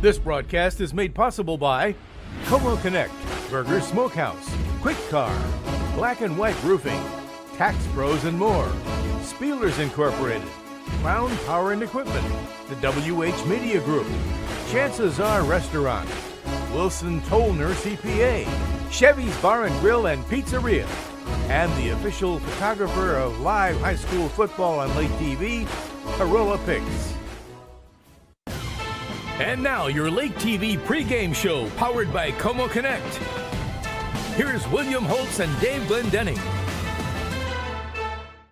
This broadcast is made possible by Como Connect, Burger Smokehouse, Kwik Car, Black and White Roofing, Tax Pros and more, Spielers Incorporated, Crown Power and Equipment, the WH Media Group, Chances Are Restaurant, Wilson Tollner CPA, Chevy's Bar and Grill and Pizzeria, and the official photographer of live high school football on Lake TV, Corolla Pics. And now your Lake TV pregame show powered by Como Connect. Here's William Holtz and Dave Glendenning.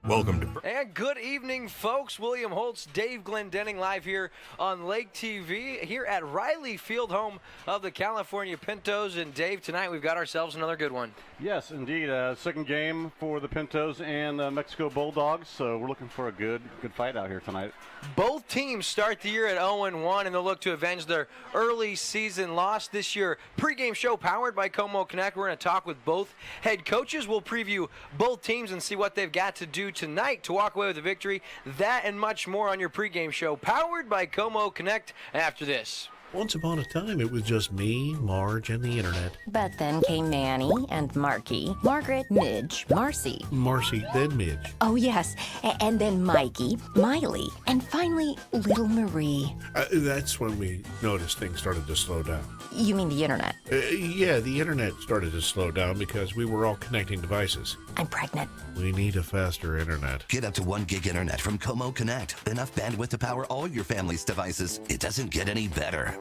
Welcome to... And good evening, folks. William Holtz, Dave Glendenning live here on Lake TV here at Riley Field, home of the California Pintos. And Dave, tonight we've got ourselves another good one. Yes, indeed. Second game for the Pintos and Mexico Bulldogs, so we're looking for a good fight out here tonight. Both teams start the year at 0-1, and they'll look to avenge their early season loss this year. Pregame show powered by Como Connect. We're going to talk with both head coaches. We'll preview both teams and see what they've got to do tonight to walk away with a victory. That and much more on your pregame show powered by Como Connect after this. Once upon a time, it was just me, Marge, and the internet. But then came Manny and Marky, Margaret, Midge, Marcy. Marcy, then Midge. Oh, yes. And then Mikey, Miley, and finally, little Marie. That's when we noticed things started to slow down. You mean the internet? Yeah, the internet started to slow down because we were all connecting devices. I'm pregnant. We need a faster internet. Get up to 1 gig internet from Como Connect. Enough bandwidth to power all your family's devices. It doesn't get any better.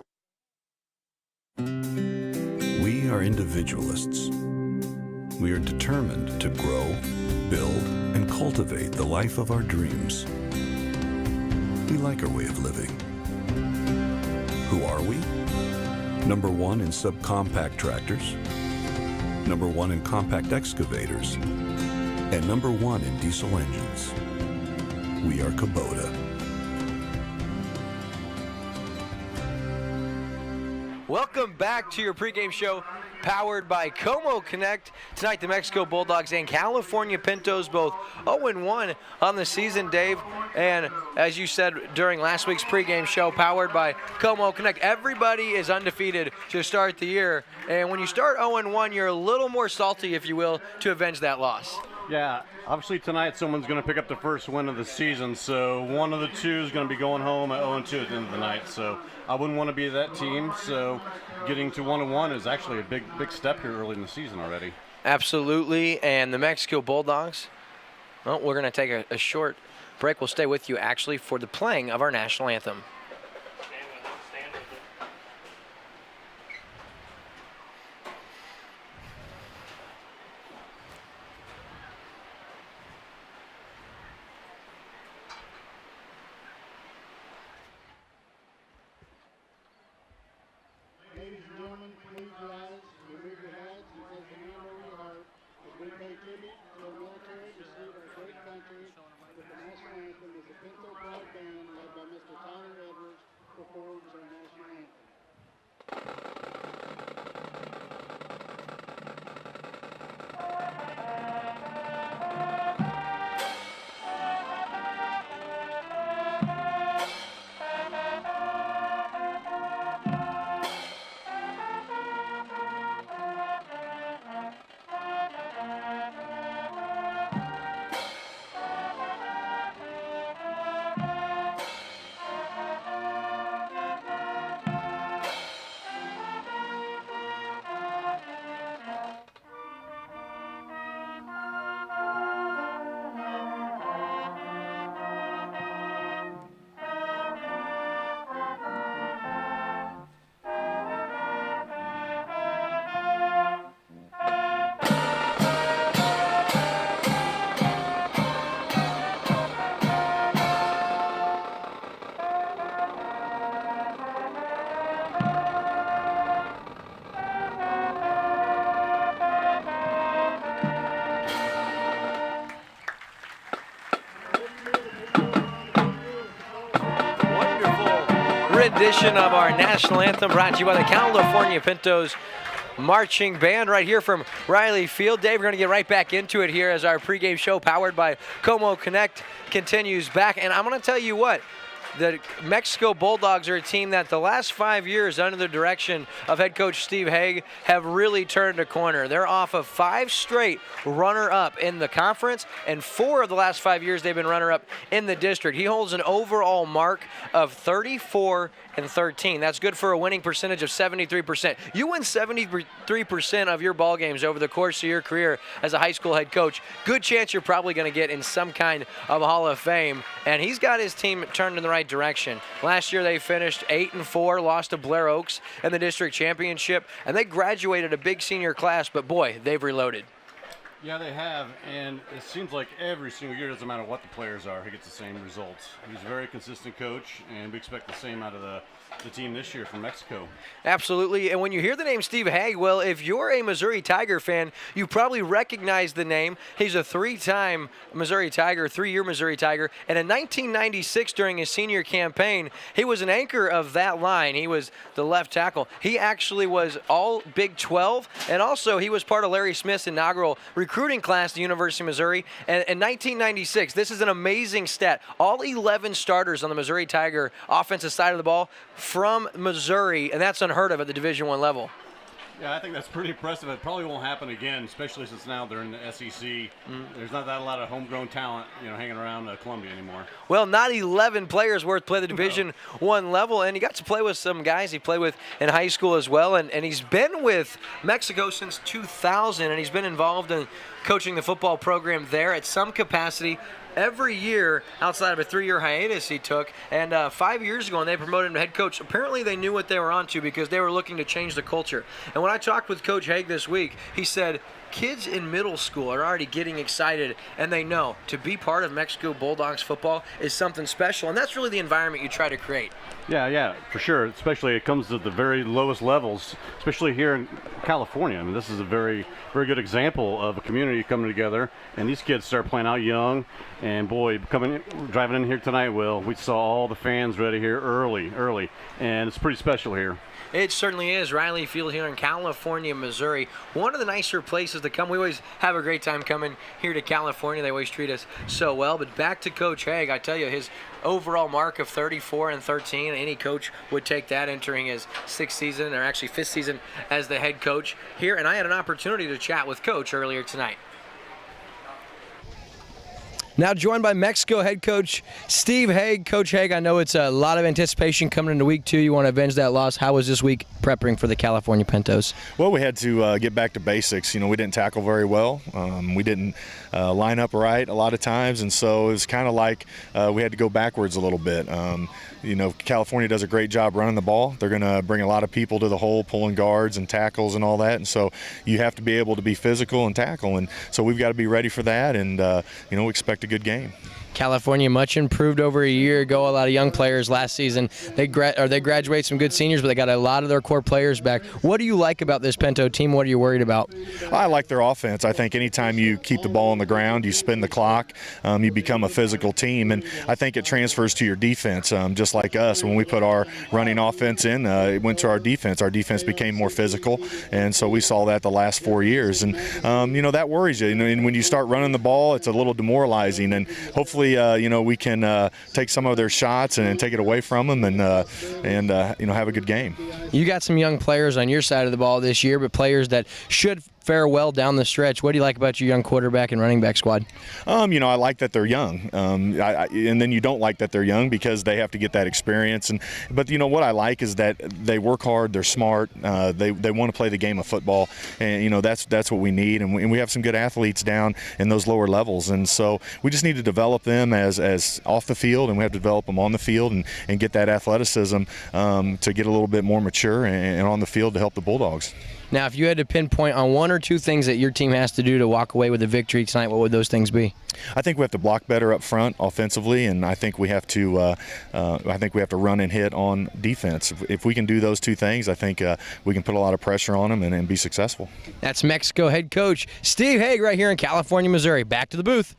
We are individualists. We are determined to grow, build, and cultivate the life of our dreams. We like our way of living. Who are we? Number 1 in subcompact tractors, number 1 in compact excavators, and number 1 in diesel engines. We are Kubota. Welcome back to your pregame show powered by Como Connect. Tonight, the Mexico Bulldogs and California Pintos both 0-1 on the season, Dave. And as you said during last week's pregame show powered by Como Connect, everybody is undefeated to start the year. And when you start 0-1, you're a little more salty, if you will, to avenge that loss. Yeah, obviously tonight someone's going to pick up the first win of the season, so one of the two is going to be going home at 0-2 at the end of the night. So I wouldn't want to be that team, so getting to 1-1 is actually a big step here early in the season already. Absolutely, and the Mexico Bulldogs, well, we're going to take a short break. We'll stay with you, actually, for the playing of our national anthem. Ladies and gentlemen, please rise, remove your hats, and place your hand over your heart as we pay tribute to our military to salute our great country with the national anthem as the Pinto Pride Band led by Mr. Tyler Edwards performs our national anthem. Edition of our national anthem brought to you by the California Pintos marching band right here from Riley Field. Dave, we're going to get right back into it here as our pregame show powered by Como Connect continues back. And I'm going to tell you what, the Mexico Bulldogs are a team that the last 5 years under the direction of head coach Steve Haig have really turned a corner. They're off of 5 straight runner-up in the conference, and 4 of the last 5 years they've been runner-up in the district. He holds an overall mark of 34-13. That's good for a winning percentage of 73%. You win 73% of your ball games over the course of your career as a high school head coach. Good chance you're probably going to get in some kind of Hall of Fame, and he's got his team turned in the right direction. Last year they finished 8-4, lost to Blair Oaks in the district championship, and they graduated a big senior class, but boy, they've reloaded. Yeah, they have, and it seems like every single year, doesn't matter what the players are, he gets the same results. He's a very consistent coach, and we expect the same out of the team this year from Mexico. Absolutely, and when you hear the name Steve Haig, well, if you're a Missouri Tiger fan, you probably recognize the name. He's a 3-time Missouri Tiger, 3-year Missouri Tiger, and in 1996 during his senior campaign, he was an anchor of that line. He was the left tackle. He actually was all Big 12, and also he was part of Larry Smith's inaugural recruiting class at the University of Missouri. And in 1996, this is an amazing stat, all 11 starters on the Missouri Tiger offensive side of the ball from Missouri, and that's unheard of at the Division I level. Yeah, I think that's pretty impressive. It probably won't happen again, especially since now they're in the SEC. There's not that a lot of homegrown talent, hanging around Columbia anymore. Well, not 11 players worth play the Division I level, and he got to play with some guys he played with in high school as well, and he's been with Mexico since 2000, and he's been involved in coaching the football program there at some capacity every year outside of a 3-year hiatus he took. And 5 years ago when they promoted him to head coach, apparently they knew what they were onto because they were looking to change the culture. And when I talked with Coach Haig this week, he said kids in middle school are already getting excited, and they know to be part of Mexico Bulldogs football is something special, and that's really the environment you try to create. Yeah, for sure. Especially it comes to the very lowest levels, especially here in California. I mean, this is a very, very good example of a community coming together, and these kids start playing out young. And boy, driving in here tonight, Will, we saw all the fans ready here early, and it's pretty special here. It certainly is. Riley Field here in California, Missouri. One of the nicer places to come. We always have a great time coming here to California. They always treat us so well. But back to Coach Haig, I tell you, his overall mark of 34-13, any coach would take that entering his 6th season, or actually 5th season as the head coach here. And I had an opportunity to chat with Coach earlier tonight. Now joined by Mexico head coach Steve Haig. Coach Haig, I know it's a lot of anticipation coming into week 2. You want to avenge that loss. How was this week prepping for the California Pintos? Well, we had to get back to basics. We didn't tackle very well. We didn't line up right a lot of times, and so it was kind of like we had to go backwards a little bit. California does a great job running the ball. They're going to bring a lot of people to the hole, pulling guards and tackles and all that, and so you have to be able to be physical and tackle, and so we've got to be ready for that, and expect a good game. California much improved over a year ago. A lot of young players last season. They graduate some good seniors, but they got a lot of their core players back. What do you like about this Pinto team? What are you worried about? I like their offense. I think anytime you keep the ball on the ground, you spin the clock, you become a physical team, and I think it transfers to your defense. Just like us, when we put our running offense in, it went to our defense. Our defense became more physical, and so we saw that the last 4 years. And that worries you. And when you start running the ball, it's a little demoralizing. And hopefully, we can take some of their shots and take it away from them, and have a good game. You got some young players on your side of the ball this year, but players that should fare well down the stretch. What do you like about your young quarterback and running back squad? I like that they're young, and then you don't like that they're young because they have to get that experience. But what I like is that they work hard, they're smart, they want to play the game of football, and that's what we need. And we have some good athletes down in those lower levels, and so we just need to develop them as off the field, and we have to develop them on the field and get that athleticism to get a little bit more mature and on the field to help the Bulldogs. Now, if you had to pinpoint on 1 or 2 things that your team has to do to walk away with a victory tonight, what would those things be? I think we have to block better up front offensively, and I think we have to run and hit on defense. If we can do those 2 things, I think we can put a lot of pressure on them and be successful. That's Mexico head coach Steve Haig right here in California, Missouri. Back to the booth.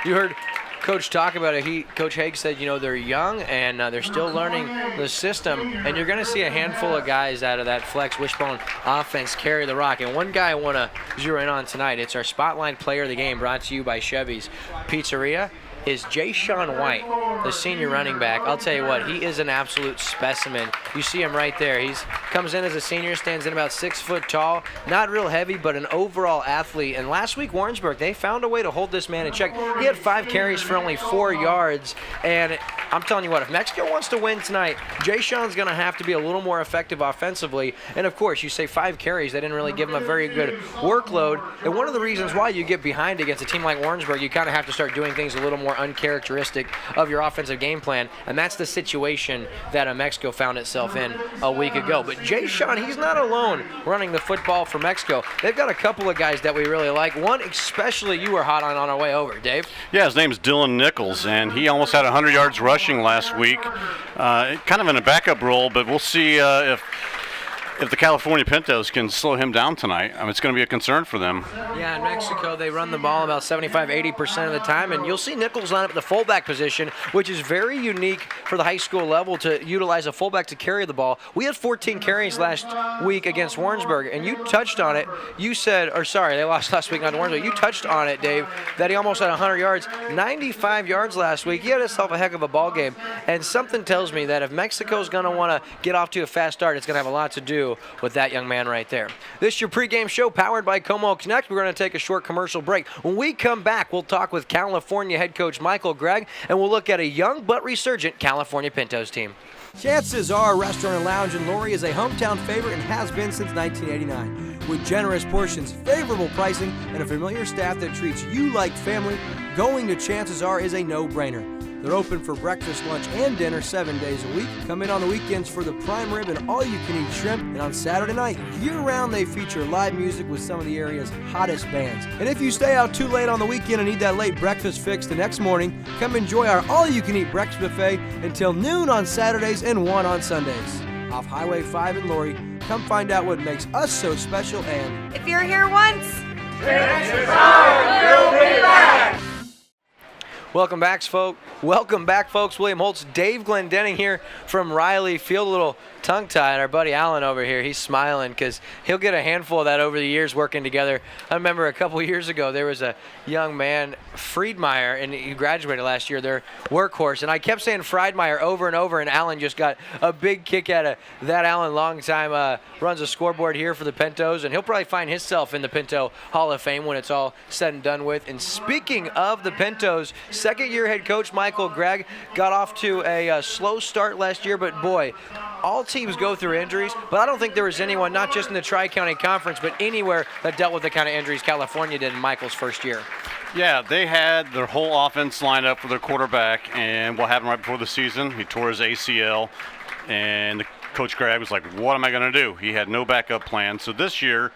You heard Coach talk about it. Coach Haig said, they're young and they're still learning the system, and you're going to see a handful of guys out of that flex wishbone offense carry the rock. And one guy I want to zero in on tonight, it's our Spotlight Player of the Game, brought to you by CHEVY'S Pizzeria. is Ja'Shawn White, the senior running back. I'll tell you what, he is an absolute specimen. You see him right there. He comes in as a senior, stands in about 6 foot tall, not real heavy, but an overall athlete. And last week, Warrensburg, they found a way to hold this man in check. He had 5 carries for only 4 yards, and I'm telling you what, if Mexico wants to win tonight, Ja'Shawn's going to have to be a little more effective offensively. And of course, you say 5 carries, they didn't really give him a very good workload. And one of the reasons why you get behind against a team like Warrensburg, you kind of have to start doing things a little more uncharacteristic of your offensive game plan. And that's the situation that Mexico found itself in a week ago. But Ja'Shawn, he's not alone running the football for Mexico. They've got a couple of guys that we really like. One especially you were hot on our way over, Dave. Yeah, his name is Dylan Nichols, and he almost had 100 yards rushing last week. Kind of in a backup role, but we'll see if the California Pintos can slow him down tonight. It's going to be a concern for them. Yeah, in Mexico, they run the ball about 75-80% of the time, and you'll see Nichols line up at the fullback position, which is very unique for the high school level to utilize a fullback to carry the ball. We had 14 carries last week against Warrensburg, and you touched on it. You said, or sorry, they lost last week, not to Warrensburg. You touched on it, Dave, that he almost had 100 yards, 95 yards last week. He had himself a heck of a ball game, and something tells me that if Mexico's going to want to get off to a fast start, it's going to have a lot to do with that young man right there. This is your pregame show powered by Como Connect. We're going to take a short commercial break. When we come back, we'll talk with California head coach Michael Gregg, and we'll look at a young but resurgent California Pintos team. Chances are Restaurant and Lounge in Laurie is a hometown favorite and has been since 1989. With generous portions, favorable pricing, and a familiar staff that treats you like family, going to Chances Are is a no-brainer. They're open for breakfast, lunch, and dinner 7 days a week. Come in on the weekends for the prime rib and all-you-can-eat shrimp. And on Saturday night, year-round, they feature live music with some of the area's hottest bands. And if you stay out too late on the weekend and need that late breakfast fix the next morning, come enjoy our all-you-can-eat breakfast buffet until noon on Saturdays and 1 on Sundays. Off Highway 5 in Laurie, come find out what makes us so special and... If you're here once, chances are you'll be back! Welcome back, folks. William Holtz, Dave Glendenning here from Riley Field. A little tongue-tied. Our buddy Alan over here, he's smiling because he'll get a handful of that over the years working together. I remember a couple years ago there was a young man, Friedmeier, and he graduated last year, their workhorse. And I kept saying Friedmeier over and over, and Alan just got a big kick out of that. Alan, long time, runs a scoreboard here for the Pintos, and he'll probably find himself in the Pinto Hall of Fame when it's all said and done with. And speaking of the Pintos, second-year head coach Michael Gregg got off to a slow start last year, but boy, all teams go through injuries, but I don't think there was anyone, not just in the Tri-County Conference, but anywhere that dealt with the kind of injuries California did in Michael's first year. Yeah, they had their whole offense lined up for their quarterback, and what happened right before the season, he tore his ACL, and Coach Gregg was like, what am I going to do? He had no backup plan. So this year,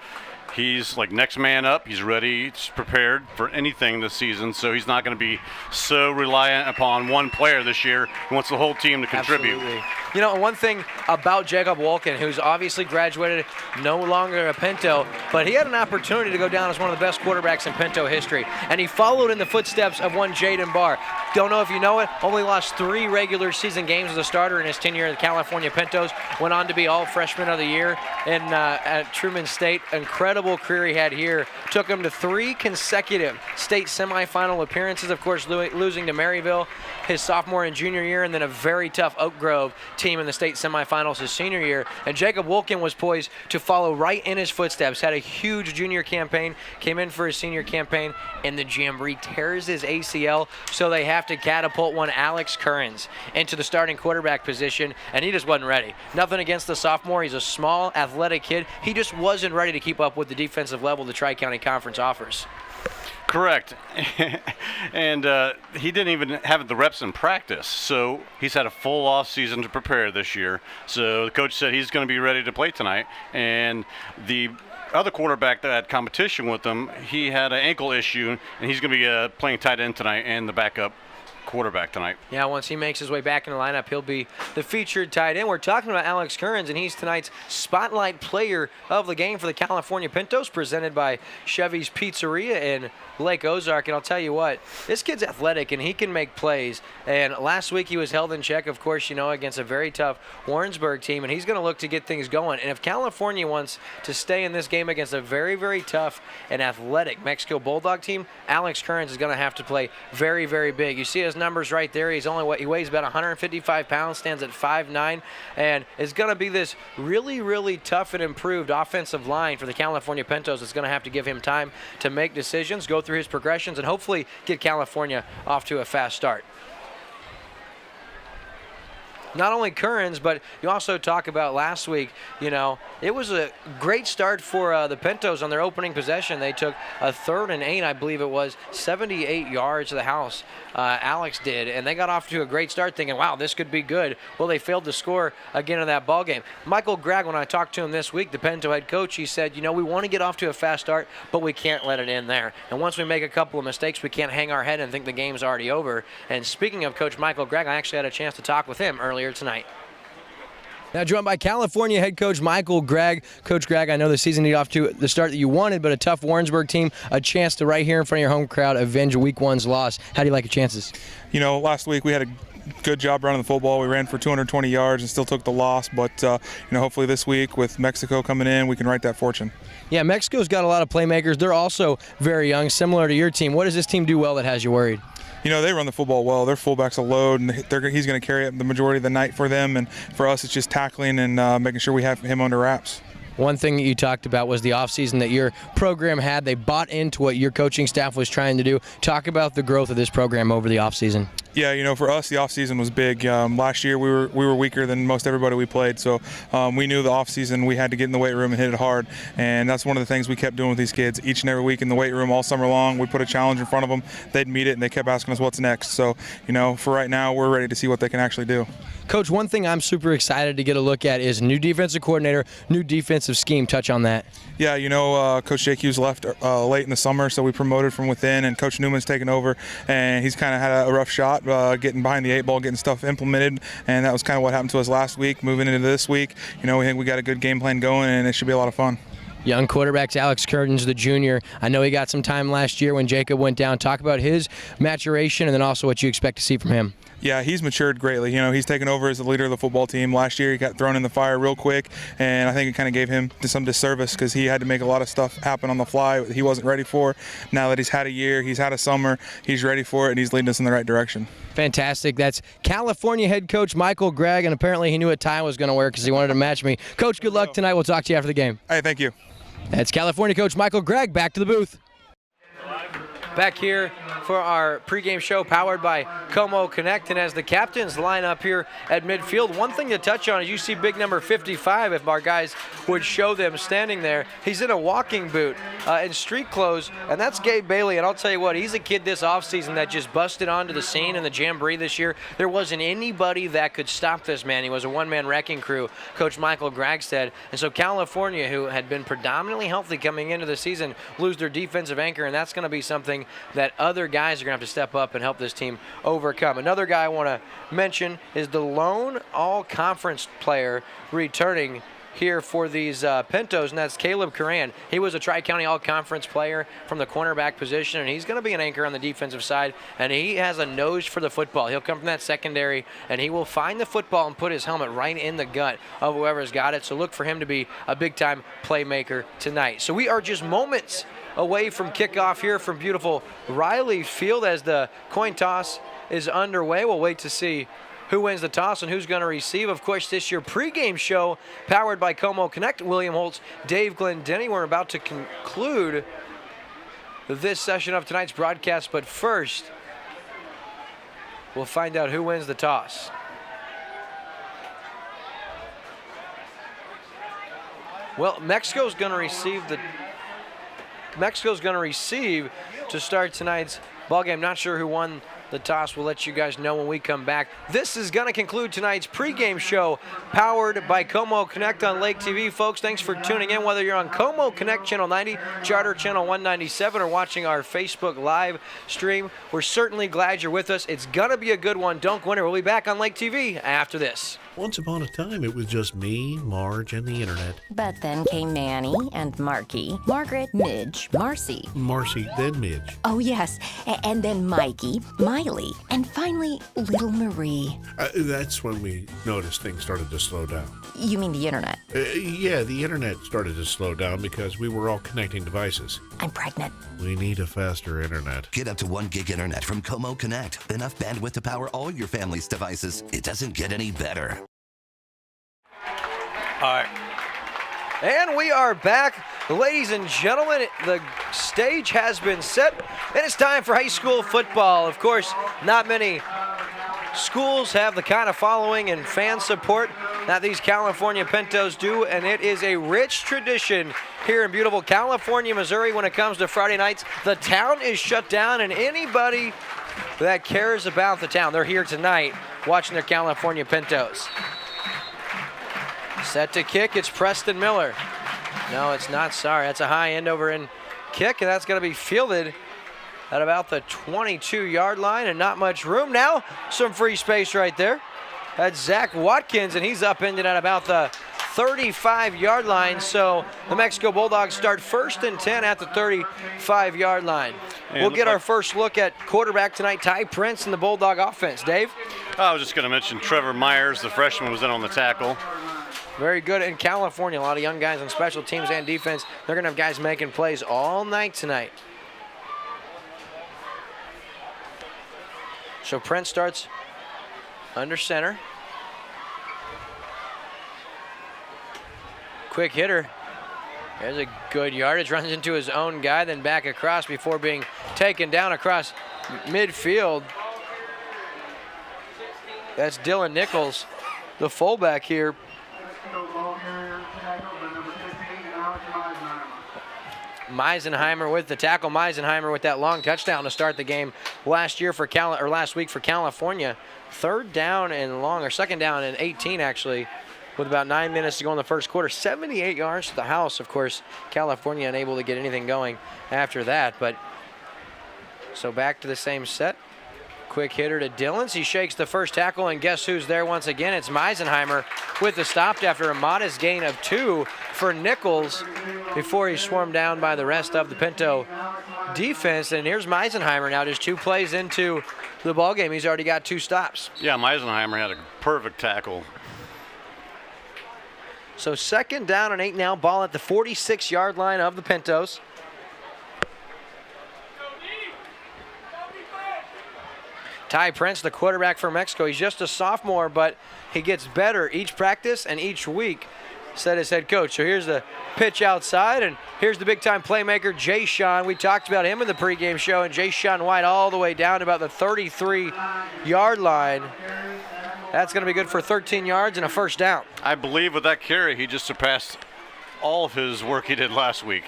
he's like next man up. He's ready. He's prepared for anything this season, so he's not going to be so reliant upon one player this year. He wants the whole team to contribute. Absolutely. You know, one thing about Jacob Wolken, who's obviously graduated, no longer a Pinto, but he had an opportunity to go down as one of the best quarterbacks in Pinto history, and he followed in the footsteps of one Jaden Barr. Don't know if you know it, only lost 3 regular season games as a starter in his tenure at the California Pintos, went on to be all freshman of the year at Truman State. Incredible career he had here. Took him to 3 consecutive state semifinal appearances, of course losing to Maryville his sophomore and junior year, and then a very tough Oak Grove team in the state semifinals his senior year. And Jacob Wolken was poised to follow right in his footsteps. Had a huge junior campaign, came in for his senior campaign, and the Jamboree tears his ACL, so they have to catapult one Alex Currens into the starting quarterback position, and he just wasn't ready. Nothing against the sophomore. He's a small, athletic kid. He just wasn't ready to keep up with the defensive level the Tri-County Conference offers. Correct. And he didn't even have the reps in practice, so he's had a full off season to prepare this year. So the coach said he's going to be ready to play tonight, and the other quarterback that had competition with him, he had an ankle issue, and he's going to be playing tight end tonight and the backup quarterback tonight. Yeah, once he makes his way back in the lineup, he'll be the featured tight end. We're talking about Alex Kearns, and he's tonight's spotlight player of the game for the California Pintos, presented by Chevy's Pizzeria in Lake Ozark. And I'll tell you what, this kid's athletic, and he can make plays. And last week he was held in check, of course, against a very tough Warrensburg team, and he's going to look to get things going. And if California wants to stay in this game against a very, very tough and athletic Mexico Bulldog team, Alex Kearns is going to have to play very, very big. You see his numbers right there. He weighs about 155 pounds, stands at 5'9", and is going to be this really, really tough and improved offensive line for the California Pintos. It's going to have to give him time to make decisions, go through his progressions, and hopefully get California off to a fast start. Not only Kearns, but you also talk about last week, it was a great start for the Pintos on their opening possession. They took a 3rd and 8, I believe it was, 78 yards to the house, Alex did, and they got off to a great start thinking, wow, this could be good. Well, they failed to score again in that ball game. Michael Gregg, when I talked to him this week, the Pinto head coach, he said, we want to get off to a fast start, but we can't let it end there. And once we make a couple of mistakes, we can't hang our head and think the game's already over. And speaking of Coach Michael Gregg, I actually had a chance to talk with him earlier tonight. Now joined by California head coach Michael Gregg. Coach Gregg, I know the season got off to the start that you wanted, but a tough Warrensburg team, a chance to right here in front of your home crowd avenge Week 1's loss. How do you like your chances? Last week we had a good job running the football. We ran for 220 yards and still took the loss, but hopefully this week with Mexico coming in, we can right that fortune. Yeah, Mexico's got a lot of playmakers. They're also very young, similar to your team. What does this team do well that has you worried? They run the football well. Their fullback's a load, and he's going to carry up the majority of the night for them. And for us, it's just tackling and making sure we have him under wraps. One thing that you talked about was the offseason that your program had. They bought into what your coaching staff was trying to do. Talk about the growth of this program over the offseason. Yeah, for us, the offseason was big. Last year, we were weaker than most everybody we played, so we knew the offseason we had to get in the weight room and hit it hard, and that's one of the things we kept doing with these kids. Each and every week in the weight room all summer long, we put a challenge in front of them. They'd meet it, and they kept asking us what's next. So, for right now, we're ready to see what they can actually do. Coach, one thing I'm super excited to get a look at is new defensive coordinator, new defensive scheme. Touch on that. Yeah, Coach Jake Hughes left late in the summer, so we promoted from within, and Coach Newman's taken over, and he's kind of had a rough shot getting behind the 8 ball, getting stuff implemented, and that was kind of what happened to us last week. Moving into this week, we think we got a good game plan going, and it should be a lot of fun. Young quarterbacks, Alex Kearns, the junior. I know he got some time last year when Jacob went down. Talk about his maturation and then also what you expect to see from him. Yeah, he's matured greatly. He's taken over as the leader of the football team. Last year, he got thrown in the fire real quick, and I think it kind of gave him some disservice because he had to make a lot of stuff happen on the fly he wasn't ready for. Now that he's had a year, he's had a summer, he's ready for it, and he's leading us in the right direction. Fantastic. That's California head coach Michael Gregg, and apparently he knew what tie I was going to wear because he wanted to match me. Coach, good luck tonight. We'll talk to you after the game. Hey, thank you. That's California coach Michael Gregg. Back to the booth. Back here for our pregame show powered by Como Connect, and as the captains line up here at midfield, one thing to touch on is you see big number 55, if our guys would show them standing there. He's in a walking boot in street clothes, and that's Gabe Bailey, and I'll tell you what, he's a kid this offseason that just busted onto the scene in the Jamboree this year. There wasn't anybody that could stop this man. He was a one-man wrecking crew, Coach Michael Gregg said, and so California, who had been predominantly healthy coming into the season, lose their defensive anchor, and that's going to be something that other guys are going to have to step up and help this team overcome. Another guy I want to mention is the lone all-conference player returning here for these Pintos, and that's Caleb Curran. He was a Tri-County All-Conference player from the cornerback position, and he's going to be an anchor on the defensive side, and he has a nose for the football. He'll come from that secondary, and he will find the football and put his helmet right in the gut of whoever's got it, so look for him to be a big-time playmaker tonight. So we are just moments away from kickoff here from beautiful Riley Field as the coin toss is underway. We'll wait to see who wins the toss and who's going to receive. Of course, this year pregame show powered by Como Connect. William Holtz, Dave Glendenny. We're about to conclude this session of tonight's broadcast, but first, we'll find out who wins the toss. Well, Mexico's going to receive to start tonight's ball game. Not sure who won The toss will let you guys know when we come back. This is going to conclude tonight's pregame show powered by Como Connect on Lake TV. Folks, thanks for tuning in, whether you're on Como Connect Channel 90, Charter Channel 197, or watching our Facebook live stream. We're certainly glad you're with us. It's going to be a good one. Don't go anywhere. We'll be back on Lake TV after this. Once upon a time, it was just me, Marge, and the internet. But then came Manny and Marky, Margaret, Midge, Marcy. Marcy, then Midge. Oh, yes. And then Mikey, Miley, and finally, little Marie. That's when we noticed things started to slow down. You mean the internet? Yeah, the internet started to slow down because we were all connecting devices. I'm pregnant. We need a faster internet. Get up to 1 gig internet from Como Connect. Enough bandwidth to power all your family's devices. It doesn't get any better. All right. And we are back. Ladies and gentlemen, the stage has been set, and it's time for high school football. Of course, not many schools have the kind of following and fan support that these California Pintos do, and it is a rich tradition here in beautiful California, Missouri when it comes to Friday nights. The town is shut down, and anybody that cares about the town, they're here tonight watching their California Pintos. Set to kick, it's Preston Miller. No, it's not, sorry. That's a high end over in kick, and that's going to be fielded at about the 22-yard line, and not much room now. Some free space right there. That's Zach Watkins, and he's upended at about the 35-yard line. So the Mexico Bulldogs start 1st and 10 at the 35-yard line. And we'll get our first look at quarterback tonight, Ty Prince, and the Bulldog offense. Dave? I was just going to mention Trevor Myers, the freshman, was in on the tackle. Very good in California. A lot of young guys on special teams and defense. They're going to have guys making plays all night tonight. So Prince starts under center. Quick hitter. There's a good yardage. Runs into his own guy, then back across before being taken down across midfield. That's Dylan Nichols, the fullback here. Meisenheimer with the tackle. Meisenheimer with that long touchdown to start the game last week for California. 3rd down and long, or 2nd down and 18 actually, with about 9 minutes to go in the first quarter. 78 yards to the house. Of course, California unable to get anything going after that. But so back to the same set. Quick hitter to Dillons. He shakes the first tackle, and guess who's there once again? It's Meisenheimer with the stop after a modest gain of 2 for Nichols before he's swarmed down by the rest of the Pinto defense. And here's Meisenheimer now, just 2 plays into the ball game. He's already got 2 stops. Yeah, Meisenheimer had a perfect tackle. So 2nd down and 8 now. Ball at the 46-yard line of the Pintos. Ty Prince, the quarterback for Mexico. He's just a sophomore, but he gets better each practice and each week, said his head coach. So here's the pitch outside, and here's the big-time playmaker, Jay Sean. We talked about him in the pregame show, and Jay Sean White all the way down to about the 33-yard line. That's going to be good for 13 yards and a 1st down. I believe with that carry, he just surpassed all of his work he did last week.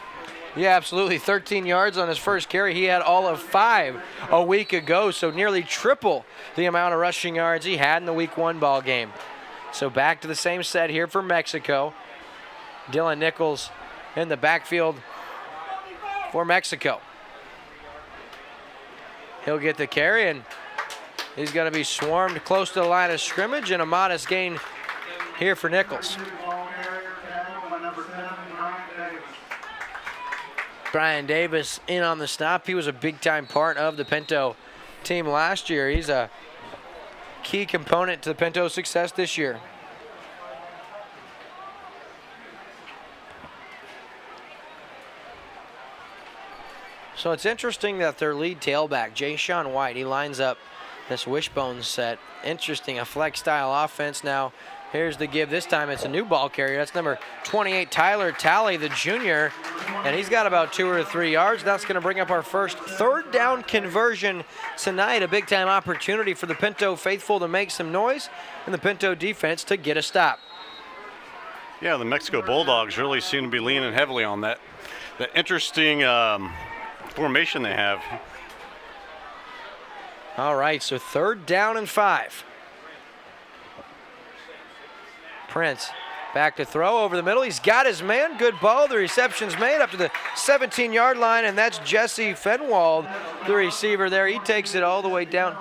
Yeah, absolutely. 13 yards on his first carry. He had all of 5 a week ago, so nearly triple the amount of rushing yards he had in the Week 1 ball game. So back to the same set here for Mexico. Dylan Nichols in the backfield for Mexico. He'll get the carry, and he's going to be swarmed close to the line of scrimmage, and a modest gain here for Nichols. Brian Davis in on the stop. He was a big-time part of the Pinto team last year. He's a key component to the Pinto success this year. So it's interesting that their lead tailback, Jay Sean White, he lines up this wishbone set. Interesting, a flex-style offense now. Here's the give. This time it's a new ball carrier. That's number 28, Tyler Talley, the junior. And he's got about 2 or 3 yards. That's going to bring up our first 3rd down conversion tonight. A big-time opportunity for the Pinto faithful to make some noise and the Pinto defense to get a stop. Yeah, the Mexico Bulldogs really seem to be leaning heavily on that. The interesting formation they have. All right, so 3rd down and 5. Prince back to throw over the middle. He's got his man. Good ball. The reception's made up to the 17-yard line, and that's Jesse Fenwald, the receiver there. He takes it all the way down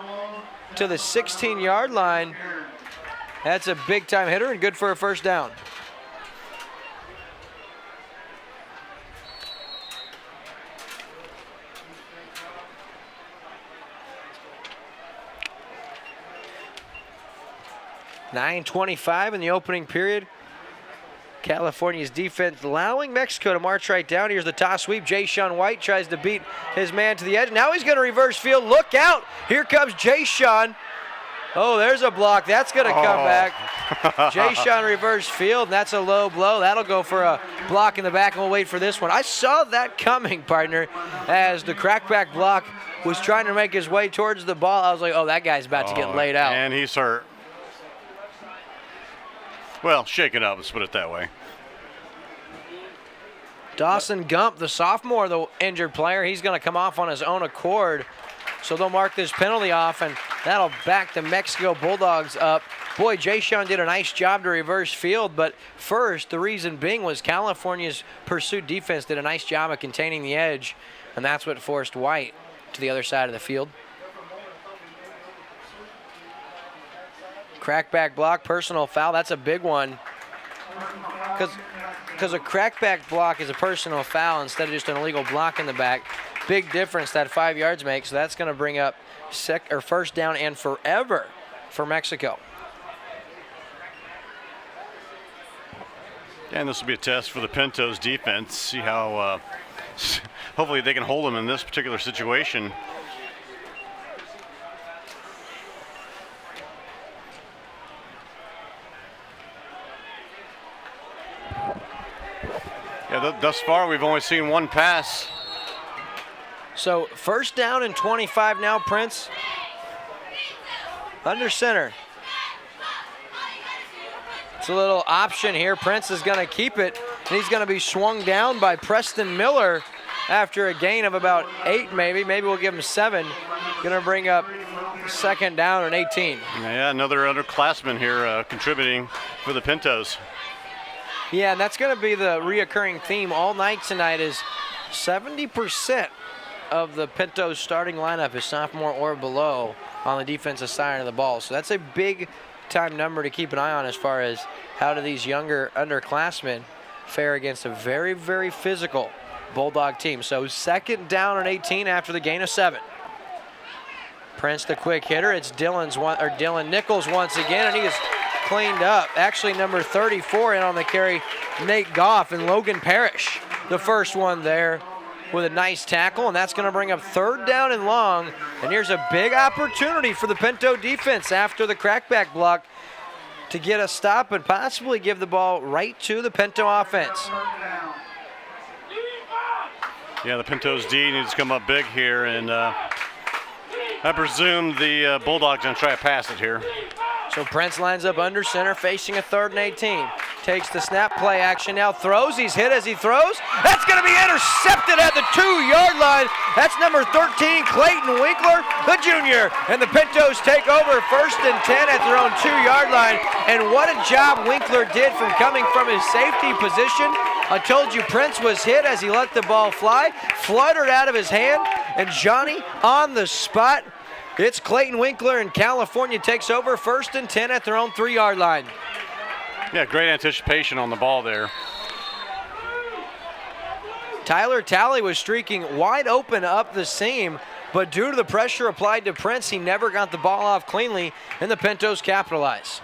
to the 16-yard line. That's a big-time hitter and good for a 1st down. .9:25 in the opening period. California's defense allowing Mexico to march right down. Here's the toss sweep. Jay-Sean White tries to beat his man to the edge. Now he's going to reverse field. Look out. Here comes Jay-Sean. Oh, there's a block. That's going to come back. Jay-Sean reverse field, and that's a low blow. That'll go for a block in the back, and we'll wait for this one. I saw that coming, partner, as the crackback block was trying to make his way towards the ball. I was like, oh, that guy's about to get laid out. And he's hurt. Well, shaken up, let's put it that way. Dawson Gump, the sophomore, the injured player, he's going to come off on his own accord. So they'll mark this penalty off, and that'll back the Mexico Bulldogs up. Boy, Jay-Sean did a nice job to reverse field, but first, the reason being was California's pursuit defense did a nice job of containing the edge, and that's what forced White to the other side of the field. Crackback block, personal foul. That's a big one. Because a crackback block is a personal foul instead of just an illegal block in the back. Big difference that 5 yards makes. So that's going to bring up 1st down and forever for Mexico. And this will be a test for the Pintos defense. See how hopefully they can hold them in this particular situation. Yeah, thus far we've only seen one pass. So 1st down and 25 now, Prince. Under center. It's a little option here. Prince is going to keep it, and he's going to be swung down by Preston Miller after a gain of about 8 maybe. Maybe we'll give him 7. Going to bring up 2nd down and 18. Yeah, another underclassman here contributing for the Pintos. Yeah, and that's going to be the reoccurring theme all night tonight is 70% of the Pintos starting lineup is sophomore or below on the defensive side of the ball. So that's a big time number to keep an eye on as far as how do these younger underclassmen fare against a very, very physical Bulldog team. So 2nd down and 18 after the gain of 7. Prince the quick hitter. It's Dylan Nichols once again, and he is cleaned up. Actually, number 34 in on the carry, Nate Goff, and Logan Parrish, the first one there with a nice tackle, and that's going to bring up 3rd down and long. And here's a big opportunity for the Pinto defense after the crackback block to get a stop and possibly give the ball right to the Pinto offense. Yeah, the Pintos D needs to come up big here, and I presume the Bulldogs going to try to pass it here. So Prince lines up under center, facing a 3rd and 18. Takes the snap, play action now, throws. He's hit as he throws. That's going to be intercepted at the 2-yard line. That's number 13, Clayton Winkler, the junior. And the Pintos take over 1st and 10 at their own 2-yard line. And what a job Winkler did from coming from his safety position. I told you Prince was hit as he let the ball fly, fluttered out of his hand, and Johnny on the spot. It's Clayton Winkler, and California takes over 1st and 10 at their own 3-yard line. Yeah, great anticipation on the ball there. Tyler Talley was streaking wide open up the seam, but due to the pressure applied to Prince, he never got the ball off cleanly, and the Pintos capitalize.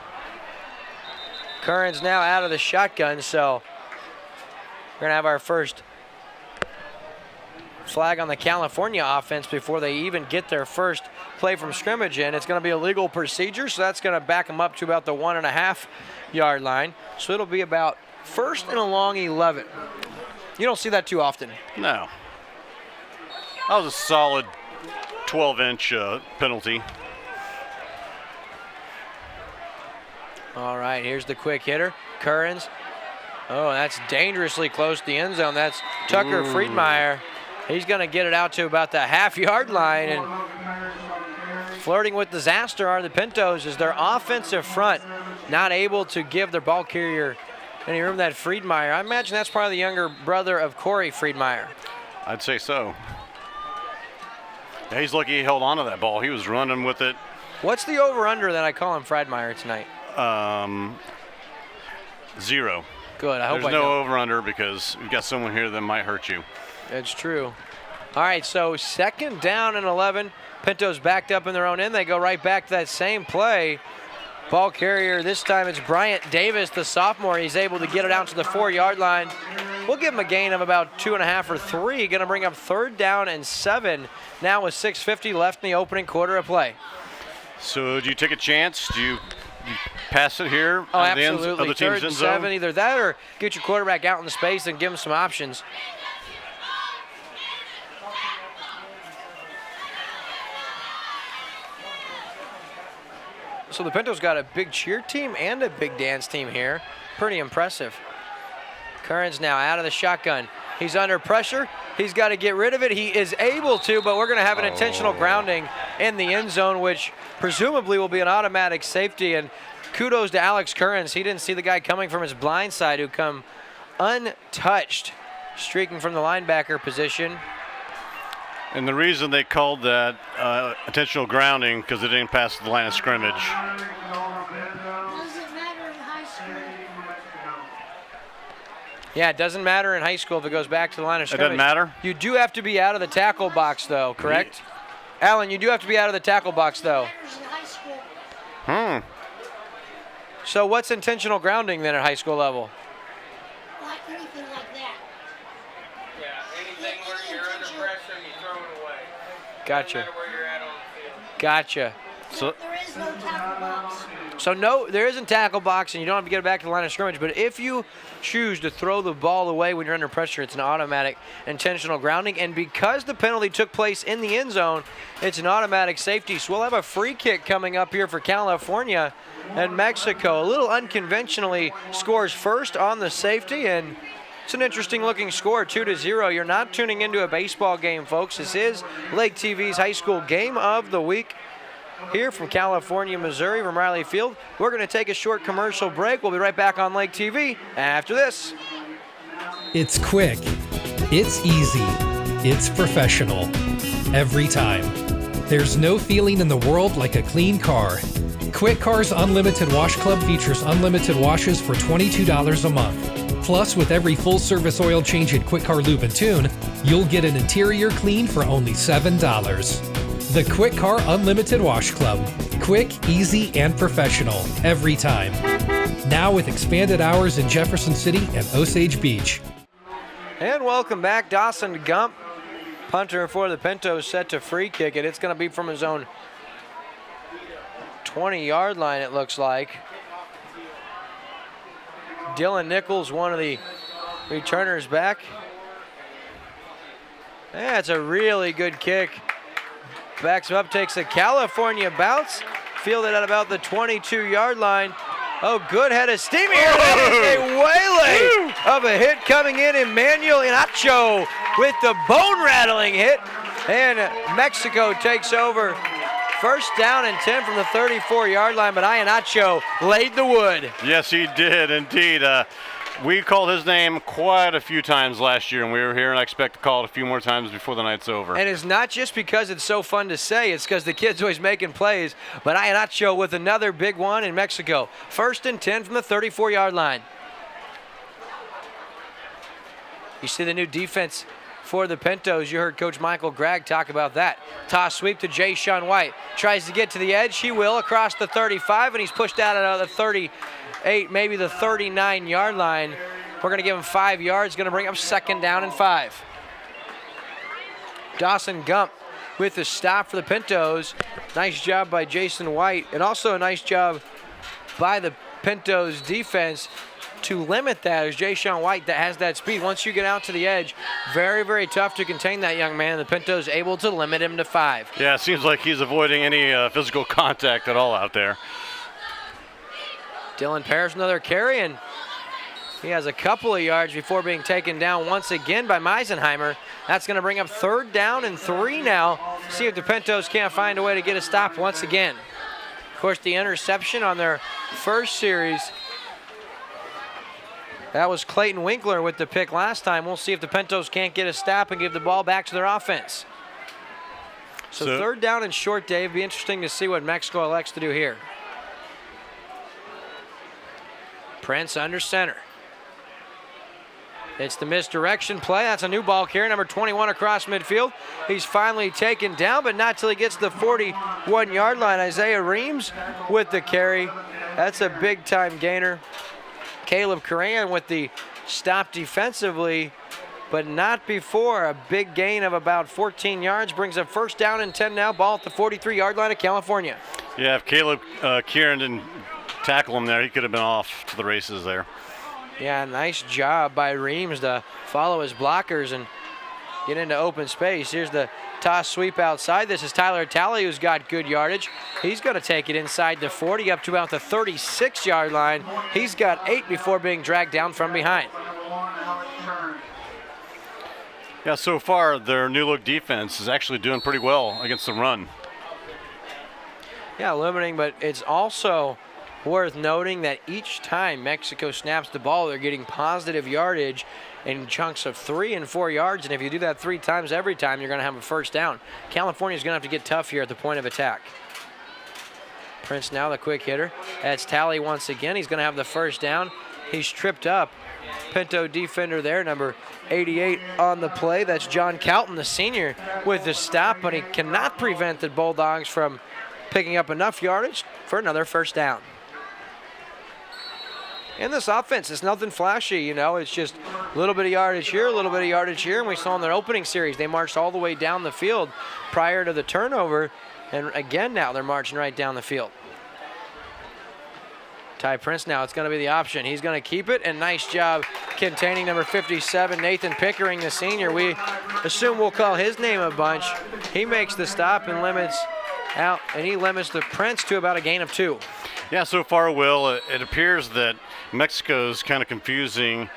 Curran's now out of the shotgun, so we're going to have our first flag on the California offense before they even get their first play from scrimmage in. It's going to be a legal procedure, so that's going to back them up to about the 1.5-yard line. So it'll be about 1st and a long 11. You don't see that too often. No. That was a solid 12-inch penalty. All right, here's the quick hitter, Currens. Oh, that's dangerously close to the end zone. That's Tucker Friedmeier. He's going to get it out to about the half-yard line, and Flirting with disaster are the Pintos as their offensive front not able to give their ball carrier any room. That Friedmeier, I imagine that's probably the younger brother of Corey Friedmeier. I'd say so. Yeah, he's lucky he held on to that ball. He was running with it. What's the over-under that I call him Friedmeier tonight? 0. Good, I hope There's I no don't. over-under because we've got someone here that might hurt you. That's true. All right, so 2nd down and 11. Pintos backed up in their own end. They go right back to that same play. Ball carrier, this time it's Bryant Davis, the sophomore. He's able to get it out to the 4-yard line. We'll give him a gain of about 2.5 or 3. Going to bring up 3rd down and 7. Now with 6:50 left in the opening quarter of play. So do you take a chance? Do you pass it here? Oh, at the end absolutely. of the team's 3rd and end zone? 7, either that or get your quarterback out in the space and give him some options. So the Pintos got a big cheer team and a big dance team here. Pretty impressive. Curran's now out of the shotgun. He's under pressure. He's got to get rid of it. He is able to, but we're going to have an intentional grounding in the end zone, which presumably will be an automatic safety. And kudos to Alex Currens. He didn't see the guy coming from his blind side who come untouched, streaking from the linebacker position. And the reason they called that intentional grounding because they didn't pass the line of scrimmage. Does it matter in high school? Yeah, it doesn't matter in high school if it goes back to the line of It scrimmage. doesn't matter? You do have to be out of the tackle box, though, correct? Alan, you do have to be out of the tackle box, though. It matters in high school. So what's intentional grounding then at high school level? Like anything like that. Yeah, anything where you're under pressure and you throw it away. Gotcha. No matter where you're at on the field. Gotcha. So There is no tackle box. So no, there isn't tackle box, and you don't have to get it back to the line of scrimmage. But if you choose to throw the ball away when you're under pressure, it's an automatic intentional grounding. And because the penalty took place in the end zone, it's an automatic safety. So we'll have a free kick coming up here for California, and Mexico, a little unconventionally, scores first on the safety, and it's an interesting looking score, 2-0. You're not tuning into a baseball game, folks. This is Lake TV's high school game of the week. Here from California, Missouri, from Riley Field. We're going to take a short commercial break. We'll be right back on Lake TV after this. It's quick. It's easy. It's professional. Every time. There's no feeling in the world like a clean car. Kwik Car's Unlimited Wash Club features unlimited washes for $22 a month. Plus, with every full-service oil change at Kwik Car Lube and Tune, you'll get an interior clean for only $7. The Kwik Car Unlimited Wash Club. Quick, easy, and professional. Every time. Now with expanded hours in Jefferson City and Osage Beach. And welcome back. Dawson Gump, punter for the Pintos, set to free kick it. It's going to be from his own 20-yard line, it looks like. Dylan Nichols, one of the returners back. That's a really good kick. Backs him up, takes a California bounce, fielded at about the 22-yard line. Oh, good head of steam here. That is a waylay of a hit coming in. Emmanuel Inacho with the bone-rattling hit. And Mexico takes over. First down and 10 from the 34-yard line, but Inacho laid the wood. yes, he did indeed. We called his name quite a few times last year, and we were here, and I expect to call it a few more times before the night's over. And it's not just because it's so fun to say, it's because the kid's always making plays. But Inacho with another big one in Mexico. First and 10 from the 34-yard line. You see the new defense for the Pintos. You heard Coach Michael Gregg talk about that. Toss sweep to Jay Sean White. Tries to get to the edge. He will across the 35, and he's pushed out at the 38, maybe the 39-yard line. We're going to give him 5 yards. Going to bring up 2nd down and 5. Dawson Gump with the stop for the Pintos. Nice job by Jason White, and also a nice job by the Pintos defense to limit that. There's Jay Sean White that has that speed. Once you get out to the edge, very, very tough to contain that young man. The Pintos able to limit him to 5. Yeah, it seems like he's avoiding any physical contact at all out there. Dylan Parrish, another carry, and He has a couple of yards before being taken down once again by Meisenheimer. That's going to bring up 3rd down and 3 now. See if the Pintos can't find a way to get a stop once again. Of course, the interception on their first series, that was Clayton Winkler with the pick last time. We'll see if the Pintos can't get a stop and give the ball back to their offense. So 3rd down and short, Dave. Be interesting to see what Mexico elects to do here. Prince under center. It's the misdirection play. That's a new ball carrier, number 21 across midfield. He's finally taken down, but not till he gets to the 41-yard line. Isaiah Reams with the carry. That's a big-time gainer. Caleb Coran with the stop defensively, but not before. A big gain of about 14 yards brings up 1st down and 10 now. Ball at the 43-yard line of California. Yeah, if Caleb Kieran didn't tackle him there, he could have been off to the races there. Yeah, nice job by Reams to follow his blockers and get into open space. Here's the toss sweep outside. This is Tyler Talley, who's got good yardage. He's going to take it inside the 40 up to about the 36-yard line. He's got 8 before being dragged down from behind. Yeah, so far their new look defense is actually doing pretty well against the run. Yeah, limiting, but it's also worth noting that each time Mexico snaps the ball, they're getting positive yardage in chunks of 3 and 4 yards, and if you do that 3 times every time, you're going to have a 1st down. California's going to have to get tough here at the point of attack. Prince now the quick hitter. That's Talley once again. He's going to have the 1st down. He's tripped up. Pinto defender there, number 88 on the play. That's John Calton, the senior, with the stop, but he cannot prevent the Bulldogs from picking up enough yardage for another 1st down. In this offense, it's nothing flashy, you know. It's just a little bit of yardage here, a little bit of yardage here. And we saw in their opening series, they marched all the way down the field prior to the turnover. And again, now they're marching right down the field. Ty Prince now, it's going to be the option. He's going to keep it, and nice job containing number 57, Nathan Pickering, the senior. We assume we'll call his name a bunch. He makes the stop and limits out, and he limits the Prince to about a gain of 2. Yeah, so far, Will, it appears that Mexico's kind of confusing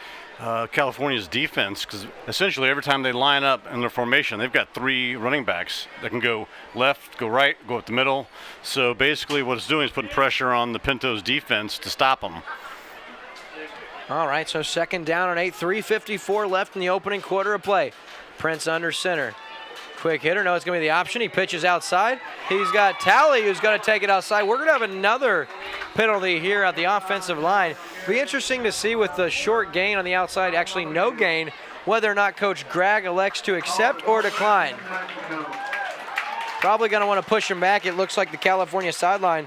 California's defense, because essentially every time they line up in their formation, they've got 3 running backs that can go left, go right, go up the middle. So basically what it's doing is putting pressure on the Pintos defense to stop them. All right, so 2nd down and 8, 3:54 left in the opening quarter of play. Prince under center. Quick hitter, no, it's going to be the option. He pitches outside. He's got Talley, who's going to take it outside. We're going to have another penalty here at the offensive line. Be interesting to see with the short gain on the outside, actually no gain, whether or not Coach Gregg elects to accept or decline. Probably going to want to push him back. It looks like the California sideline.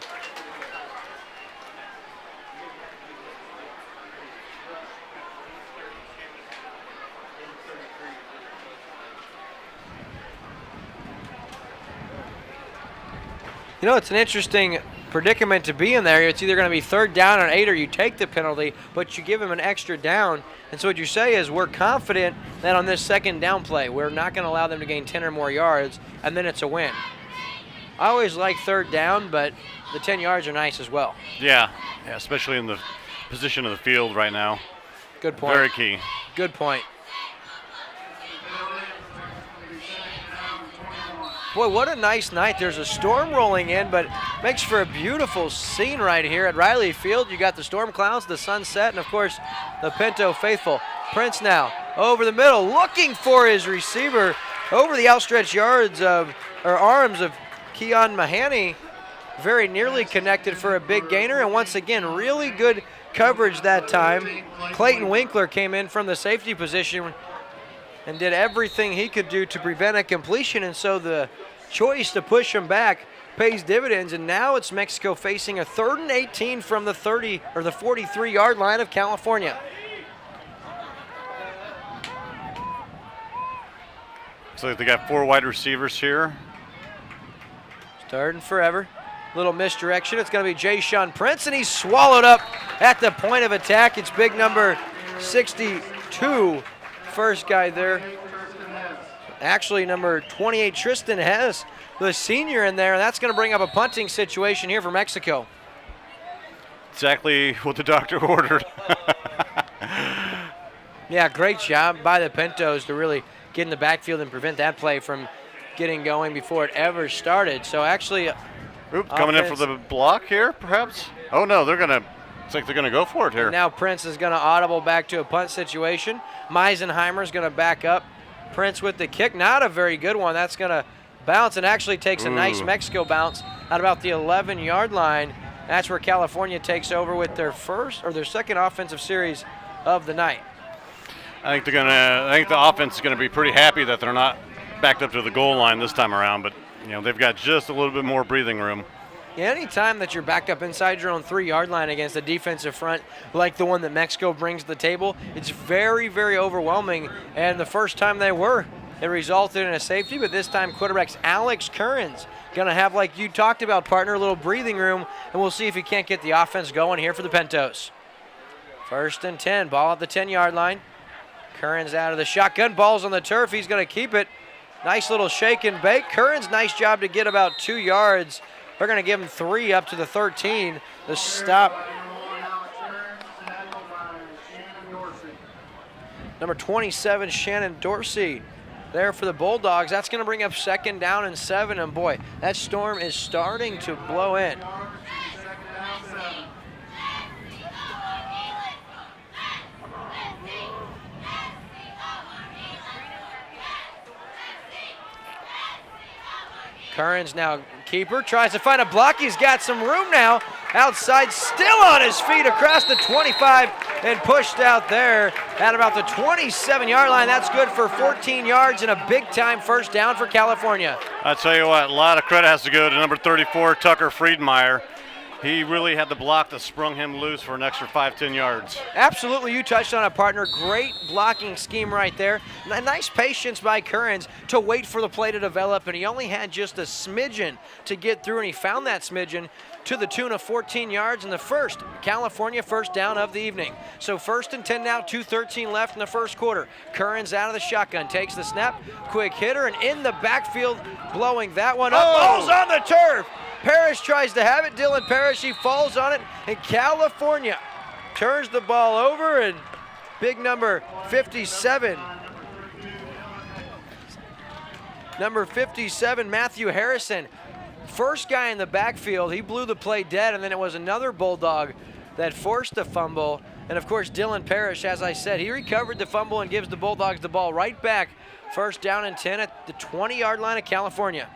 You know, it's an interesting predicament to be in there. It's either going to be 3rd down and 8 or you take the penalty, but you give him an extra down. And so what you say is we're confident that on this 2nd down play, we're not going to allow them to gain 10 or more yards, and then it's a win. I always like 3rd down, but the 10 yards are nice as well. Yeah, especially in the position of the field right now. Good point. Very key. Good point. Boy, what a nice night. There's a storm rolling in, but makes for a beautiful scene right here at Riley Field. You got the storm clouds, the sunset, and of course, the Pinto faithful. Prince now over the middle, looking for his receiver over the outstretched arms of Keon Mahoney. Very nearly connected for a big gainer, and once again, really good coverage that time. Clayton Winkler came in from the safety position and did everything he could do to prevent a completion, and so the choice to push him back pays dividends, and now it's Mexico facing a 3rd and 18 from the 30 or the 43-yard line of California. Looks like they got 4 wide receivers here. Starting forever. Little misdirection. It's going to be Jay-Sean Prince, and he's swallowed up at the point of attack. It's big number 62. First guy there. Actually, number 28, Tristan Hess, the senior in there, and that's going to bring up a punting situation here for Mexico. Exactly what the doctor ordered. Yeah, great job by the Pintos to really get in the backfield and prevent that play from getting going before it ever started. So actually, coming in for the block here, perhaps? Oh no, it's like they're gonna go for it here. Now Prince is gonna audible back to a punt situation. Meisenheimer's gonna back up. Prince with the kick, not a very good one. That's gonna bounce and actually takes a nice Mexico bounce at about the 11-yard line. That's where California takes over with their second offensive series of the night. I think the offense is gonna be pretty happy that they're not backed up to the goal line this time around, but they've got just a little bit more breathing room. Yeah, any time that you're backed up inside your own 3-yard line against a defensive front like the one that Mexico brings to the table, it's very, very overwhelming. And the first time it resulted in a safety, but this time quarterback's Alex Curran's going to have, like you talked about, partner, a little breathing room, and we'll see if he can't get the offense going here for the Pintos. 1st and 10, ball at the 10-yard line. Curran's out of the shotgun, ball's on the turf, he's going to keep it. Nice little shake and bake. Curran's nice job to get about 2 yards. They're going to give him 3 up to the 13. The stop. Number 27, Shannon Dorsey, there for the Bulldogs. That's going to bring up 2nd down and 7. And boy, that storm is starting to blow in. Curran's now keeper, tries to find a block. He's got some room now. Outside, still on his feet across the 25 and pushed out there at about the 27-yard line. That's good for 14 yards and a big-time 1st down for California. I tell you what, a lot of credit has to go to number 34, Tucker Friedmeier. He really had the block that sprung him loose for an extra 5-10 yards. Absolutely, you touched on it, partner. Great blocking scheme right there. Nice patience by Currens to wait for the play to develop, and he only had just a smidgen to get through, and he found that smidgen to the tune of 14 yards in the first California 1st down of the evening. So 1st and 10 now, 2:13 left in the 1st quarter. Currens out of the shotgun, takes the snap, quick hitter, and in the backfield, blowing that one up. Ball's on the turf. Parrish tries to have it. Dylan Parrish, he falls on it, and California turns the ball over, and big number 57. Number 57, Matthew Harrison. First guy in the backfield, he blew the play dead, and then it was another Bulldog that forced a fumble. And of course, Dylan Parrish, as I said, he recovered the fumble and gives the Bulldogs the ball right back. 1st down and 10 at the 20-yard line of California.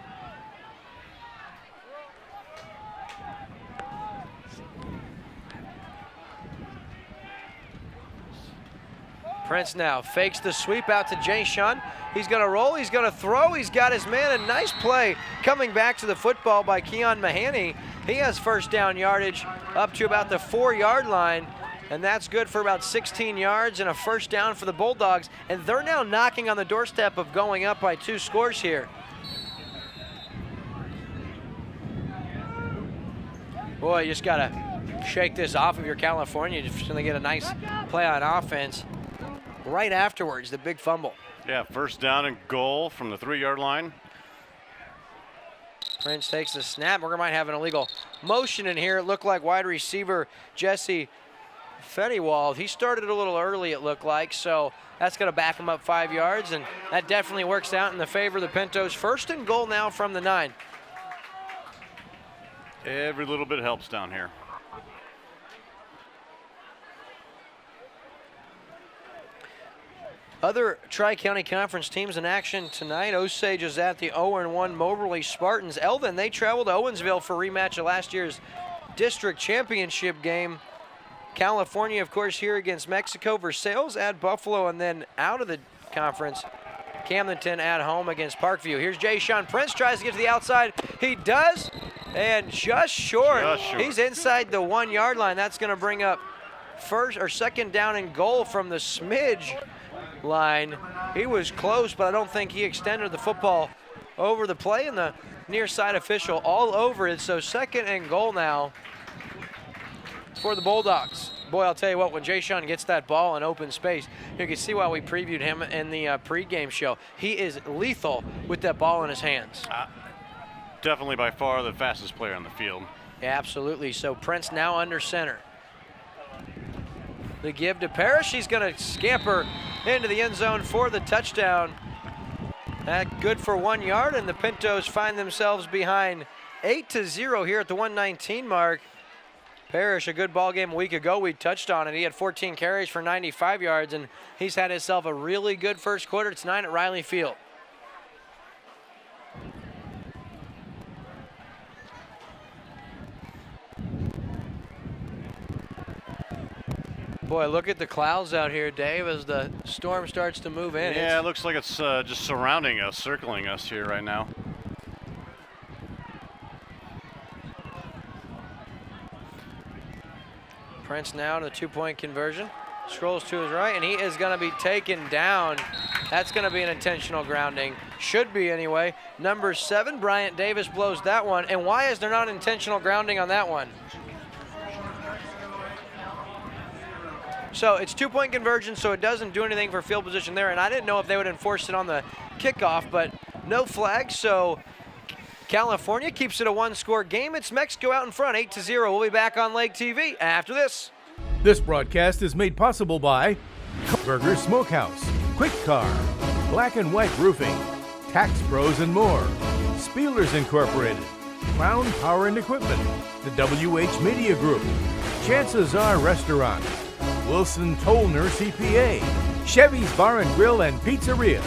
Prince now fakes the sweep out to Jay Sean. He's going to roll, he's going to throw, he's got his man. A nice play coming back to the football by Keon Mahaney. He has 1st down yardage up to about the 4-yard line, and that's good for about 16 yards and a 1st down for the Bulldogs. And they're now knocking on the doorstep of going up by 2 scores here. Boy, you just got to shake this off of your California. Just going to get a nice play on offense. Right afterwards, the big fumble. Yeah, 1st down and goal from the 3-yard line. Prince takes the snap. We're might have an illegal motion in here. It looked like wide receiver Jesse Fettiwald. He started a little early, it looked like, so that's going to back him up 5 yards, and that definitely works out in the favor of the Pintos. 1st and goal now from the 9. Every little bit helps down here. Other Tri-County Conference teams in action tonight. Osage is at the 0-1 Moberly Spartans. Eldon, they traveled to Owensville for a rematch of last year's district championship game. California, of course, here against Mexico. Versailles at Buffalo, and then out of the conference, Camdenton at home against Parkview. Here's Jay Sean Prince, tries to get to the outside. He does, and just short. He's inside the 1-yard line. That's going to bring up 2nd down and goal from the smidge line. He was close, but I don't think he extended the football over the play, and the near side official all over it. So 2nd and goal now for the Bulldogs. Boy, I'll tell you what, when Jay Sean gets that ball in open space, you can see why we previewed him in the pregame show. He is lethal with that ball in his hands. Definitely by far the fastest player on the field. Yeah, absolutely. So Prince now under center. The give to Parrish. He's going to scamper into the end zone for the touchdown. That good for 1 yard, and the Pintos find themselves behind 8-0 here at the 119 mark. Parrish, a good ball game a week ago. We touched on it. He had 14 carries for 95 yards, and he's had himself a really good first quarter tonight at Riley Field. Boy, look at the clouds out here, Dave, as the storm starts to move in. Yeah, it looks like it's just surrounding us, circling us here right now. Prince now to the two-point conversion. Scrolls to his right, and he is going to be taken down. That's going to be an intentional grounding. Should be anyway. Number 7, Bryant Davis blows that one. And why is there not intentional grounding on that one? So it's two-point conversion, so it doesn't do anything for field position there. And I didn't know if they would enforce it on the kickoff, but no flag. So California keeps it a one-score game. It's Mexico out in front, 8-0. We'll be back on Lake TV after this. This broadcast is made possible by Burger Smokehouse, Kwik Car, Black and White Roofing, Tax Pros and more, Spielers Incorporated, Crown Power and Equipment, the WH Media Group, Chances Are Restaurant, Wilson Tollner CPA, Chevy's Bar and Grill and Pizzeria,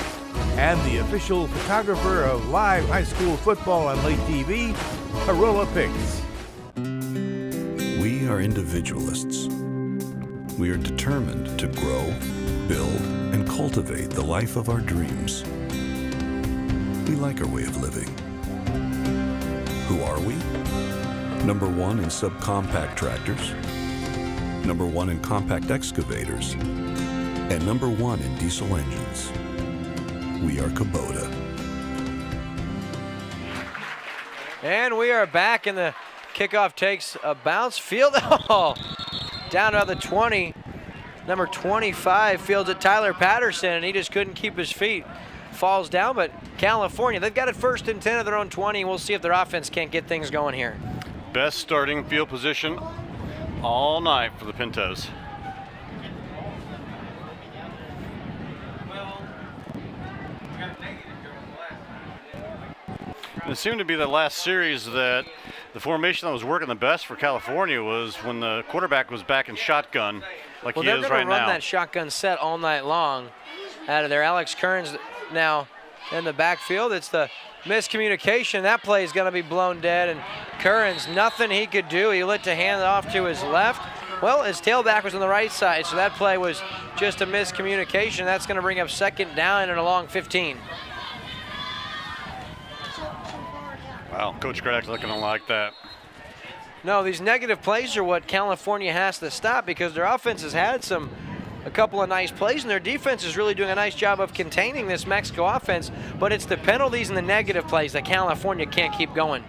and the official photographer of live high school football on Lake TV, Corolla Pics. We are individualists. We are determined to grow, build, and cultivate the life of our dreams. We like our way of living. Who are we? Number 1 in subcompact tractors, number 1 in compact excavators, and number 1 in diesel engines. We are Kubota. And we are back, and the kickoff takes a bounce. Field down to the 20. Number 25 fields it, Tyler Patterson, and he just couldn't keep his feet. Falls down, but California, they've got it 1st and 10 of their own 20. We'll see if their offense can't get things going here. Best starting field position all night for the Pintos. It seemed to be the last series that the formation that was working the best for California was when the quarterback was back in shotgun, like he is right now. Well, they're going to run that shotgun set all night long out of there. Alex Kearns now in the backfield. It's the miscommunication. That play is going to be blown dead, and Kearns, nothing he could do. He lit to hand it off to his left. Well, his tailback was on the right side, so that play was just a miscommunication. That's going to bring up 2nd down and a long 15. Wow, Coach Craddock's not going to like that. No, these negative plays are what California has to stop, because their offense has had a couple of nice plays, and their defense is really doing a nice job of containing this Mexico offense, but it's the penalties and the negative plays that California can't keep going.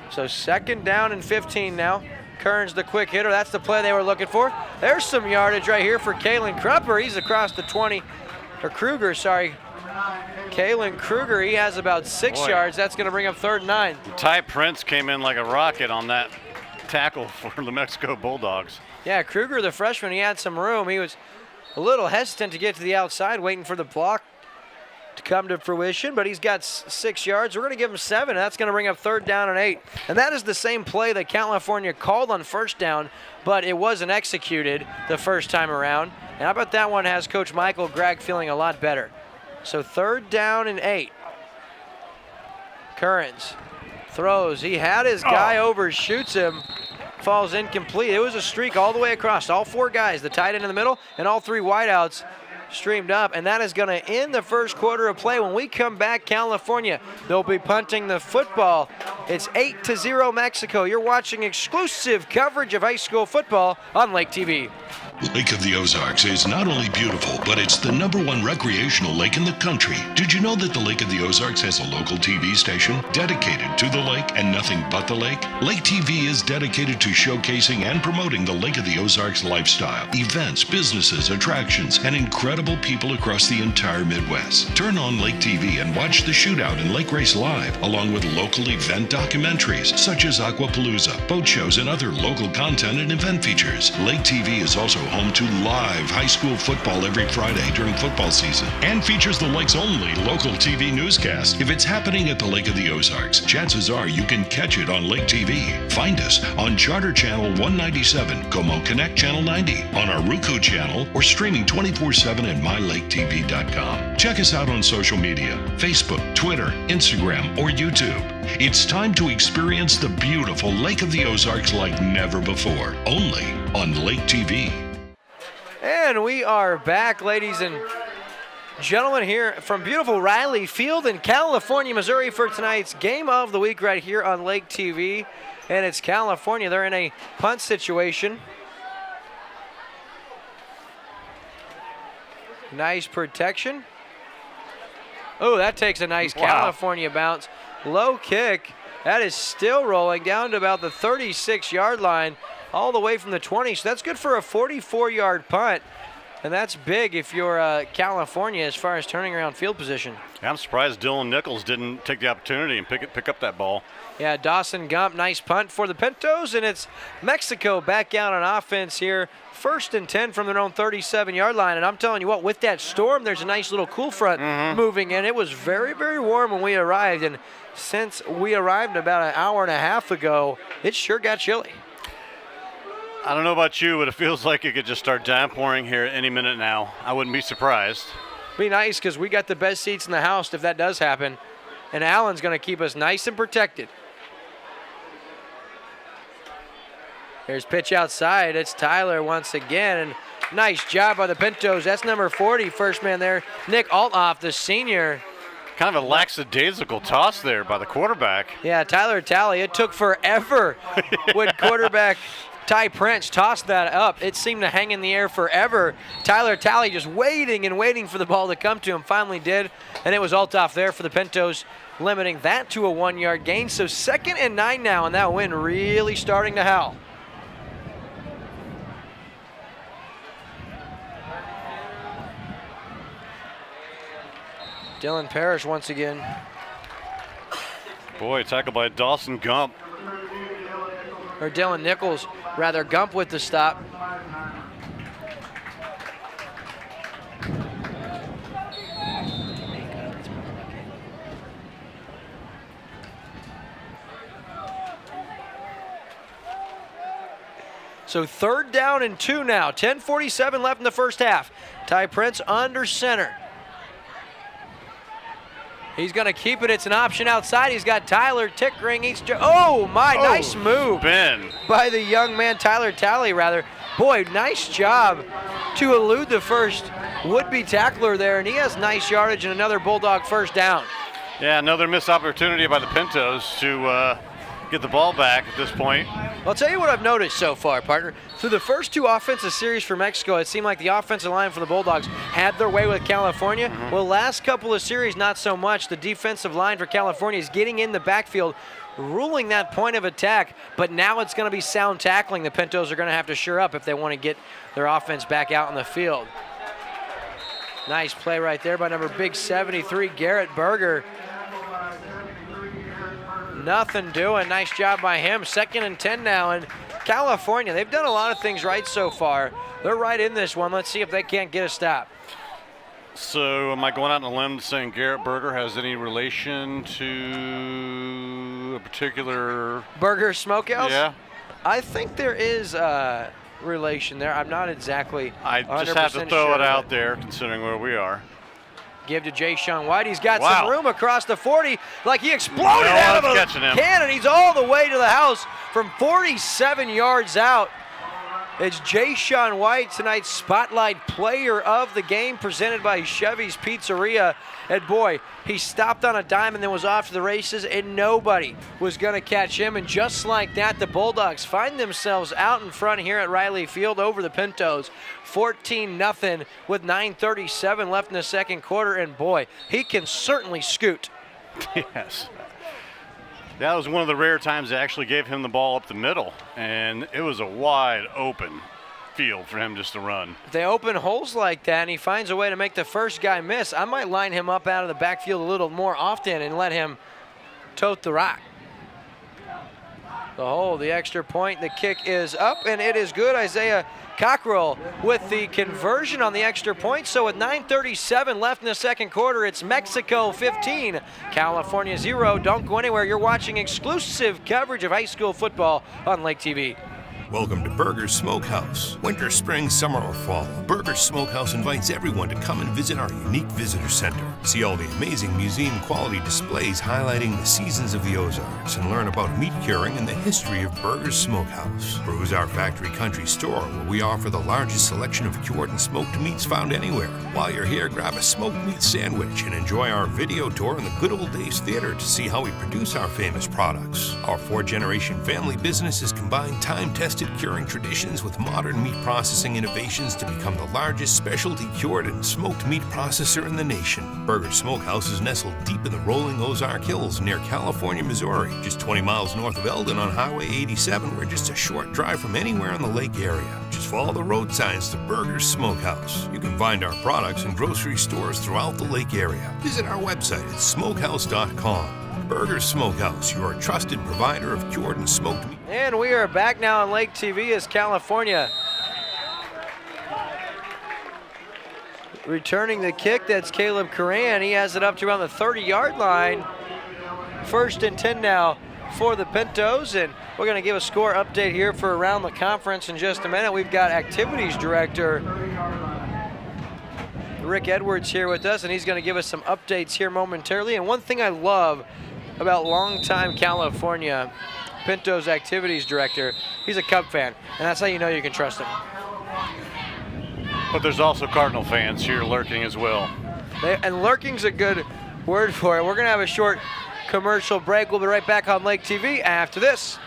So 2nd down and 15 now. Kearns, the quick hitter. That's the play they were looking for. There's some yardage right here for Kalen Krupper. He's across the 20, or Kruger, sorry. Kalen Kruger, he has about 6 yards. That's going to bring up 3rd and 9. Ty Prince came in like a rocket on that tackle for the Mexico Bulldogs. Yeah, Kruger, the freshman, he had some room. He was a little hesitant to get to the outside, waiting for the block to come to fruition, but he's got 6 yards. We're going to give him 7. That's going to bring up 3rd down and 8. And that is the same play that California called on 1st down, but it wasn't executed the first time around. And I bet that one has Coach Michael Gregg feeling a lot better. So 3rd down and 8. Kearns throws. He had his guy over, shoots him, falls incomplete. It was a streak all the way across. All 4 guys, the tight end in the middle, and all 3 wideouts streamed up, and that is going to end the first quarter of play. When we come back, California, they'll be punting the football. It's 8-0 Mexico. You're watching exclusive coverage of high school football on Lake TV. Lake of the Ozarks is not only beautiful, but it's the #1 recreational lake in the country. Did you know that the Lake of the Ozarks has a local TV station dedicated to the lake and nothing but the lake? Lake TV is dedicated to showcasing and promoting the Lake of the Ozarks lifestyle, events, businesses, attractions, and incredible people across the entire Midwest. Turn on Lake TV and watch the shootout and lake race live, along with local event documentaries such as Aquapalooza, boat shows, and other local content and event features. Lake TV is also home to live high school football every Friday during football season and features the lake's only local TV newscast. If it's happening at the Lake of the Ozarks, chances are you can catch it on Lake TV. Find us on Charter Channel 197, Como Connect Channel 90, on our Roku channel, or streaming 24/7 at mylaketv.com. Check us out on social media, Facebook, Twitter, Instagram, or YouTube. It's time to experience the beautiful Lake of the Ozarks like never before, only on Lake TV. And we are back, ladies and gentlemen, here from beautiful Riley Field in California, Missouri, for tonight's game of the week right here on Lake TV. And it's California. They're in a punt situation. Nice protection. Oh, that takes a nice California bounce. Low kick. That is still rolling down to about the 36-yard line, all the way from the 20. So that's good for a 44-yard punt. And that's big if you're California as far as turning around field position. I'm surprised Dylan Nichols didn't take the opportunity and pick up that ball. Yeah, Dawson Gump, nice punt for the Pintos, and it's Mexico back out on offense here. 1st and 10 from their own 37-yard line. And I'm telling you what, with that storm, there's a nice little cool front moving in. It was very, very warm when we arrived, and since we arrived about an hour and a half ago, it sure got chilly. I don't know about you, but it feels like it could just start downpouring here any minute now. I wouldn't be surprised. Be nice, because we got the best seats in the house if that does happen. And Allen's going to keep us nice and protected. There's pitch outside. It's Tyler once again. And nice job by the Pintos. That's number 40, first man there. Nick Althoff, the senior. Kind of a lackadaisical toss there by the quarterback. Yeah, Tyler Talley. It took forever when quarterback Ty Prince tossed that up. It seemed to hang in the air forever. Tyler Talley just waiting and waiting for the ball to come to him. Finally did, and it was Althoff there for the Pintos, limiting that to a 1-yard gain. So 2nd and 9 now, and that wind really starting to howl. Dylan Parrish once again. Boy, tackled by Dawson Gump. Or Dylan Nichols, rather. Gump with the stop. So 3rd down and 2 now. 10:47 left in the first half. Ty Prince under center. He's going to keep it. It's an option outside. He's got Tyler Tickering. Nice move by the young man, Tyler Talley, rather. Boy, nice job to elude the first would-be tackler there, and he has nice yardage and another Bulldog first down. Yeah, another missed opportunity by the Pintos to get the ball back at this point. I'll tell you what I've noticed so far, partner. Through the first 2 offensive series for Mexico, it seemed like the offensive line for the Bulldogs had their way with California. Well, last couple of series, not so much. The defensive line for California is getting in the backfield, ruling that point of attack, but now it's going to be sound tackling the Pintos are going to have to shore up if they want to get their offense back out in the field. Nice play right there by number big 73, Garrett Berger. Nothing doing. Nice job by him. 2nd and 10 now. And California, they've done a lot of things right so far. They're right in this one. Let's see if they can't get a stop. So am I going out on a limb saying Garrett Berger has any relation to a particular Berger Smokehouse? Yeah. I think there is a relation there. I'm not exactly 100% I just have to throw it out there considering where we are. Give to Jay Sean White. He's got some room across the 40, like he exploded out of a cannon. He's all the way to the house from 47 yards out. It's Jay-Sean White, tonight's Spotlight Player of the Game, presented by Chevy's Pizzeria. And boy, he stopped on a dime and then was off to the races, and nobody was going to catch him. And just like that, the Bulldogs find themselves out in front here at Riley Field over the Pintos, 14-0 with 9:37 left in the second quarter. And boy, he can certainly scoot. Yes. That was one of the rare times they actually gave him the ball up the middle, and it was a wide open field for him just to run. If they open holes like that and he finds a way to make the first guy miss, I might line him up out of the backfield a little more often and let him tote the rock. The hole, the extra point, the kick is up, and it is good. Isaiah Cockrell with the conversion on the extra point. So with 9:37 left in the second quarter, it's Mexico 15, California 0. Don't go anywhere. You're watching exclusive coverage of high school football on Lake TV. Welcome to Burger's Smokehouse. Winter, spring, summer, or fall, Burger's Smokehouse invites everyone to come and visit our unique visitor center. See all the amazing museum-quality displays highlighting the seasons of the Ozarks and learn about meat curing and the history of Burger's Smokehouse. Peruse our factory country store where we offer the largest selection of cured and smoked meats found anywhere. While you're here, grab a smoked meat sandwich and enjoy our video tour in the Good Old Days Theater to see how we produce our famous products. Our 4-generation family business has combined time-tested curing traditions with modern meat processing innovations to become the largest specialty cured and smoked meat processor in the nation. Burger's Smokehouse is nestled deep in the rolling Ozark Hills near California, Missouri, just 20 miles north of Eldon on Highway 87. We're just a short drive from anywhere in the lake area. Just follow the road signs to Burger's Smokehouse. You can find our products in grocery stores throughout the lake area. Visit our website at smokehouse.com. Burger's Smokehouse, your trusted provider of cured and smoked meat. And we are back now on Lake TV as California returning the kick. That's Caleb Coran. He has it up to around the 30-yard line. 1st and 10 now for the Pintos, and we're going to give a score update here for around the conference in just a minute. We've got Activities Director Rick Edwards here with us, and he's going to give us some updates here momentarily. And one thing I love about longtime California Pintos Activities Director, he's a Cub fan, and that's how you know you can trust him. But there's also Cardinal fans here lurking as well. And lurking's a good word for it. We're going to have a short commercial break. We'll be right back on Lake TV after this.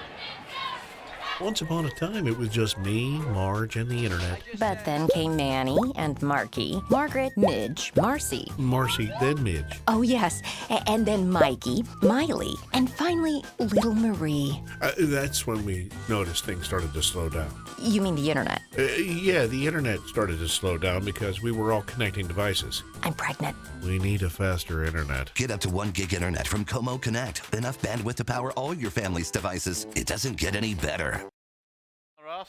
Once upon a time, it was just me, Marge, and the internet. But then came Manny and Marky, Margaret, Midge, Marcy. Marcy, then Midge. Oh, yes. And then Mikey, Miley, and finally, little Marie. That's when we noticed things started to slow down. You mean the internet? Yeah, the internet started to slow down because we were all connecting devices. I'm pregnant. We need a faster internet. Get up to 1 gig internet from Como Connect. Enough bandwidth to power all your family's devices. It doesn't get any better. Ross?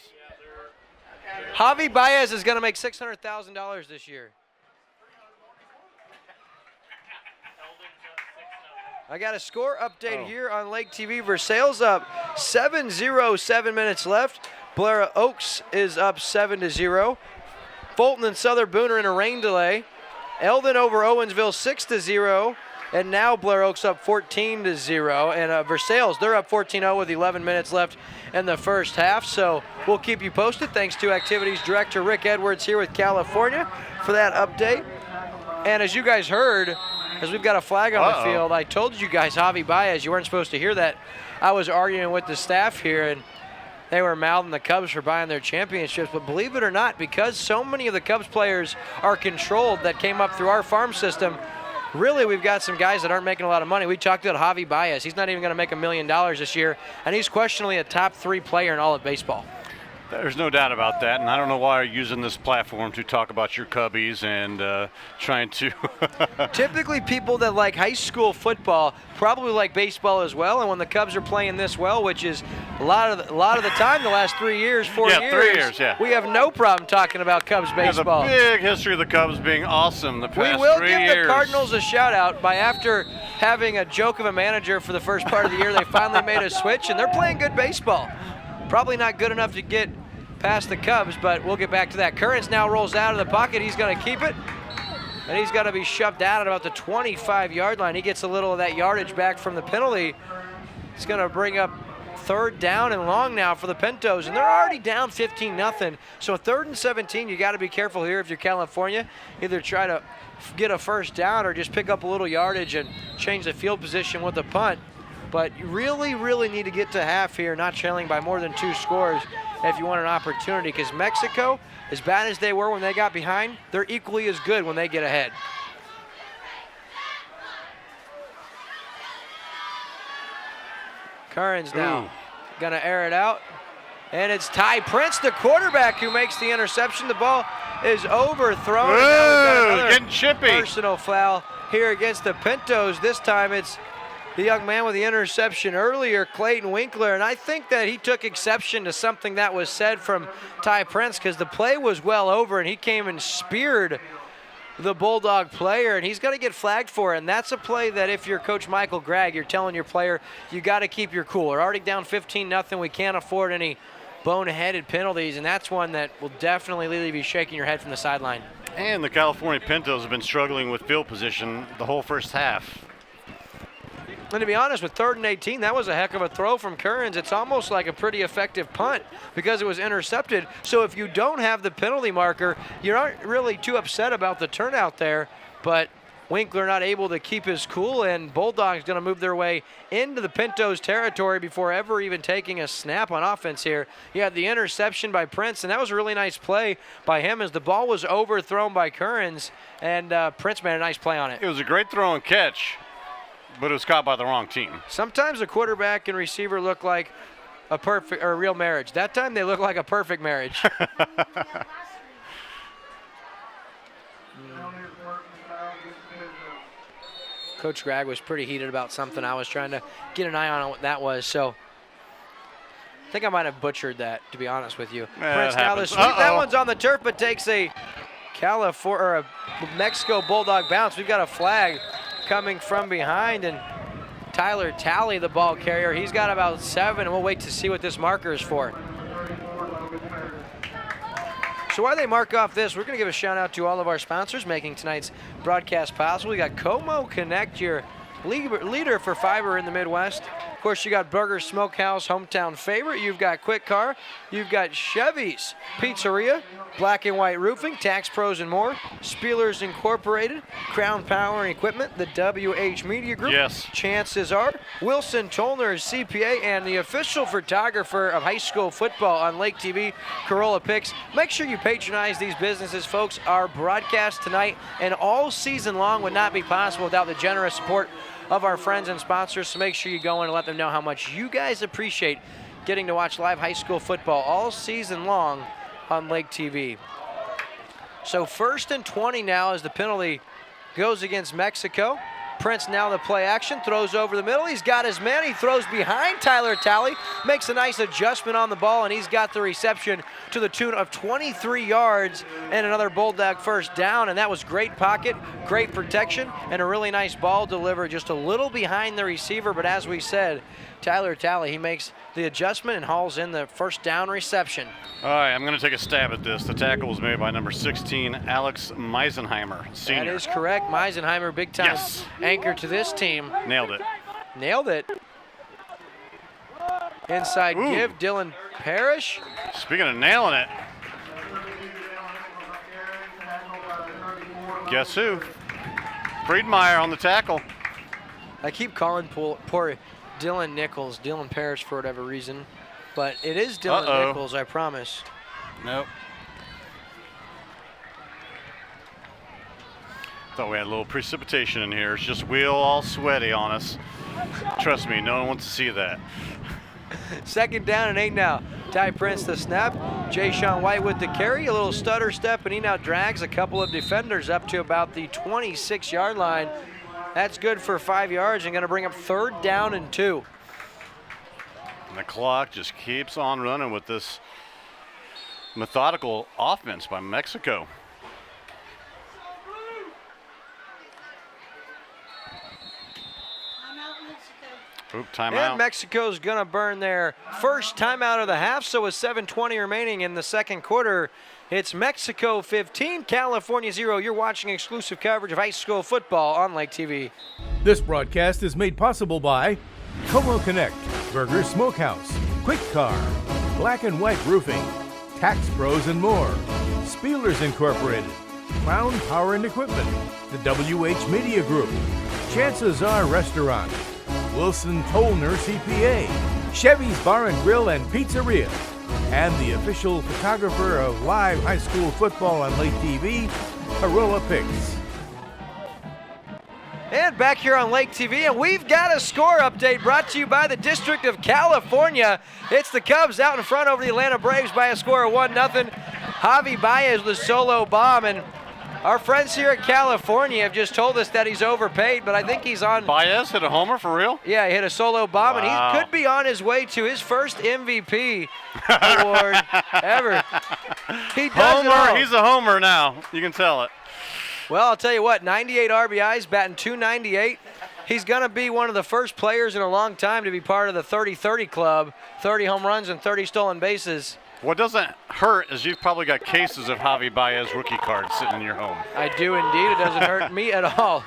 Javi Baez is going to make $600,000 this year. I got a score update here on Lake TV. Versailles up 7-0, 7 minutes left. Blair Oaks is up 7-0. Fulton and Southern Boone are in a rain delay. Eldon over Owensville 6-0. And now Blair Oaks up 14-0. And Versailles, they're up 14-0 with 11 minutes left in the first half. So we'll keep you posted. Thanks to Activities Director Rick Edwards here with California for that update. And as you guys heard, as we've got a flag on the field, I told you guys, Javi Baez, you weren't supposed to hear that. I was arguing with the staff here, and they were mouthing the Cubs for buying their championships. But believe it or not, because so many of the Cubs players are controlled that came up through our farm system, really we've got some guys that aren't making a lot of money. We talked about Javi Baez. He's not even going to make $1 million this year, and he's questionably a top 3 player in all of baseball. There's no doubt about that, and I don't know why you're using this platform to talk about your Cubbies and trying to... Typically people that like high school football probably like baseball as well, and when the Cubs are playing this well, which is a lot of the time, the last 3 years, 4 years, 3 years, yeah. We have no problem talking about Cubs baseball. There's a big history of the Cubs being awesome the past 3 years. We will give the Cardinals a shout-out by after having a joke of a manager for the first part of the year, they finally made a switch, and they're playing good baseball. Probably not good enough to get past the Cubs, but we'll get back to that. Currents now rolls out of the pocket. He's going to keep it, and he's going to be shoved out at about the 25-yard line. He gets a little of that yardage back from the penalty. It's going to bring up third down and long now for the Pintos, and they're already down 15-0. So 3rd and 17, you got to be careful here if you're California. Either try to get a first down or just pick up a little yardage and change the field position with a punt. But you really, really need to get to half here, not trailing by more than 2 scores if you want an opportunity, because Mexico, as bad as they were when they got behind, they're equally as good when they get ahead. Curran's now going to air it out. And it's Ty Prince, the quarterback, who makes the interception. The ball is overthrown. Whoa, getting chippy. Personal foul here against the Pintos. This time it's the young man with the interception earlier, Clayton Winkler. And I think that he took exception to something that was said from Ty Prince, because the play was well over and he came and speared the Bulldog player, and he's going to get flagged for it. And that's a play that if you're Coach Michael Gregg, you're telling your player, you got to keep your cool. We're already down 15-0. We can't afford any boneheaded penalties, and that's one that will definitely leave you shaking your head from the sideline. And the California Pintos have been struggling with field position the whole first half. And to be honest, with 3rd and 18, that was a heck of a throw from Currens. It's almost like a pretty effective punt because it was intercepted. So if you don't have the penalty marker, you aren't really too upset about the turnout there. But Winkler not able to keep his cool, and Bulldogs going to move their way into the Pintos territory before ever even taking a snap on offense here. You had the interception by Prince, and that was a really nice play by him as the ball was overthrown by Currens, and Prince made a nice play on it. It was a great throw and catch, but it was caught by the wrong team. Sometimes a quarterback and receiver look like a perfect or a real marriage. That time they look like a perfect marriage. Coach Gregg was pretty heated about something. I was trying to get an eye on what that was, so I think I might have butchered that, to be honest with you. Prince now the sweep. That one's on the turf, but takes a Mexico Bulldog bounce. We've got a flag coming from behind, and Tyler Talley, the ball carrier, he's got about 7, and we'll wait to see what this marker is for. So while they mark off this, we're going to give a shout out to all of our sponsors making tonight's broadcast possible. We got Como Connect, your leader for fiber in the Midwest. Of course, you got Burger Smokehouse, hometown favorite. You've got Kwik Car. You've got CHEVY'S Pizzeria, Black and White Roofing, Tax Pros and more, Spielers Incorporated, Crown Power and Equipment, the WH Media Group. Yes. Chances are, Wilson Tolner, CPA, and the official photographer of high school football on Lake TV, Corolla Pics. Make sure you patronize these businesses, folks. Our broadcast tonight and all season long would not be possible without the generous support of our friends and sponsors, so make sure you go in and let them know how much you guys appreciate getting to watch live high school football all season long on Lake TV. So 1st and 20 now as the penalty goes against Mexico. Prince now the play action, throws over the middle. He's got his man. He throws behind Tyler Talley, makes a nice adjustment on the ball, and he's got the reception to the tune of 23 yards and another Bulldog first down. And that was great pocket, great protection, and a really nice ball delivered just a little behind the receiver. But as we said, Tyler Talley, he makes the adjustment and hauls in the first down reception. All right, I'm going to take a stab at this. The tackle was made by number 16, Alex Meisenheimer, senior. That is correct. Meisenheimer, big time anchor to this team. Nailed it. Nailed it. Inside give, Dylan Parrish. Speaking of nailing it, guess who? Friedmeier on the tackle. I keep calling poor Dylan Nichols, Dylan Parrish for whatever reason, but it is Dylan Nichols, I promise. Nope. Thought we had a little precipitation in here. It's just Will all sweaty on us. Trust me, no one wants to see that. 2nd down and 8 now. Ty Prince the snap. Jay Sean White with the carry. A little stutter step, and he now drags a couple of defenders up to about the 26-yard line. That's good for 5 yards and going to bring up 3rd down and 2. And the clock just keeps on running with this methodical offense by Mexico. Oop, timeout. And Mexico's going to burn their first timeout of the half, so with 7:20 remaining in the second quarter, it's Mexico 15, California 0. You're watching exclusive coverage of high school football on Lake TV. This broadcast is made possible by Como Connect, Burger Smokehouse, Kwik Car, Black and White Roofing, Tax Pros and more, Spielers Incorporated, Crown Power and Equipment, the WH Media Group, Chances Are Restaurant, Wilson Tollner CPA, Chevy's Bar and Grill and Pizzeria, and the official photographer of live high school football on Lake TV, Carolla Pics. And back here on Lake TV, and we've got a score update brought to you by the District of California. It's the Cubs out in front over the Atlanta Braves by a score of 1-0. Javi Baez with a solo bomb, and our friends here at California have just told us that he's overpaid, but I think he's on. Baez hit a homer for real? Yeah, he hit a solo bomb, and he could be on his way to his first MVP award ever. He does it all. He's a homer now. You can tell it. Well, I'll tell you what, 98 RBIs, batting .298. He's going to be one of the first players in a long time to be part of the 30-30 club, 30 home runs and 30 stolen bases. What doesn't hurt is you've probably got cases of Javi Baez rookie cards sitting in your home. I do indeed. It doesn't hurt me at all.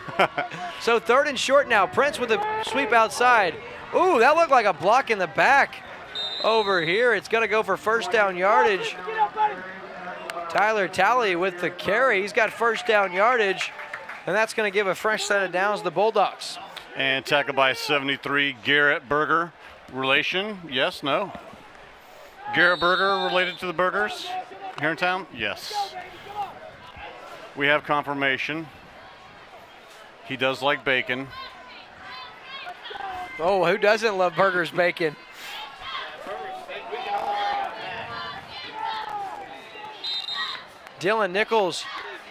So third and short now. Prince with a sweep outside. Ooh, that looked like a block in the back over here. It's going to go for first down yardage. Tyler Talley with the carry. He's got first down yardage, and that's going to give a fresh set of downs to the Bulldogs. And tackled by 73, Garrett Berger. Relation? Yes, no? Garrett Berger related to the Burgers here in town? Yes. We have confirmation. He does like bacon. Oh, who doesn't love Burgers bacon? Dylan Nichols.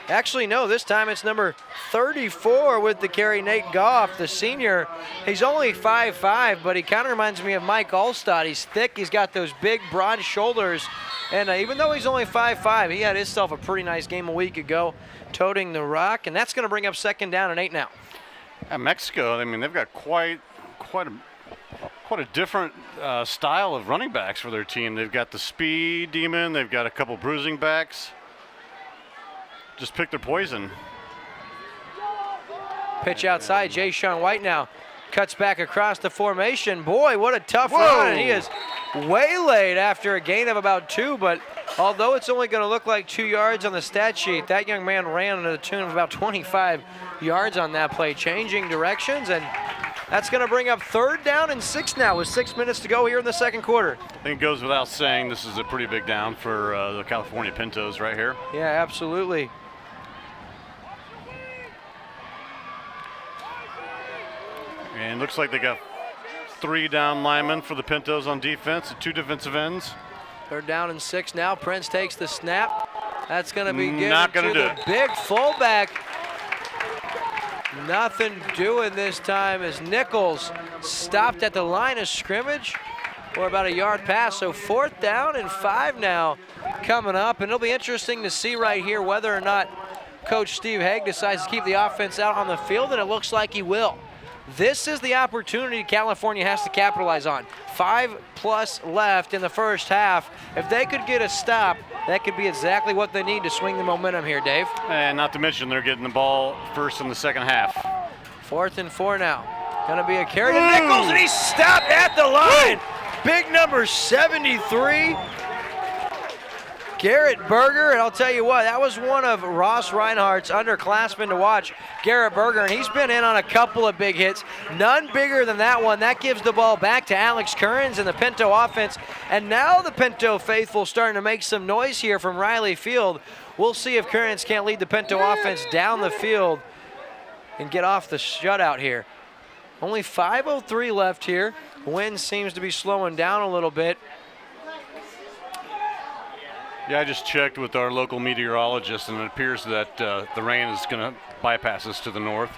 Actually, no, this time it's number 34 with the carry, Nate Goff, the senior. He's only 5'5", but he kind of reminds me of Mike Allstott. He's thick, he's got those big, broad shoulders, and even though he's only 5'5", he had himself a pretty nice game a week ago, toting the rock, and that's going to bring up second down and 8 now. At Mexico, I mean, they've got quite a different style of running backs for their team. They've got the speed demon, they've got a couple bruising backs. Just pick their poison. Pitch outside, Jay Sean White now cuts back across the formation. Boy, what a tough run, and he is waylaid after a gain of about 2, but although it's only going to look like 2 yards on the stat sheet, that young man ran to the tune of about 25 yards on that play, changing directions, and that's going to bring up third down and 6 now with 6 minutes to go here in the second quarter. I think it goes without saying this is a pretty big down for the California Pintos right here. Yeah, absolutely. And looks like they got 3 down linemen for the Pintos on defense, 2 defensive ends. Third down and 6 now. Prince takes the snap. That's going to be given Not gonna to do the it. big fullback. Nothing doing this time as Nichols stopped at the line of scrimmage for about a yard pass. So fourth down and 5 now coming up. And it'll be interesting to see right here whether or not Coach Steve Haig decides to keep the offense out on the field, and it looks like he will. This is the opportunity California has to capitalize on. 5+ left in the first half. If they could get a stop, that could be exactly what they need to swing the momentum here, Dave. And not to mention they're getting the ball first in the second half. 4th and 4 now. Gonna be a carry to Nichols, and he's stopped at the line. Big number 73. Garrett Berger, and I'll tell you what, that was one of Ross Reinhardt's underclassmen to watch, Garrett Berger, and he's been in on a couple of big hits, none bigger than that one. That gives the ball back to Alex Kearns and the Pinto offense, and now the Pinto faithful starting to make some noise here from Riley Field. We'll see if Kearns can't lead the Pinto offense down the field and get off the shutout here. Only 5:03 left here. Wind seems to be slowing down a little bit. Yeah, I just checked with our local meteorologist, and it appears that the rain is going to bypass us to the north.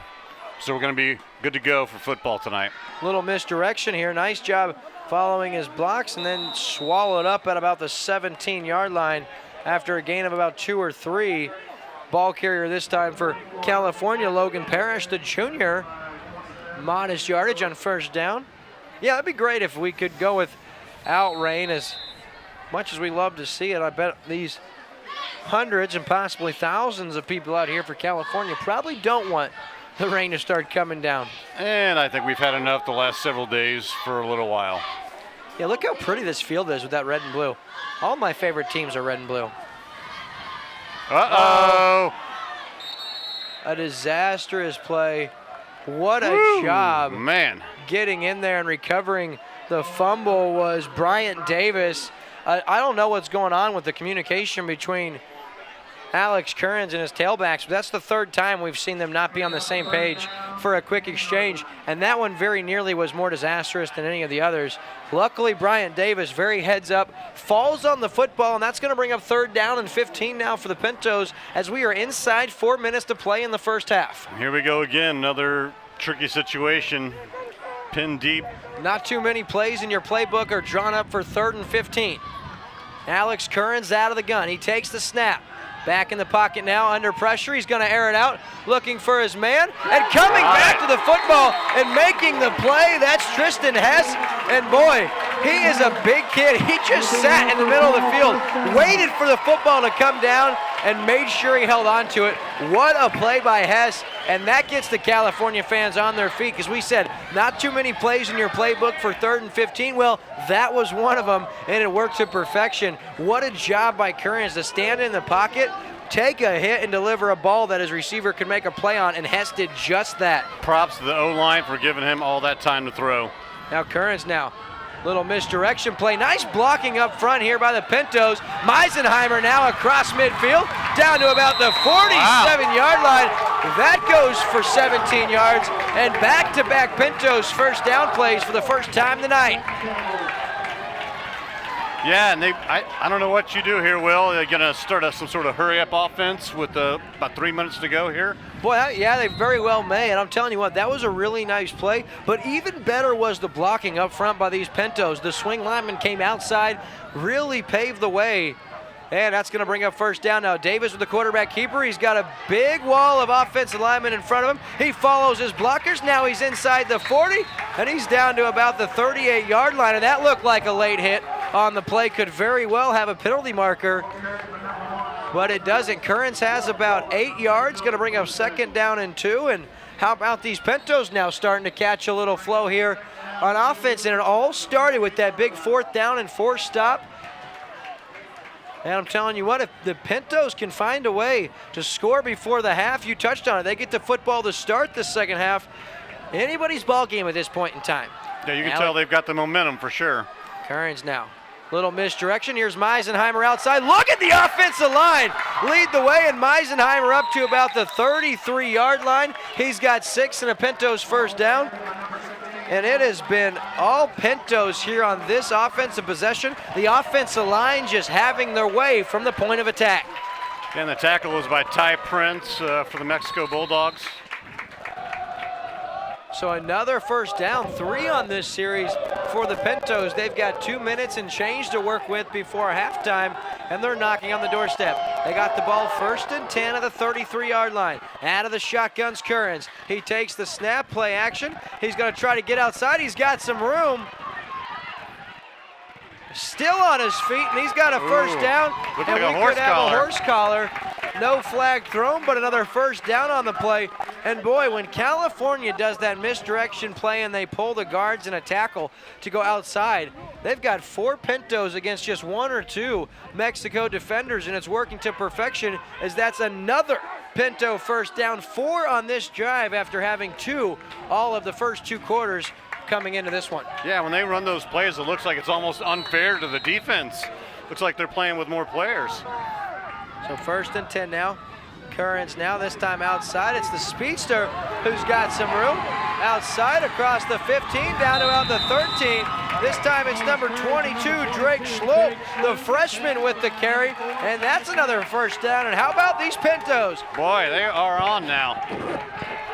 So we're going to be good to go for football tonight. Little misdirection here. Nice job following his blocks, and then swallowed up at about the 17-yard line after a gain of about 2 or 3. Ball carrier this time for California, Logan Parrish, the junior. Modest yardage on first down. Yeah, that'd be great if we could go without rain. As much as we love to see it, I bet these hundreds and possibly thousands of people out here for California probably don't want the rain to start coming down. And I think we've had enough the last several days for a little while. Yeah, look how pretty this field is with that red and blue. All my favorite teams are red and blue. Uh-oh. A disastrous play. What a job. Man. Getting in there and recovering the fumble was Bryant Davis. I don't know what's going on with the communication between Alex Kearns and his tailbacks, but that's the third time we've seen them not be on the same page for a quick exchange, and that one very nearly was more disastrous than any of the others. Luckily, Bryant Davis, very heads up, falls on the football, and that's going to bring up 3rd down and 15 now for the Pintos as we are inside 4 minutes to play in the first half. Here we go again, another tricky situation, pinned deep. Not too many plays in your playbook are drawn up for 3rd and 15. Alex Kearns out of the gun. He takes the snap. Back in the pocket now, under pressure. He's going to air it out, looking for his man, and coming back to the football and making the play. That's Tristan Hess, and boy, he is a big kid. He just sat in the middle of the field, waited for the football to come down, and made sure he held on to it. What a play by Hess, and that gets the California fans on their feet, because we said not too many plays in your playbook for 3rd and 15. Well, that was one of them, and it worked to perfection. What a job by Kearns to stand in the pocket, take a hit, and deliver a ball that his receiver could make a play on, and Hess did just that. Props to the O-line for giving him all that time to throw. Now Kearns now. Little misdirection play. Nice blocking up front here by the Pintos. Meisenheimer now across midfield, down to about the 47-yard line. That goes for 17 yards, and back-to-back Pintos first down plays for the first time tonight. Yeah, and I don't know what you do here, Will. They're going to start some sort of hurry-up offense with about 3 minutes to go here. Boy, yeah, they very well may, and I'm telling you what, that was a really nice play, but even better was the blocking up front by these Pintos. The swing lineman came outside, really paved the way, and that's going to bring up first down now. Davis with the quarterback keeper. He's got a big wall of offensive linemen in front of him. He follows his blockers. Now he's inside the 40, and he's down to about the 38-yard line, and that looked like a late hit on the play. Could very well have a penalty marker, but it doesn't. Kearns has about 8 yards, going to bring up 2nd down and 2. And how about these Pintos now starting to catch a little flow here on offense? And it all started with that big 4th down and 4 stop. And I'm telling you what, if the Pintos can find a way to score before the half, you touched on it, they get the football to start the second half. Anybody's ball game at this point in time. Yeah, you can tell they've got the momentum for sure. Kearns now. Little misdirection. Here's Meisenheimer outside. Look at the offensive line lead the way, and Meisenheimer up to about the 33-yard line. He's got 6 and a Pintos first down. And it has been all Pintos here on this offensive possession. The offensive line just having their way from the point of attack. And the tackle was by Ty Prince for the Mexico Bulldogs. So another first down, 3 on this series for the Pintos. They've got 2 minutes and change to work with before halftime, and they're knocking on the doorstep. They got the ball 1st and 10 at the 33-yard line. Out of the shotguns, Kearns. He takes the snap, play action. He's going to try to get outside. He's got some room. Still on his feet, and he's got a first down. Looks and like we a could have horse a horse collar. No flag thrown, but another first down on the play. And boy, when California does that misdirection play and they pull the guards in a tackle to go outside, they've got 4 Pintos against just 1 or 2 Mexico defenders, and it's working to perfection as that's another Pinto first down. 4 on this drive after having 2 all of the first 2 quarters coming into this one. Yeah, when they run those plays, it looks like it's almost unfair to the defense. Looks like they're playing with more players. So 1st and 10 now. Kearns now, this time outside. It's the speedster who's got some room. Outside across the 15, down to about the 13. This time it's number 22, Drake Schloop, the freshman with the carry. And that's another first down. And how about these Pintos? Boy, they are on now.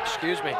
Excuse me.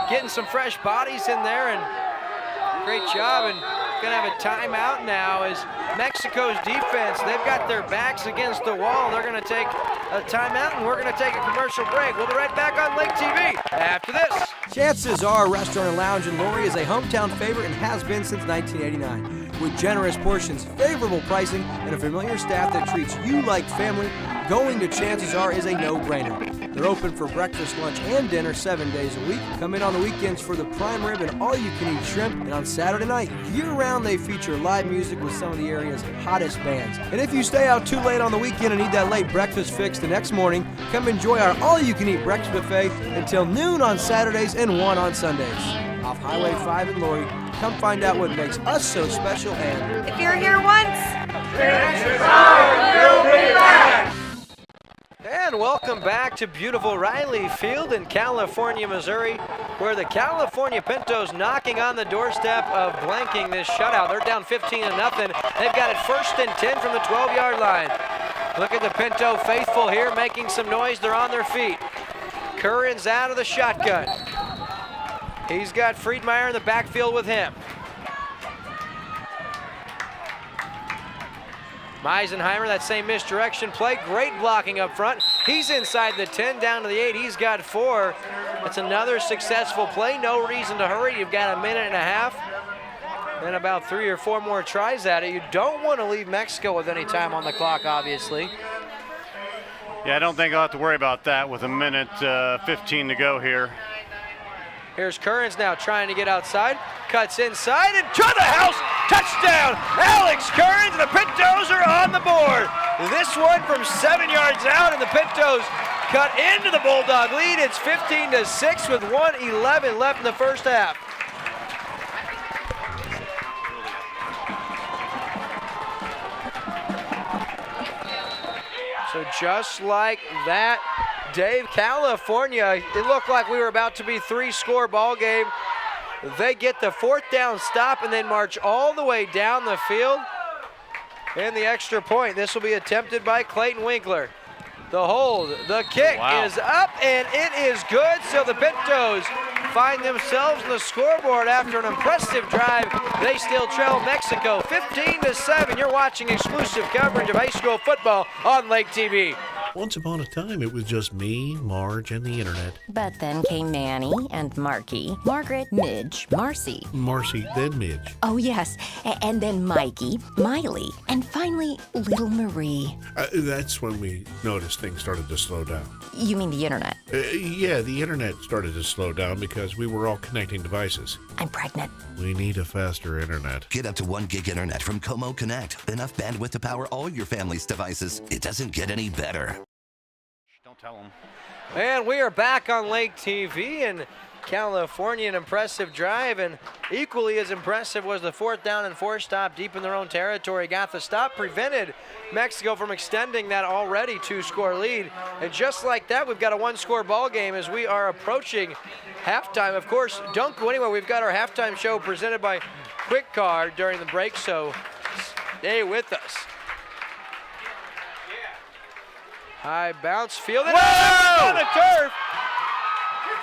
Getting some fresh bodies in there, and great job. And gonna have a timeout now as Mexico's defense, they've got their backs against the wall. They're gonna take a timeout, and we're gonna take a commercial break. We'll be right back on Lake TV after this. Chances are Restaurant and Lounge in Laurie is a hometown favorite and has been since 1989. With generous portions, favorable pricing, and a familiar staff that treats you like family, going to chances are is a no-brainer. They're open for breakfast, lunch, and dinner 7 days a week. Come in on the weekends for the prime rib and all-you-can-eat shrimp. And on Saturday night, year-round, they feature live music with some of the area's hottest bands. And if you stay out too late on the weekend and need that late breakfast fix the next morning, come enjoy our all-you-can-eat breakfast buffet until noon on Saturdays and 1 on Sundays. Off Highway 5 in Laurie, come find out what makes us so special and... If you're here once, chances are you'll be back! And welcome back to beautiful Riley Field in California, Missouri, where the California Pintos knocking on the doorstep of blanking this shutout. They're down 15-0. They've got it 1st and 10 from the 12-yard line. Look at the Pinto faithful here making some noise. They're on their feet. Curran's out of the shotgun. He's got Friedmeier in the backfield with him. Meisenheimer, that same misdirection play. Great blocking up front. He's inside the 10, down to the 8. He's got 4. That's another successful play. No reason to hurry. You've got a minute and a half. Then about 3 or 4 more tries at it. You don't want to leave Mexico with any time on the clock, obviously. Yeah, I don't think I'll have to worry about that with a minute 15 to go here. Here's Currens now trying to get outside. Cuts inside and to the house. Touchdown, Alex Currens, and the Pintos are on the board. This one from 7 yards out, and the Pintos cut into the Bulldog lead. It's 15-6 with 1:11 left in the first half. So just like that, Dave, California, it looked like we were about to be 3-score ball game. They get the 4th down stop and then march all the way down the field. And the extra point, this will be attempted by Clayton Winkler. The hold, the kick is up, and it is good. So the Pintos find themselves on the scoreboard after an impressive drive. They still trail Mexico 15-7. You're watching exclusive coverage of high school football on Lake TV. Once upon a time, it was just me, Marge, and the internet. But then came Manny and Marky, Margaret, Midge, Marcy. Marcy, then Midge. Oh, yes. And then Mikey, Miley, and finally, little Marie. That's when we noticed things started to slow down. You mean the internet? Yeah, the internet started to slow down because we were all connecting devices. I'm pregnant. We need a faster internet. Get up to 1 gig internet from Como Connect. Enough bandwidth to power all your family's devices. It doesn't get any better. Don't tell them. And we are back on Lake TV in California. An impressive drive, and equally as impressive was the 4th down and 4 stop deep in their own territory. Got the stop, prevented Mexico from extending that already 2-score lead. And just like that, we've got a 1-score ball game as we are approaching halftime. Of course, don't go anywhere. We've got our halftime show presented by Kwik during the break, so stay with us. High bounce, fielded on the turf.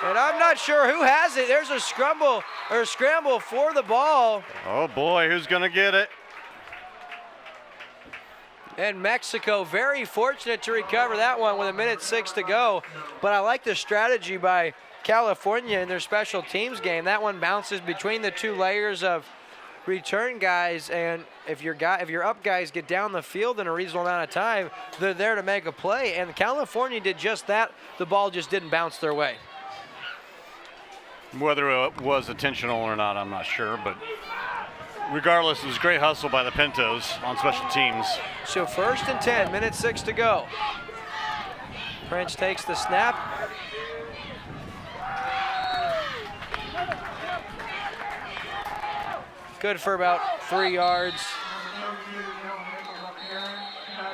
And I'm not sure who has it. There's a scramble for the ball. Oh boy, who's gonna get it? And Mexico very fortunate to recover that one with 1:06 to go. But I like the strategy by California in their special teams game. That one bounces between the 2 layers of return guys, and if your up guys get down the field in a reasonable amount of time, they're there to make a play. And California did just that. The ball just didn't bounce their way. Whether it was intentional or not, I'm not sure, but regardless, it was great hustle by the Pintos on special teams. So 1st and 10, 1:06 to go. French takes the snap. Good for about 3 yards.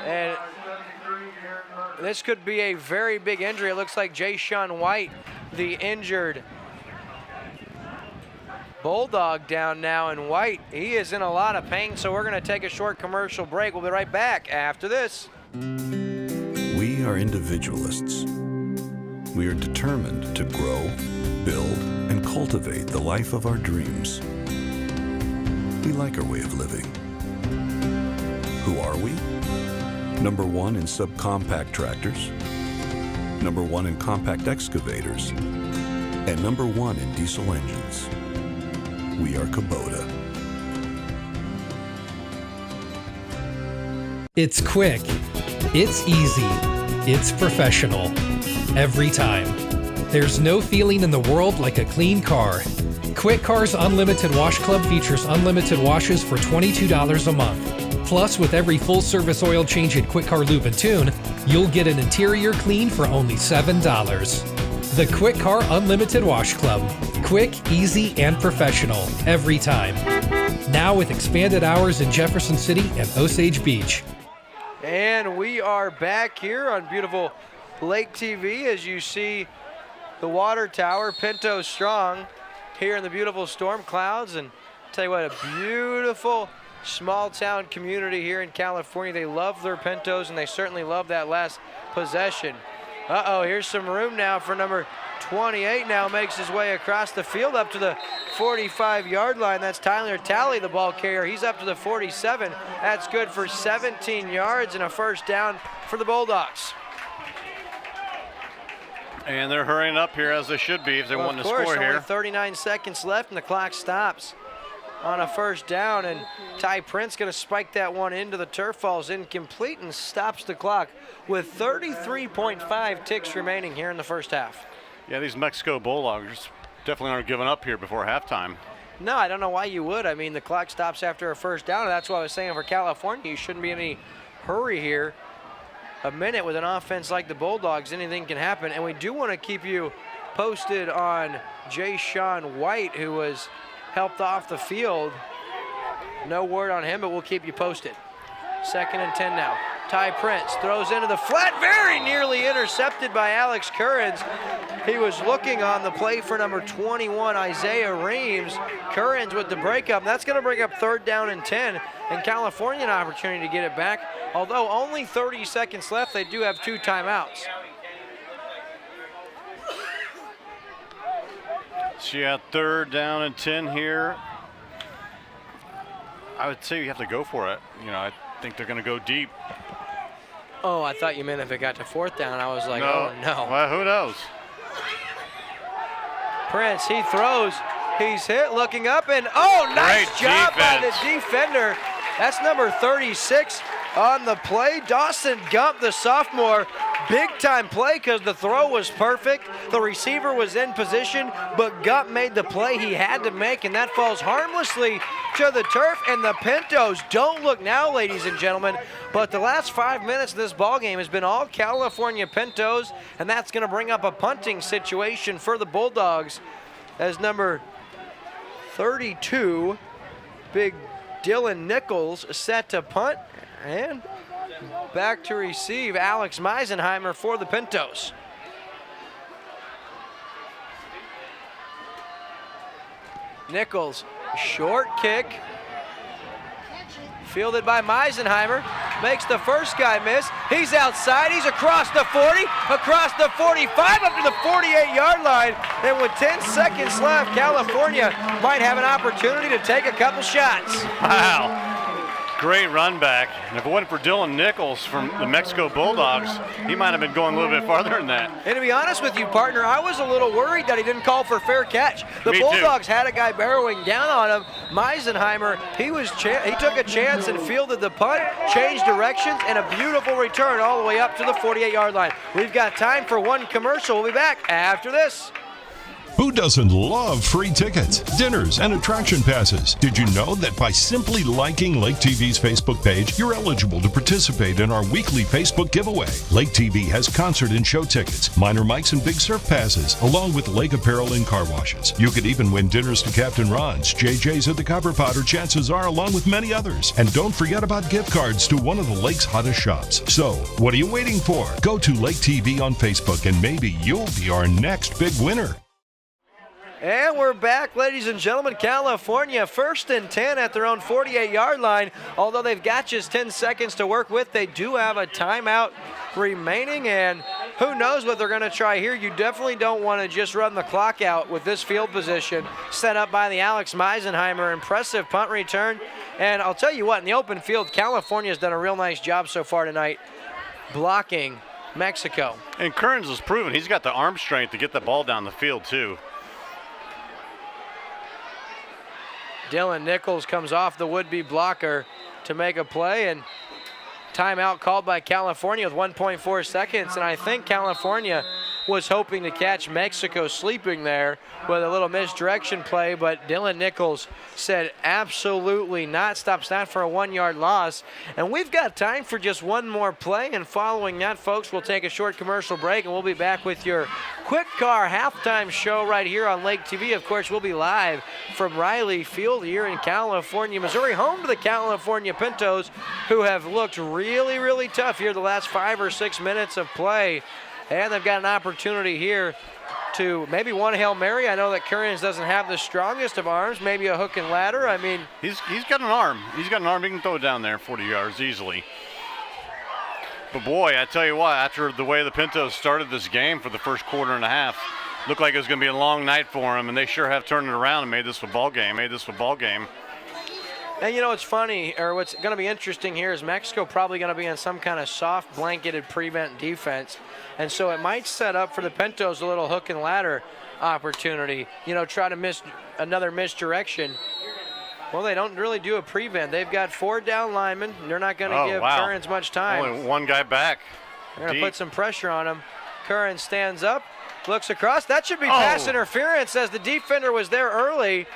And this could be a very big injury. It looks like Jay Sean White, the injured Bulldog, down now. And White, he is in a lot of pain, so we're going to take a short commercial break. We'll be right back after this. We are individualists. We are determined to grow, build, and cultivate the life of our dreams. We like our way of living. Who are we? Number 1 in subcompact tractors, number 1 in compact excavators, and number 1 in diesel engines. We are Kubota. It's quick. It's easy. it's professional. Every time. There's no feeling in the world like a clean car. Kwik Car's Unlimited Wash Club features unlimited washes for $22 a month. Plus, with every full-service oil change at Kwik Car Lube and Tune, you'll get an interior clean for only $7. The Kwik Car Unlimited Wash Club. Quick, easy, and professional. Every time. Now with expanded hours in Jefferson City and Osage Beach. And we are back here on beautiful Lake TV as you see the water tower, Pinto Strong, here in the beautiful storm clouds. And tell you what, a beautiful small town community here in California. They love their Pintos, and they certainly love that last possession. Uh-oh, here's some room now for number 28 now, makes his way across the field up to the 45-yard line. That's Tyler Talley, the ball carrier. He's up to the 47. That's good for 17 yards and a first down for the Bulldogs. And they're hurrying up here, as they should be if they want to score here. Of course, only 39 seconds left, and the clock stops on a first down, and Ty Prince going to spike that one into the turf, falls incomplete, and stops the clock with 33.5 ticks remaining here in the first half. Yeah, these Mexico Bulldogs definitely aren't giving up here before halftime. No, I don't know why you would. I mean, the clock stops after a first down, and that's what I was saying for California. You shouldn't be in any hurry here. A minute with an offense like the Bulldogs, anything can happen. And we do want to keep you posted on Jay Sean White, who was helped off the field. No word on him, but we'll keep you posted. 2nd and 10 now. Ty Prince throws into the flat, very nearly intercepted by Alex Currens. He was looking on the play for number 21, Isaiah Reams. Currens with the breakup. That's going to bring up 3rd down and 10, and California an opportunity to get it back. Although only 30 seconds left, they do have 2 timeouts. So yeah, 3rd down and 10 here. I would say you have to go for it. You know, I think they're going to go deep. Oh, I thought you meant if it got to 4th down. I was like, no. Oh no. Well, who knows? Prince, he throws. He's hit, looking up, and oh, nice Great job by defense. the defender. That's number 36 on the play. Dawson Gump, the sophomore, big time play because the throw was perfect. The receiver was in position, but Gump made the play he had to make, and that falls harmlessly to the turf. And the Pintos don't look now, ladies and gentlemen, but the last 5 minutes of this ball game has been all California Pintos, and that's going to bring up a punting situation for the Bulldogs as number 32, big Dylan Nichols, set to punt, and back to receive Alex Meisenheimer for the Pintos. Nichols, short kick, fielded by Meisenheimer, makes the first guy miss. He's outside, he's across the 40, across the 45, up to the 48-yard line, and with 10 seconds left, California might have an opportunity to take a couple shots. Wow. Great run back. And if it wasn't for Dylan Nichols from the Mexico Bulldogs, he might have been going a little bit farther than that. And to be honest with you, partner, I was a little worried that he didn't call for fair catch. The Bulldogs had a guy barreling down on him. Meisenheimer, he took a chance and fielded the punt, changed directions, and a beautiful return all the way up to the 48-yard line. We've got time for one commercial. We'll be back after this. Who doesn't love free tickets, dinners, and attraction passes? Did you know that by simply liking Lake TV's Facebook page, you're eligible to participate in our weekly Facebook giveaway? Lake TV has concert and show tickets, minor mics and big surf passes, along with lake apparel and car washes. You could even win dinners to Captain Ron's, JJ's at the Copper Pot, or chances are along with many others. And don't forget about gift cards to one of the lake's hottest shops. So, what are you waiting for? Go to Lake TV on Facebook and maybe you'll be our next big winner. And we're back, ladies and gentlemen. California 1st and 10 at their own 48-yard line. Although they've got just 10 seconds to work with, they do have a timeout remaining, and who knows what they're going to try here. You definitely don't want to just run the clock out with this field position set up by the Alex Meisenheimer. Impressive punt return. And I'll tell you what, in the open field, California's done a real nice job so far tonight blocking Mexico. And Kearns has proven he's got the arm strength to get the ball down the field, too. Dylan Nichols comes off the would-be blocker to make a play, and timeout called by California with 1.4 seconds, and I think California was hoping to catch Mexico sleeping there with a little misdirection play, but Dylan Nichols said absolutely not. Stop snap for a 1-yard loss. And we've got time for just one more play, and following that, folks, we'll take a short commercial break, and we'll be back with your Kwik Car halftime show right here on Lake TV. Of course, we'll be live from Riley Field here in California, Missouri, home to the California Pintos, who have looked really, really tough here the last 5 or 6 minutes of play. And they've got an opportunity here to maybe one Hail Mary. I know that Kearns doesn't have the strongest of arms, maybe a hook and ladder. I mean, he's got an arm. He's got an arm. He can throw it down there 40 yards easily. But boy, I tell you what, after the way the Pintos started this game for the first quarter and a half, looked like it was going to be a long night for them, and they sure have turned it around and made this a ball game. And you know, it's funny, or what's going to be interesting here is Mexico probably going to be in some kind of soft blanketed prevent defense. And so it might set up for the Pintos a little hook and ladder opportunity. You know, try to miss another misdirection. Well, they don't really do a prevent. They've got 4 down linemen. They're not going to give Kearns much time. Only one guy back. They're going to put some pressure on him. Kearns stands up, looks across. That should be pass interference as the defender was there early.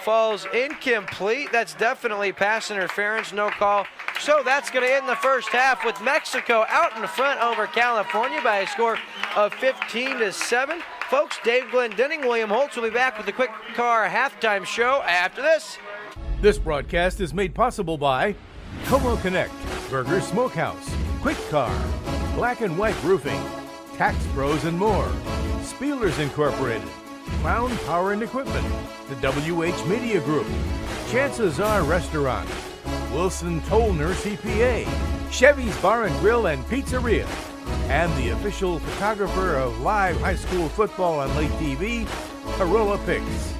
Falls incomplete. That's definitely pass interference, no call. So that's going to end the first half with Mexico out in front over California by a score of 15-7. Folks, Dave Glendenning, William Holtz will be back with the Kwik Car halftime show after this. This broadcast is made possible by Como Connect, Burger Smokehouse, Kwik Car, Black and White Roofing, Tax Pros and more, Spielers Incorporated, Crown Power and Equipment, the WH Media Group, Chances Are Restaurant, Wilson Tollner CPA, Chevy's Bar and Grill and Pizzeria, and the official photographer of live high school football on Lake TV, Corolla Pics.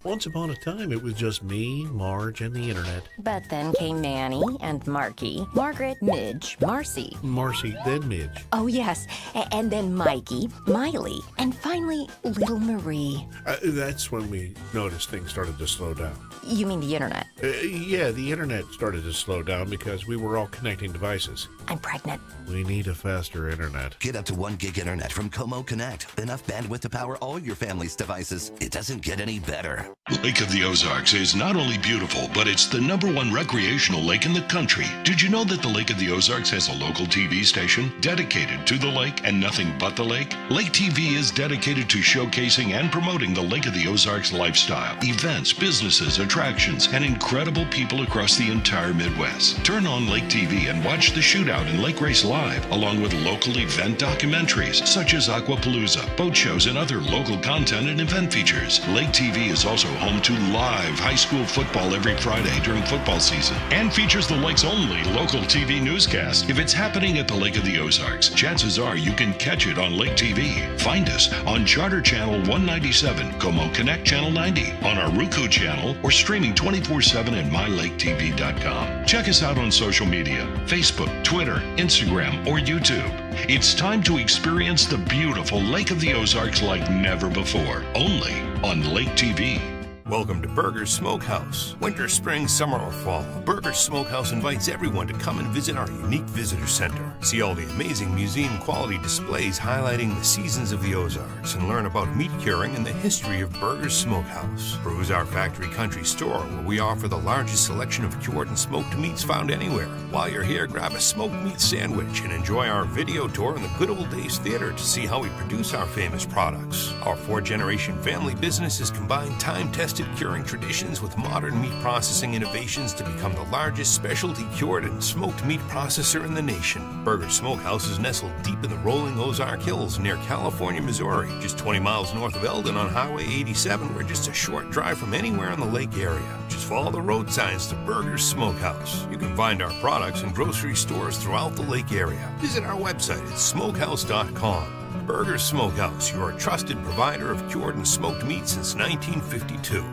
Once upon a time, it was just me, Marge, and the internet. But then came Manny and Marky, Margaret, Midge, Marcy. Marcy, then Midge. Oh, yes. And then Mikey, Miley, and finally, little Marie. That's when we noticed things started to slow down. You mean the internet? Yeah, the internet started to slow down because we were all connecting devices. I'm pregnant. We need a faster internet. Get up to 1 gig internet from Como Connect. Enough bandwidth to power all your family's devices. It doesn't get any better. Lake of the Ozarks is not only beautiful, but it's the #1 recreational lake in the country. Did you know that the Lake of the Ozarks has a local TV station dedicated to the lake and nothing but the lake? Lake TV is dedicated to showcasing and promoting the Lake of the Ozarks lifestyle, events, businesses, attractions, and incredible people across the entire Midwest. Turn on Lake TV and watch the shootout and lake race live, along with local event documentaries such as Aquapalooza, boat shows, and other local content and event features. Lake TV is also home to live high school football every Friday during football season and features the lake's only local TV newscast. If it's happening at the Lake of the Ozarks, chances are you can catch it on Lake TV. Find us on Charter Channel 197, Como Connect Channel 90, on our Roku channel, or streaming 24/7 at mylaketv.com. Check us out on social media, Facebook, Twitter, Instagram, or YouTube. It's time to experience the beautiful Lake of the Ozarks like never before, only on Lake TV. Welcome to Burger's Smokehouse. Winter, spring, summer, or fall, Burger's Smokehouse invites everyone to come and visit our unique visitor center. See all the amazing museum quality displays highlighting the seasons of the Ozarks and learn about meat curing and the history of Burger's Smokehouse. Cruise our factory country store where we offer the largest selection of cured and smoked meats found anywhere. While you're here, grab a smoked meat sandwich and enjoy our video tour in the Good Old Days Theater to see how we produce our famous products. Our 4-generation family business has combined time-tested curing traditions with modern meat processing innovations to become the largest specialty cured and smoked meat processor in the nation. Burger Smokehouse is nestled deep in the rolling Ozark Hills near California, Missouri, just 20 miles north of Eldon on Highway 87. We're just a short drive from anywhere in the lake area. Just follow the road signs to Burger's Smokehouse. You can find our products in grocery stores throughout the lake area. Visit our website at smokehouse.com. Burger's Smokehouse, your trusted provider of cured and smoked meat since 1952.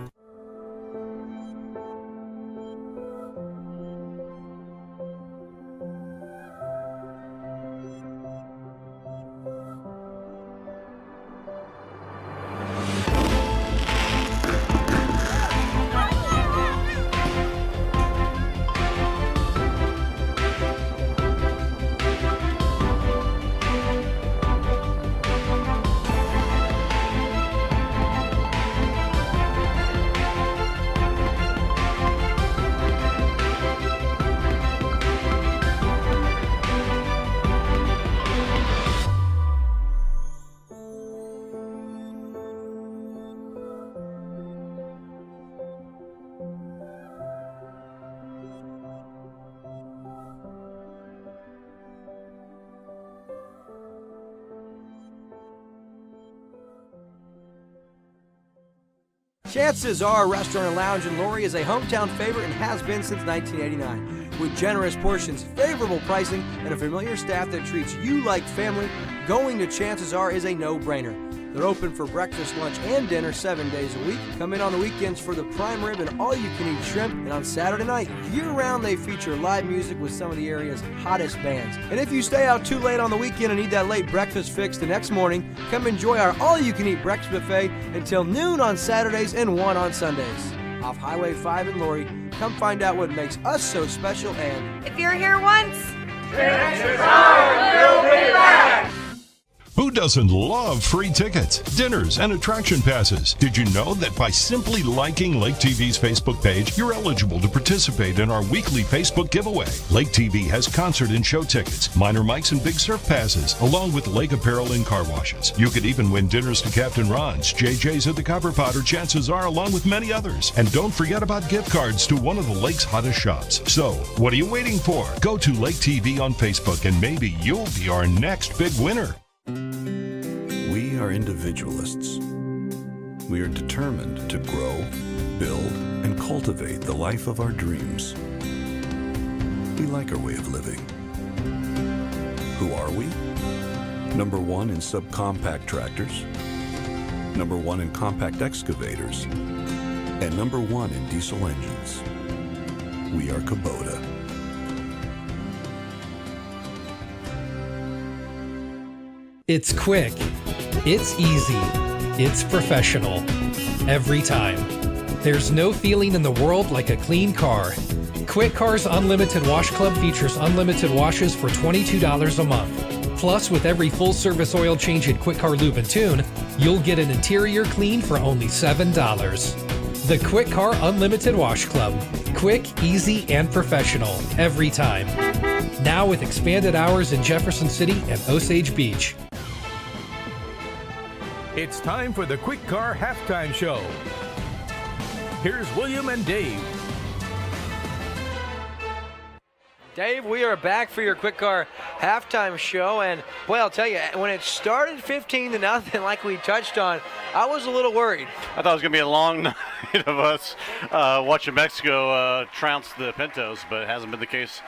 Chances are Restaurant and Lounge in Laurie is a hometown favorite and has been since 1989. With generous portions, favorable pricing, and a familiar staff that treats you like family, going to Chances Are is a no-brainer. They're open for breakfast, lunch, and dinner 7 days a week. Come in on the weekends for the prime rib and all-you-can-eat shrimp. And on Saturday night, year-round, they feature live music with some of the area's hottest bands. And if you stay out too late on the weekend and need that late breakfast fix the next morning, come enjoy our all-you-can-eat breakfast buffet until noon on Saturdays and 1 on Sundays. Off Highway 5 in Laurie, come find out what makes us so special and... If you're here once, chances are you'll be back! Who doesn't love free tickets, dinners, and attraction passes? Did you know that by simply liking Lake TV's Facebook page, you're eligible to participate in our weekly Facebook giveaway? Lake TV has concert and show tickets, minor mics and big surf passes, along with lake apparel and car washes. You could even win dinners to Captain Ron's, JJ's at the Copper Pot, or Chances Are, along with many others. And don't forget about gift cards to one of the lake's hottest shops. So, what are you waiting for? Go to Lake TV on Facebook and maybe you'll be our next big winner. We are individualists. We are determined to grow, build, and cultivate the life of our dreams. We like our way of living. Who are we? Number 1 in subcompact tractors, number 1 in compact excavators, and number 1 in diesel engines. We are Kubota. It's quick. It's easy. It's professional. Every time. There's no feeling in the world like a clean car. Kwik Car's Unlimited Wash Club features unlimited washes for $22 a month. Plus, with every full-service oil change in Kwik Car Lube and Tune, you'll get an interior clean for only $7. The Kwik Car Unlimited Wash Club. Quick, easy, and professional. Every time. Now with expanded hours in Jefferson City and Osage Beach. It's time for the Kwik Car Halftime Show. Here's William and Dave. Dave, we are back for your Kwik Car halftime show, and boy, I'll tell you, when it started 15-0, like we touched on, I was a little worried. I thought it was going to be a long night of us watching Mexico trounce the Pintos, but it hasn't been the case.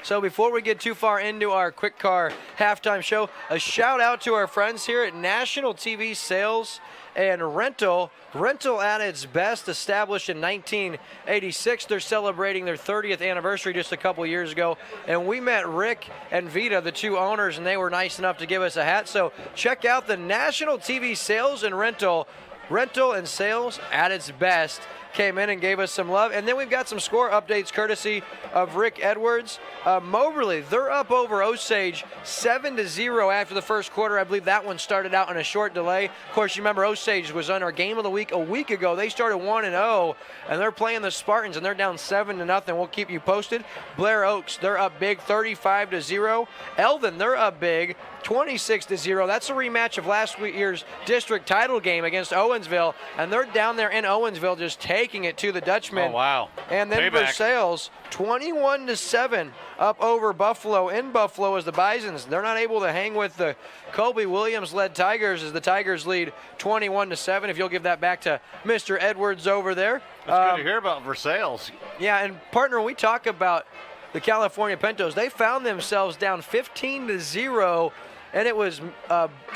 So before we get too far into our Kwik Car halftime show, a shout out to our friends here at National TV Sales and Rental. Rental at its best, established in 1986. They're celebrating their 30th anniversary just a couple years ago. And we met Rick and Vita, the two owners, and they were nice enough to give us a hat. So check out the National TV Sales and Rental. Rental and sales at its best. Came in and gave us some love. And then we've got some score updates courtesy of Rick Edwards. Moberly, they're up over Osage 7-0 after the first quarter. I believe that one started out in a short delay. Of course, you remember Osage was on our game of the week a week ago. They started 1-0, and they're playing the Spartans, and they're down 7-0. We'll keep you posted. Blair Oaks, they're up big 35-0. Eldon, they're up big 26-0. That's a rematch of last year's district title game against Owensville, and they're down there in Owensville just taking it to the Dutchmen. Oh, wow. And then Versailles, 21-7 up over Buffalo. In Buffalo as the Bisons, they're not able to hang with the Colby Williams-led Tigers as the Tigers lead 21-7. If you'll give that back to Mr. Edwards over there. That's good to hear about Versailles. Yeah, and partner, when we talk about the California Pintos, they found themselves down 15-0, and it was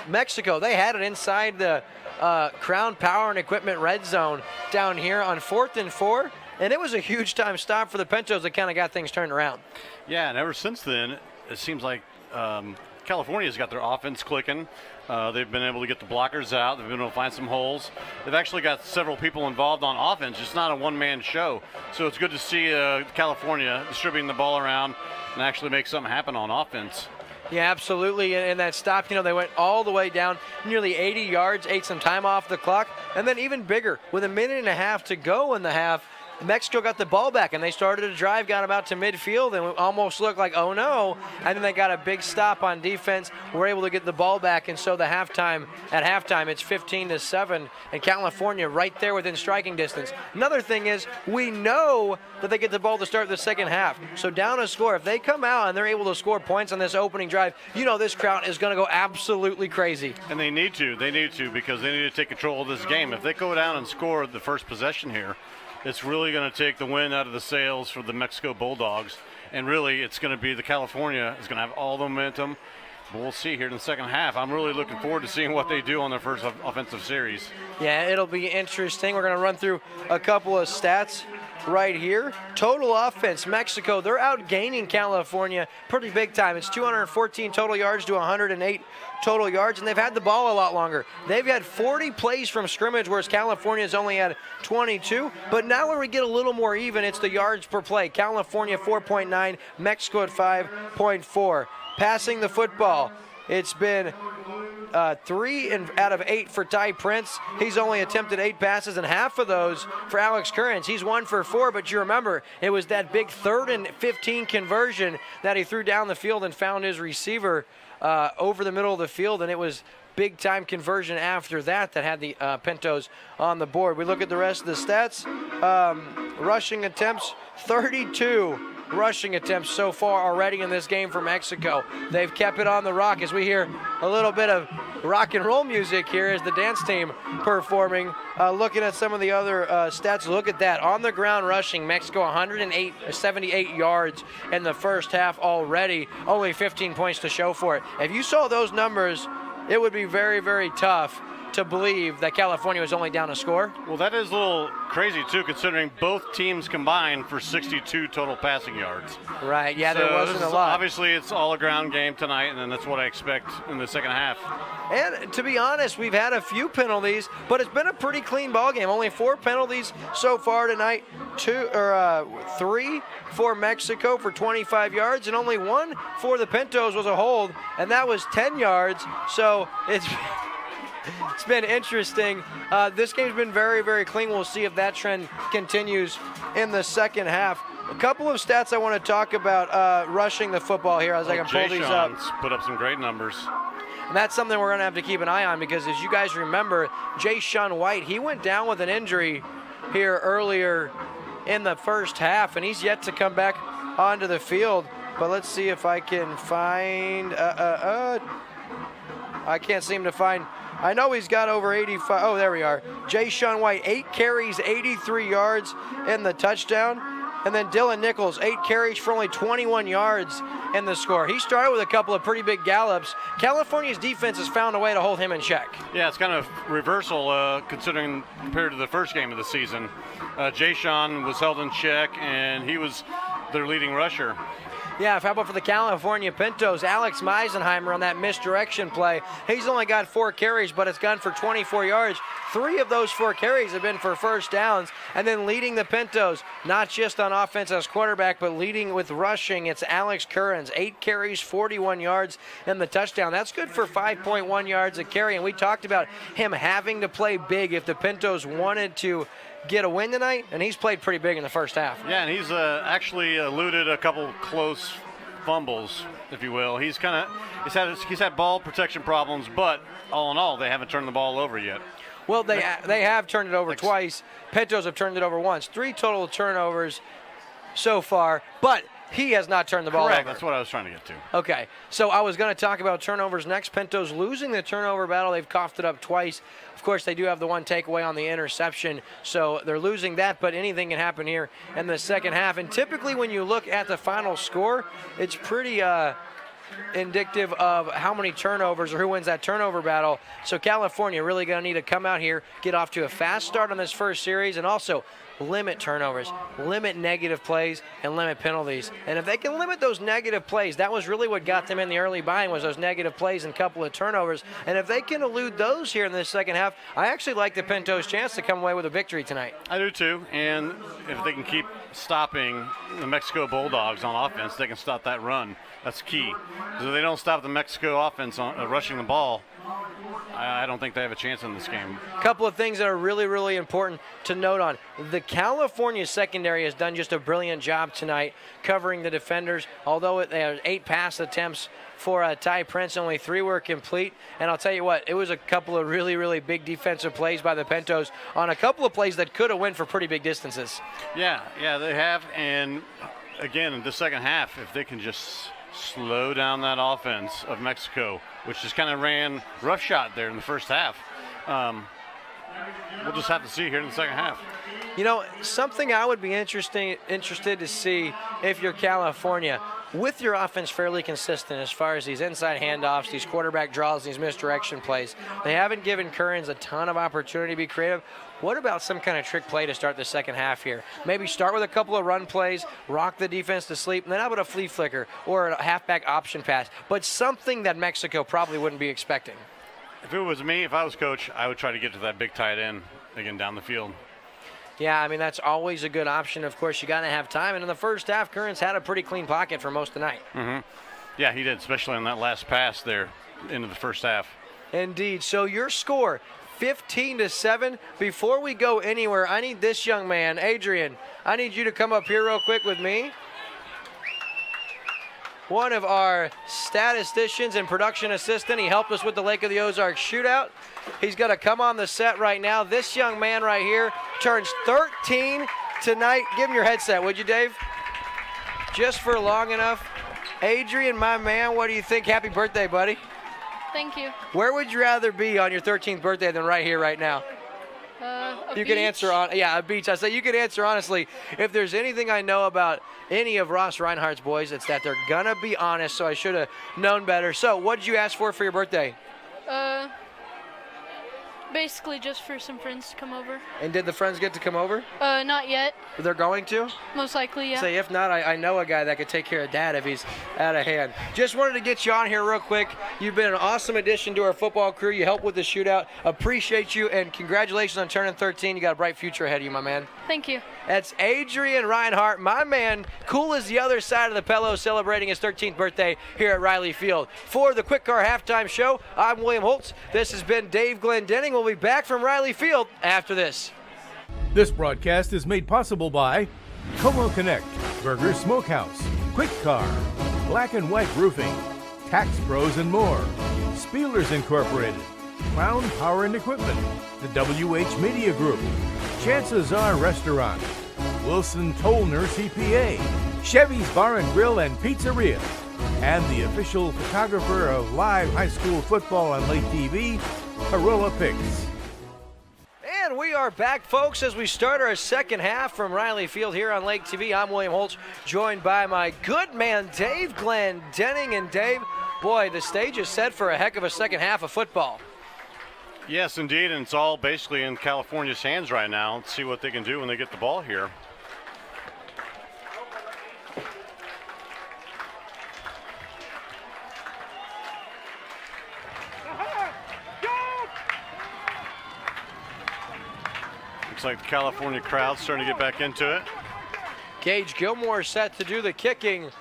Mexico. They had it inside the Crown Power and Equipment red zone down here on 4th and 4, and it was a huge time stop for the Pintos that kind of got things turned around. Yeah, and ever since then, it seems like California's got their offense clicking. They've been able to get the blockers out. They've been able to find some holes. They've actually got several people involved on offense. It's not a one-man show. So it's good to see California distributing the ball around and actually make something happen on offense. Yeah, absolutely. And that stop, they went all the way down, nearly 80 yards, ate some time off the clock. And then even bigger, with a minute and a half to go in the half, Mexico got the ball back, and they started a drive, got about to midfield, and it almost looked like, oh no, and then they got a big stop on defense, were able to get the ball back, and so at halftime, it's 15-7, and California right there within striking distance. Another thing is, we know that they get the ball to start the second half, so down a score. If they come out and they're able to score points on this opening drive, this crowd is going to go absolutely crazy. And they need to because they need to take control of this game. If they go down and score the first possession here, it's really going to take the wind out of the sails for the Mexico Bulldogs. And really, it's going to be the California is going to have all the momentum. But we'll see here in the second half. I'm really looking forward to seeing what they do on their first offensive series. Yeah, it'll be interesting. We're going to run through a couple of stats right here. Total offense, Mexico, they're outgaining California pretty big time. It's 214 total yards to 108 total yards, and they've had the ball a lot longer. They've had 40 plays from scrimmage, whereas California's only had 22. But now when we get a little more even, it's the yards per play. California 4.9, Mexico at 5.4. Passing the football, it's been 3 out of 8 for Ty Prince. He's only attempted 8 passes, and half of those for Alex Currens. He's 1 for 4, but you remember, it was that big 3rd and 15 conversion that he threw down the field and found his receiver over the middle of the field, and it was big-time conversion after that had the Pintos on the board. We look at the rest of the stats. Rushing attempts, 32 rushing attempts so far already in this game for Mexico. They've kept it on the rock as we hear a little bit of rock and roll music here as the dance team performing. Looking at some of the other stats, look at that. On the ground rushing, Mexico 78 yards in the first half already. Only 15 points to show for it. If you saw those numbers, it would be very, very tough to believe that California was only down a score. Well, that is a little crazy, too, considering both teams combined for 62 total passing yards. Right, yeah, so there wasn't a lot. Obviously, it's all a ground game tonight, and that's what I expect in the second half. And to be honest, we've had a few penalties, but it's been a pretty clean ball game. Only 4 penalties so far tonight, 3 for Mexico for 25 yards, and only 1 for the Pintos was a hold, and that was 10 yards. So it's been interesting. This game's been very, very clean. We'll see if that trend continues in the second half. A couple of stats I want to talk about rushing the football here as I can pull these up. Put up some great numbers. And that's something we're going to have to keep an eye on because as you guys remember, Jay-Sean White, he went down with an injury here earlier in the first half, and he's yet to come back onto the field. But let's see if I can find, I can't seem to find, I know he's got over 85, oh, there we are. Jay-Sean White, 8 carries, 83 yards in the touchdown. And then Dylan Nichols, 8 carries for only 21 yards in the score. He started with a couple of pretty big gallops. California's defense has found a way to hold him in check. Yeah, it's kind of reversal considering compared to the first game of the season. Jay-Sean was held in check, and he was their leading rusher. Yeah, how about for the California Pintos, Alex Meisenheimer on that misdirection play. He's only got 4 carries, but it's gone for 24 yards. 3 of those 4 carries have been for first downs. And then leading the Pintos, not just on offense as quarterback, but leading with rushing, it's Alex Currens. 8 carries, 41 yards in the touchdown. That's good for 5.1 yards a carry. And we talked about him having to play big if the Pintos wanted to get a win tonight, and he's played pretty big in the first half. Yeah, and he's actually eluded a couple close fumbles, if you will. He's had ball protection problems, but all in all, they haven't turned the ball over yet. Well, they have turned it over twice. Pintos have turned it over once. 3 total turnovers so far, but he has not turned the ball Correct. over. That's what I was trying to get to. Okay, so I was going to talk about turnovers next. Pintos losing the turnover battle. They've coughed it up twice. Of course, they do have the 1 takeaway on the interception, so they're losing that, but anything can happen here in the second half. And typically when you look at the final score, it's pretty indicative of how many turnovers or who wins that turnover battle. So California really going to need to come out here, get off to a fast start on this first series, and also limit turnovers, limit negative plays, and limit penalties. And if they can limit those negative plays, that was really what got them in the early buying, was those negative plays and a couple of turnovers. And if they can elude those here in the second half, I actually like the Pintos' chance to come away with a victory tonight. I do too, and if they can keep stopping the Mexico Bulldogs on offense, they can stop that run. That's key. Because if they don't stop the Mexico offense on rushing the ball, I don't think they have a chance in this game. A couple of things that are really, really important to note on. The California secondary has done just a brilliant job tonight covering the defenders. Although they had 8 pass attempts for Ty Prince, only 3 were complete. And I'll tell you what, it was a couple of really, really big defensive plays by the Pintos on a couple of plays that could have went for pretty big distances. Yeah, they have. And again, in the second half, if they can just slow down that offense of Mexico, which just kind of ran roughshod there in the first half. We'll just have to see here in the second half. You know, something I would be interested to see if you're California, with your offense fairly consistent as far as these inside handoffs, these quarterback draws, these misdirection plays. They haven't given Currens a ton of opportunity to be creative. What about some kind of trick play to start the second half here? Maybe start with a couple of run plays, rock the defense to sleep, and then how about a flea flicker or a halfback option pass? But something that Mexico probably wouldn't be expecting. If it was me, if I was coach, I would try to get to that big tight end again down the field. Yeah, I mean, that's always a good option. Of course, you got to have time. And in the first half, Currens had a pretty clean pocket for most of the night. Mm-hmm. Yeah, he did, especially on that last pass there into the first half. Indeed. So your score, 15-7. Before we go anywhere, I need this young man, Adrian. I need you to come up here real quick with me. One of our statisticians and production assistant. He helped us with the Lake of the Ozarks shootout. He's going to come on the set right now. This young man right here turns 13 tonight. Give him your headset, would you, Dave? Just for long enough. Adrian, my man, what do you think? Happy birthday, buddy. Thank you. Where would you rather be on your 13th birthday than right here, right now? A you beach. can answer a beach. I say you can answer honestly. If there's anything I know about any of Ross Reinhardt's boys, it's that they're gonna be honest. So I should have known better. So what did you ask for your birthday? Basically just for some friends to come over. And did the friends get to come over? Not yet. They're going to? Most likely, yeah. Say if not, I know a guy that could take care of Dad if he's out of hand. Just wanted to get you on here real quick. You've been an awesome addition to our football crew. You helped with the shootout. Appreciate you, and congratulations on turning 13. You got a bright future ahead of you, my man. Thank you. That's Adrian Reinhardt, my man, cool as the other side of the pillow, celebrating his 13th birthday here at Riley Field. For the Kwik Car Halftime Show, I'm William Holtz. This has been Dave Glendenning. We'll be back from Riley Field after this. This broadcast is made possible by Como Connect, Burger Smokehouse, Kwik Car, Black and White Roofing, Tax Pros and more, Spielers Incorporated, Crown Power and Equipment, the WH Media Group, Chances Are Restaurant, Wilson Tollner CPA, Chevy's Bar and Grill and Pizzeria, and the official photographer of live high school football on Lake TV, Corolla Pics. And we are back, folks, as we start our second half from Riley Field here on Lake TV. I'm William Holtz, joined by my good man, Dave Glendenning. And Dave, boy, the stage is set for a heck of a second half of football. Yes, indeed, and it's all basically in California's hands right now. Let's see what they can do when they get the ball here. Looks like the California crowd's starting to get back into it. Gage Gilmore set to do the kicking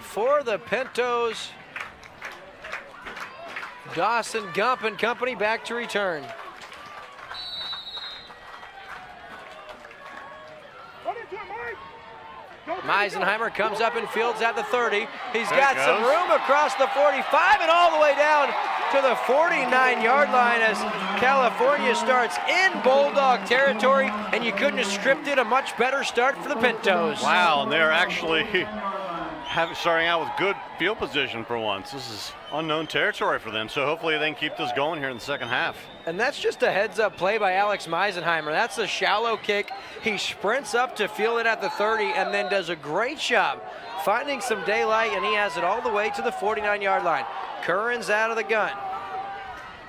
for the Pintos. Dawson Gump and company back to return. Meisenheimer comes up and fields at the 30. He's got some room across the 45 and all the way down to the 49-yard line as California starts in Bulldog territory, and you couldn't have scripted a much better start for the Pintos. Wow, and they're actually starting out with good field position for once. This is unknown territory for them, so hopefully they can keep this going here in the second half. And that's just a heads-up play by Alex Meisenheimer. That's a shallow kick. He sprints up to field it at the 30 and then does a great job finding some daylight, and he has it all the way to the 49-yard line. Curran's out of the gun.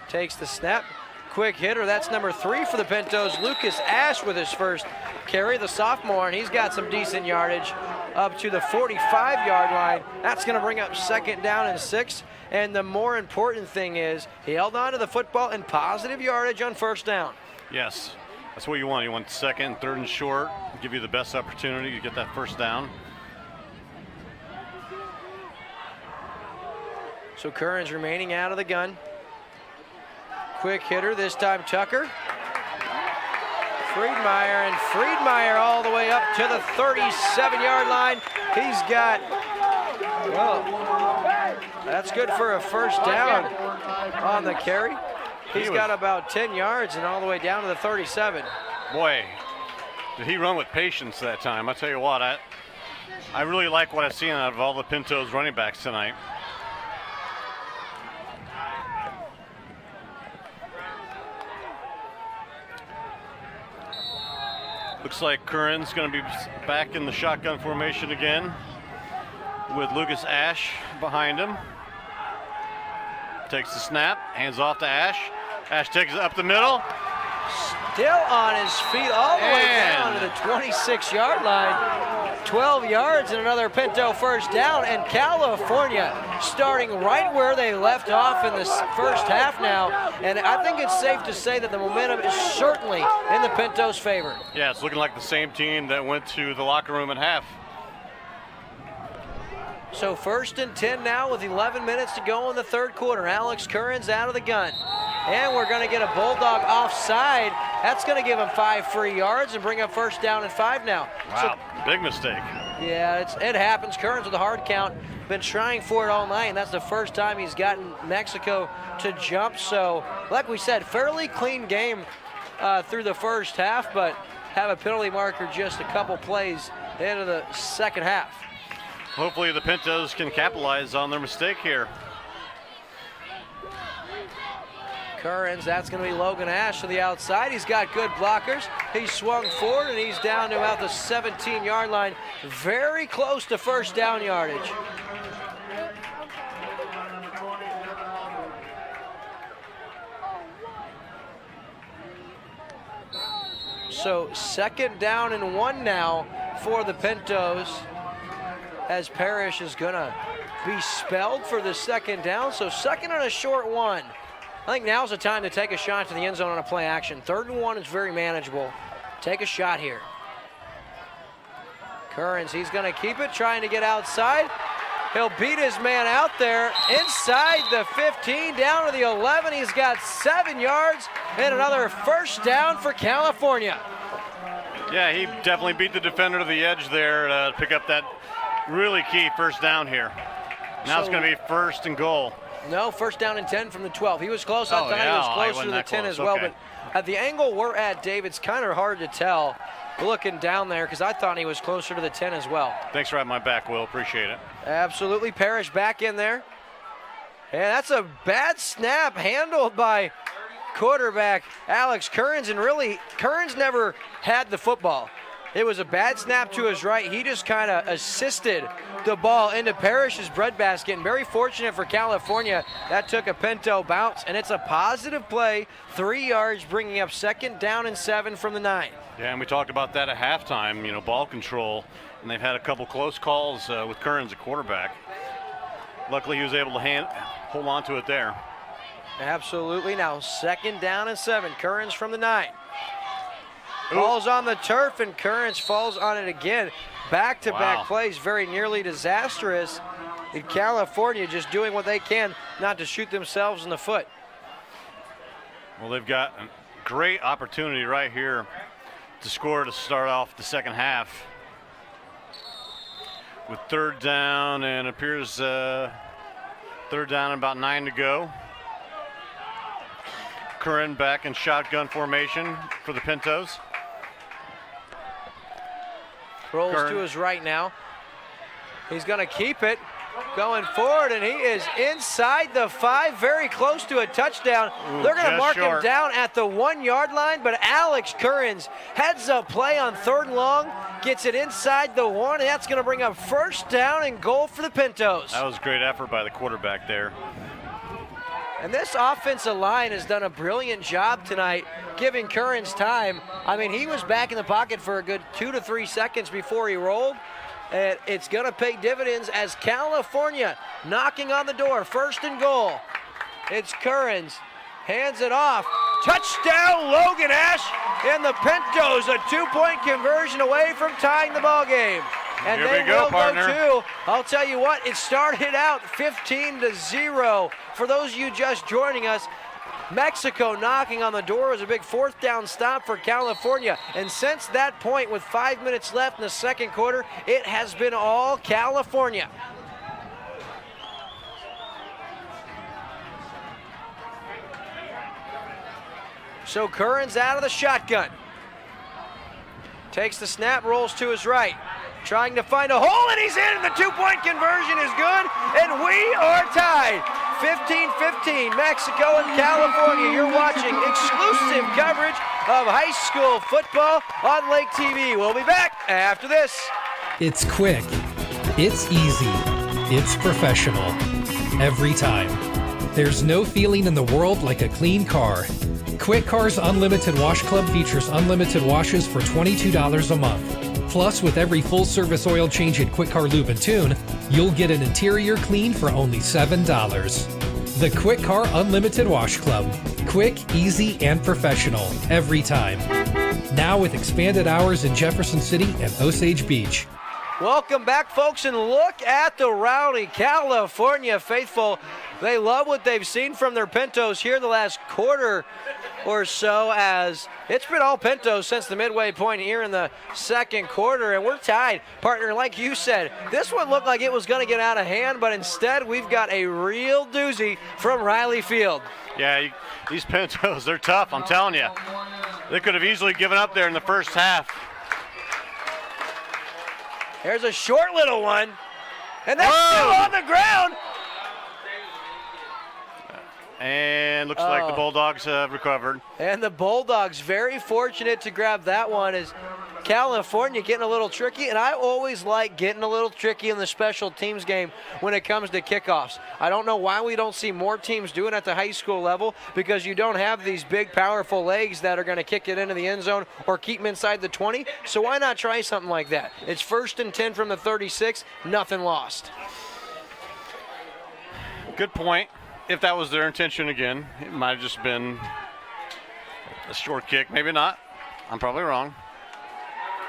Takes the snap. Quick hitter, that's number 3 for the Pintos. Lucas Ash with his first carry, the sophomore, and he's got some decent yardage up to the 45-yard line. That's going to bring up second down and 6. And the more important thing is he held on to the football and positive yardage on first down. Yes, that's what you want. You want second, third and short, give you the best opportunity to get that first down. So Curran's remaining out of the gun. Quick hitter, this time Tucker. Friedmeier, and Friedmeier all the way up to the 37-yard line. He's got, well, that's good for a first down on the carry. He's got about 10 yards and all the way down to the 37. Boy, did he run with patience that time. I'll tell you what, I really like what I've seen out of all the Pintos running backs tonight. Looks like Curran's going to be back in the shotgun formation again with Lucas Ash behind him. Takes the snap, hands off to Ash. Ash takes it up the middle. Still on his feet all the way down to the 26-yard line. 12 yards and another Pinto first down, and California starting right where they left off in this first half now. And I think it's safe to say that the momentum is certainly in the Pintos' favor. Yeah, it's looking like the same team that went to the locker room at half. So 1st and 10 now with 11 minutes to go in the third quarter. Alex Curran's out of the gun. And we're going to get a Bulldog offside. That's going to give him 5 free yards and bring up first down and 5 now. Wow, big mistake. Yeah, it happens. Curran's with a hard count. Been trying for it all night, and that's the first time he's gotten Mexico to jump. So, like we said, fairly clean game through the first half, but have a penalty marker just a couple plays into the second half. Hopefully the Pintos can capitalize on their mistake here. Curran's, that's going to be Logan Ash to the outside. He's got good blockers. He swung forward, and he's down to about the 17-yard line. Very close to first down yardage. So 2nd down and 1 now for the Pintos, as Parrish is going to be spelled for the 2nd down. So 2nd and a short 1. I think now's the time to take a shot to the end zone on a play action. 3rd and 1 is very manageable. Take a shot here. Curran's, he's going to keep it, trying to get outside. He'll beat his man out there inside the 15, down to the 11. He's got 7 yards and another first down for California. Yeah, he definitely beat the defender to the edge there to pick up that really key first down here. Now it's going to be 1st and goal. No, first down and 10 from the 12. He was close. I thought he was closer to the 10 as well. Okay. But at the angle we're at, Dave, it's kind of hard to tell looking down there, because I thought he was closer to the 10 as well. Thanks for having my back, Will. Appreciate it. Absolutely. Parrish back in there. And that's a bad snap handled by quarterback Alex Curran's. And really, Curran's never had the football. It was a bad snap to his right. He just kind of assisted the ball into Parrish's breadbasket. And very fortunate for California, that took a Pinto bounce. And it's a positive play, 3 yards, bringing up 2nd down and 7 from the 9. Yeah, and we talked about that at halftime, ball control. And they've had a couple close calls with Curran's at quarterback. Luckily, he was able to hold on to it there. Absolutely. Now 2nd down and 7. Curran's from the 9. Falls on the turf, and Curran's falls on it again. Back-to-back plays, very nearly disastrous. In California, just doing what they can not to shoot themselves in the foot. Well, they've got a great opportunity right here to score to start off the second half. With 3rd down, and appears 3rd down and about 9 to go. Curran back in shotgun formation for the Pintos. Rolls to his right now. He's going to keep it going forward, and he is inside the 5, very close to a touchdown. They're going to mark him down at the 1-yard line, but Alex Curran's heads-up play on 3rd and long gets it inside the 1, and that's going to bring up first down and goal for the Pintos. That was a great effort by the quarterback there. And this offensive line has done a brilliant job tonight, giving Curran's time. I mean, he was back in the pocket for a good 2 to 3 seconds before he rolled. And it's going to pay dividends as California knocking on the door. 1st and goal. It's Curran's. Hands it off. Touchdown, Logan Ash. And the Pintos, a 2-point conversion away from tying the ball game. And Here they we go, will partner. go too. I'll tell you what, it started out 15-0. For those of you just joining us, Mexico knocking on the door was a big 4th down stop for California. And since that point, with 5 minutes left in the second quarter, it has been all California. So Curran's out of the shotgun. Takes the snap, rolls to his right. Trying to find a hole, and he's in. The 2-point conversion is good, and we are tied. 15-15, Mexico and California. You're watching exclusive coverage of high school football on Lake TV. We'll be back after this. It's quick. It's easy. It's professional. Every time. There's no feeling in the world like a clean car. Kwik Car's Unlimited Wash Club features unlimited washes for $22 a month. Plus, with every full-service oil change at Kwik Car Lube and Tune, you'll get an interior clean for only $7. The Kwik Car Unlimited Wash Club. Quick, easy, and professional. Every time. Now with expanded hours in Jefferson City and Osage Beach. Welcome back, folks, and look at the rowdy California faithful. They love what they've seen from their Pintos here the last quarter or so, as it's been all Pintos since the midway point here in the second quarter, and we're tied. Partner, like you said, this one looked like it was going to get out of hand, but instead we've got a real doozy from Riley Field. Yeah, these Pintos, they're tough, I'm telling you. They could have easily given up there in the first half. There's a short little one, and that's still on the ground. And looks like the Bulldogs have recovered. And the Bulldogs very fortunate to grab that one, as California getting a little tricky, and I always like getting a little tricky in the special teams game when it comes to kickoffs. I don't know why we don't see more teams doing it at the high school level, because you don't have these big, powerful legs that are going to kick it into the end zone or keep them inside the 20, so why not try something like that? It's 1st and 10 from the 36, nothing lost. Good point. If that was their intention again, it might have just been a short kick. Maybe not. I'm probably wrong.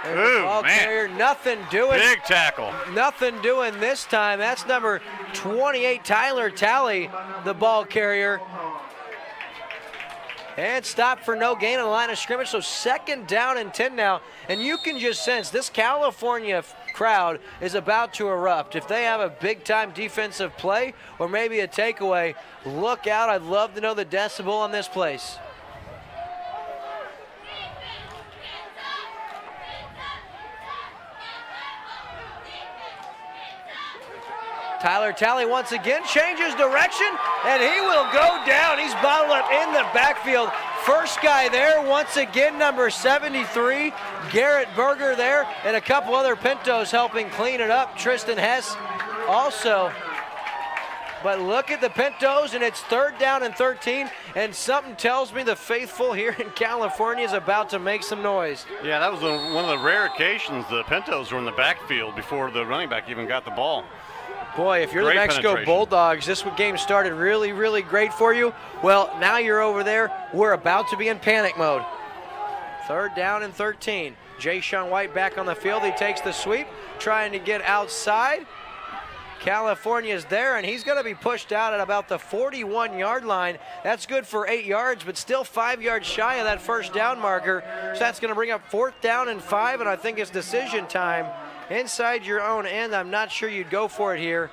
Ooh, ball carrier, nothing doing. Big tackle. Nothing doing this time. That's number 28, Tyler Talley, the ball carrier. And stopped for no gain on the line of scrimmage, so 2nd down and 10 now. And you can just sense this California crowd is about to erupt. If they have a big-time defensive play or maybe a takeaway, look out. I'd love to know the decibel on this place. Tyler Talley once again changes direction, and he will go down. He's bottled up in the backfield. First guy there, once again, number 73, Garrett Berger there, and a couple other Pintos helping clean it up. Tristan Hess also. But look at the Pintos, and it's 3rd down and 13, and something tells me the faithful here in California is about to make some noise. Yeah, that was one of the rare occasions the Pintos were in the backfield before the running back even got the ball. Boy, if you're the Mexico Bulldogs, this game started really, really great for you. Well, now you're over there. We're about to be in panic mode. 3rd down and 13. Jay Sean White back on the field. He takes the sweep, trying to get outside. California's there, and he's going to be pushed out at about the 41-yard line. That's good for 8 yards, but still 5 yards shy of that 1st down marker. So that's going to bring up 4th down and 5, and I think it's decision time. Inside your own end, I'm not sure you'd go for it here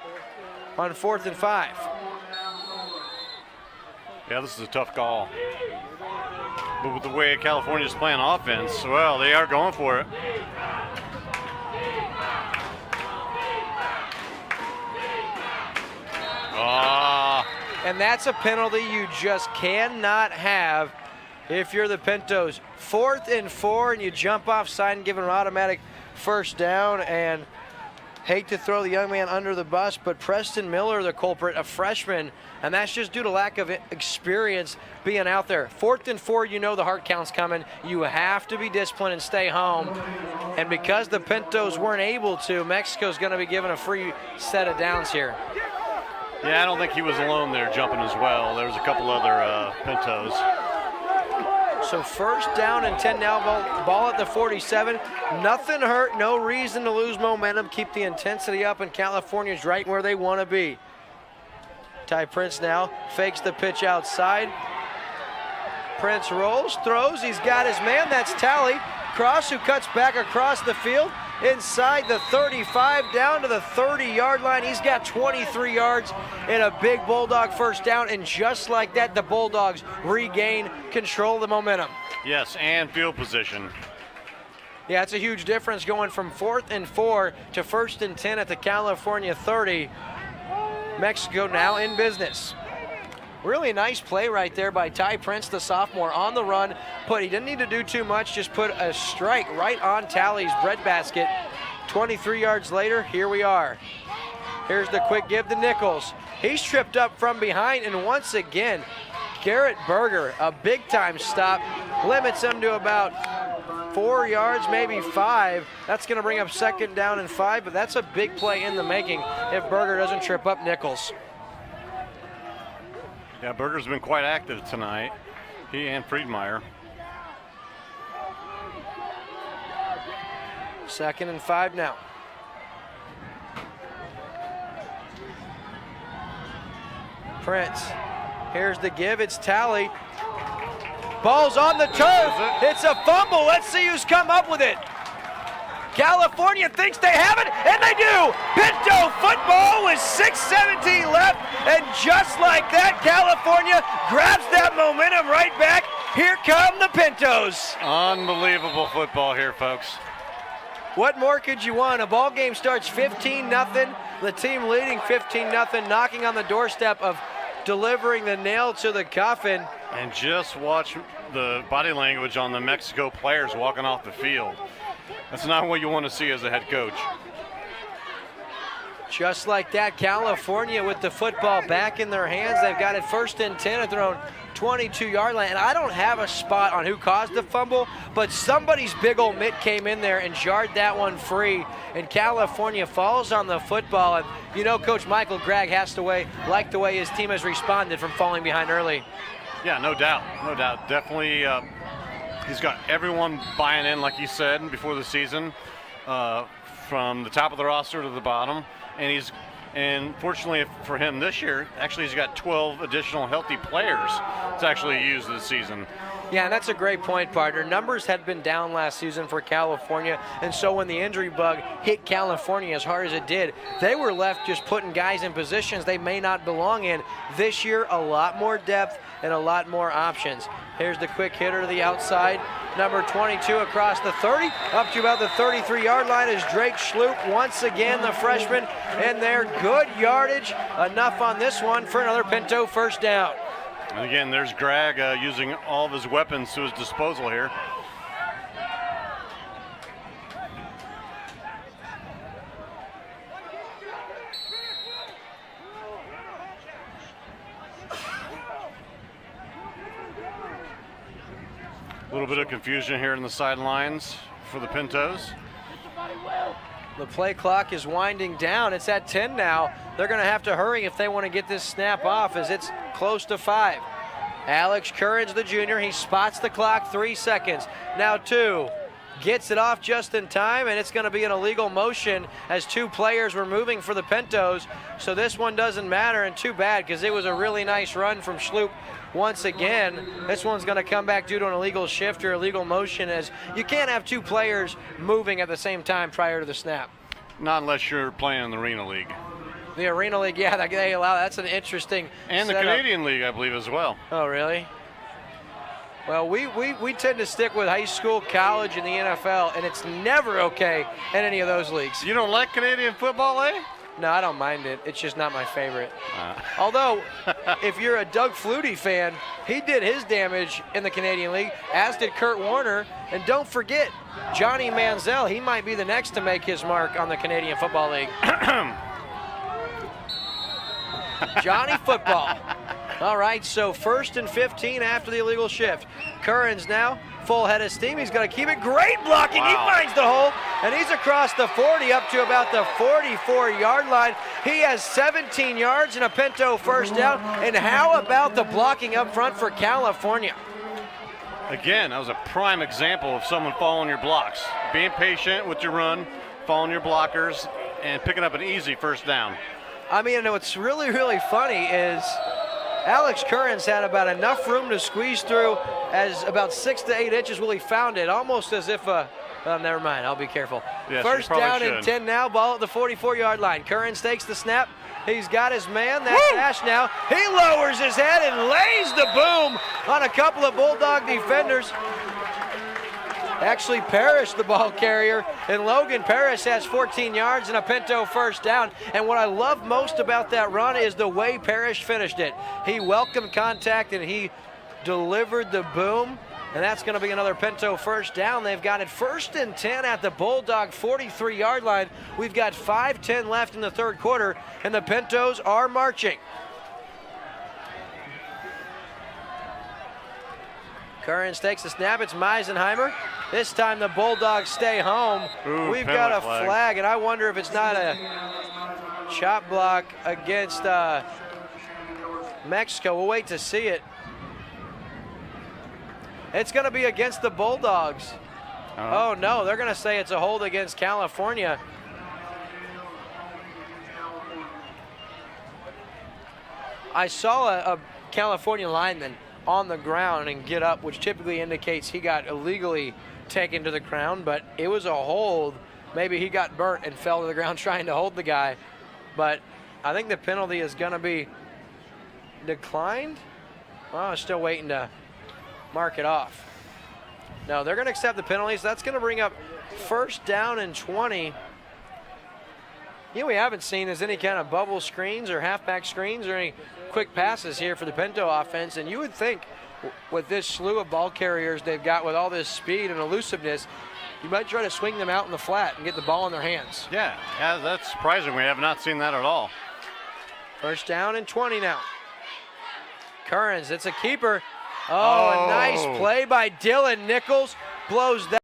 on 4th and 5. Yeah, this is a tough call. But with the way California's playing offense, well, they are going for it. And that's a penalty you just cannot have if you're the Pintos. 4th and 4, and you jump offside and give an automatic 1st down, and hate to throw the young man under the bus, but Preston Miller, the culprit, a freshman, and that's just due to lack of experience being out there. 4th and 4, you know the hard count's coming. You have to be disciplined and stay home. And because the Pintos weren't able to, Mexico's going to be given a free set of downs here. Yeah, I don't think he was alone there jumping as well. There was a couple other Pintos. So 1st down and 10 now, ball at the 47. Nothing hurt, no reason to lose momentum. Keep the intensity up, and California's right where they want to be. Ty Prince now fakes the pitch outside. Prince rolls, throws, he's got his man, that's Tally. Cross, who cuts back across the field, inside the 35, down to the 30-yard line. He's got 23 yards and a big Bulldog first down, and just like that, the Bulldogs regain control of the momentum. Yes, and field position. Yeah, it's a huge difference going from 4th and 4 to 1st and 10 at the California 30. Mexico now in business. Really nice play right there by Ty Prince, the sophomore, on the run. He didn't need to do too much, just put a strike right on Tally's breadbasket. 23 yards later, here we are. Here's the quick give to Nichols. He's tripped up from behind, and once again, Garrett Berger, a big-time stop, limits him to about 4 yards, maybe 5. That's going to bring up 2nd down and 5, but that's a big play in the making if Berger doesn't trip up Nichols. Yeah, Berger's been quite active tonight. He and Friedmeier. 2nd and 5 now. Prince, here's the give, it's Tally. Ball's on the turf, it's a fumble. Let's see who's come up with it. California thinks they have it, and they do! Pinto football with 6:17 left, and just like that, California grabs that momentum right back. Here come the Pintos. Unbelievable football here, folks. What more could you want? A ball game starts 15-0, the team leading 15-0, knocking on the doorstep of delivering the nail to the coffin. And just watch the body language on the Mexico players walking off the field. That's not what you want to see as a head coach. Just like that, California with the football back in their hands. They've got it 1st and 10 at their own 22-yard line. And I don't have a spot on who caused the fumble, but somebody's big old mitt came in there and jarred that one free. And California falls on the football. And you know, Coach Michael Gregg has to like the way his team has responded from falling behind early. Yeah, no doubt. No doubt. Definitely. He's got everyone buying in, like you said, before the season, from the top of the roster to the bottom. And fortunately for him this year, actually he's got 12 additional healthy players to actually use this season. Yeah, and that's a great point, partner. Numbers had been down last season for California, and so when the injury bug hit California as hard as it did, they were left just putting guys in positions they may not belong in. This year, a lot more depth and a lot more options. Here's the quick hitter to the outside. Number 22 across the 30, up to about the 33-yard line is Drake Schloop. Once again, the freshman in there. Good yardage. Enough on this one for another Pinto first down. And again, there's Gregg using all of his weapons to his disposal here. A little bit of confusion here in the sidelines for the Pintos. The play clock is winding down. It's at 10 now. They're going to have to hurry if they want to get this snap off, as it's close to 5. Alex Courage, the junior, he spots the clock, 3 seconds. Now 2. Gets it off just in time, and it's going to be an illegal motion as 2 players were moving for the Pintos. So this one doesn't matter, and too bad, because it was a really nice run from Schloop. Once again, this one's going to come back due to an illegal shift or illegal motion, as you can't have 2 players moving at the same time prior to the snap. Not unless you're playing in the Arena League. The Arena League, yeah, they allow. That's an interesting And the setup. Canadian League, I believe, as well. Oh, really? Well, we tend to stick with high school, college, and the NFL, and it's never okay in any of those leagues. You don't like Canadian football, eh? No, I don't mind it. It's just not my favorite. Although, if you're a Doug Flutie fan, he did his damage in the Canadian League, as did Kurt Warner. And don't forget, Johnny Manziel, he might be the next to make his mark on the Canadian Football League. Johnny Football. All right, so 1st and 15 after the illegal shift. Curran's now full head of steam. He's going to keep it. Great blocking. Wow. He finds the hole, and he's across the 40 up to about the 44-yard line. He has 17 yards and a Pinto first down. And how about the blocking up front for California? Again, that was a prime example of someone following your blocks. Being patient with your run, following your blockers, and picking up an easy first down. I mean, what's really, really funny is Alex Curran's had about enough room to squeeze through as about 6 to 8 inches. Well, he found it almost as if well, never mind. I'll be careful. Yes, First down and 10 now. Ball at the 44-yard line. Curran takes the snap. He's got his man. That's Ash now. He lowers his head and lays the boom on a couple of Bulldog defenders. Actually, Parrish, the ball carrier, and Logan Parrish has 14 yards and a Pinto first down. And what I love most about that run is the way Parrish finished it. He welcomed contact and he delivered the boom. And that's going to be another Pinto first down. They've got it 1st and 10 at the Bulldog 43-yard line. We've got 5:10 left in the third quarter, and the Pintos are marching. Curran takes the snap. It's Meisenheimer. This time the Bulldogs stay home. Ooh, We've got a flag. flag, and I wonder if it's not a chop block against Mexico. We'll wait to see it. It's going to be against the Bulldogs. Oh, no, they're going to say it's a hold against California. I saw a California lineman on the ground and get up, which typically indicates he got illegally taken to the ground, but it was a hold. Maybe he got burnt and fell to the ground trying to hold the guy. But I think the penalty is going to be declined. Well, I'm still waiting to mark it off. No, they're going to accept the penalties. That's going to bring up 1st down and 20. You know, we haven't seen is any kind of bubble screens or halfback screens or any quick passes here for the Pinto offense. And you would think with this slew of ball carriers they've got with all this speed and elusiveness, you might try to swing them out in the flat and get the ball in their hands. Yeah, that's surprising. We have not seen that at all. 1st down and 20 now. Currens, it's a keeper. Oh, a nice play by Dylan Nichols. Blows that.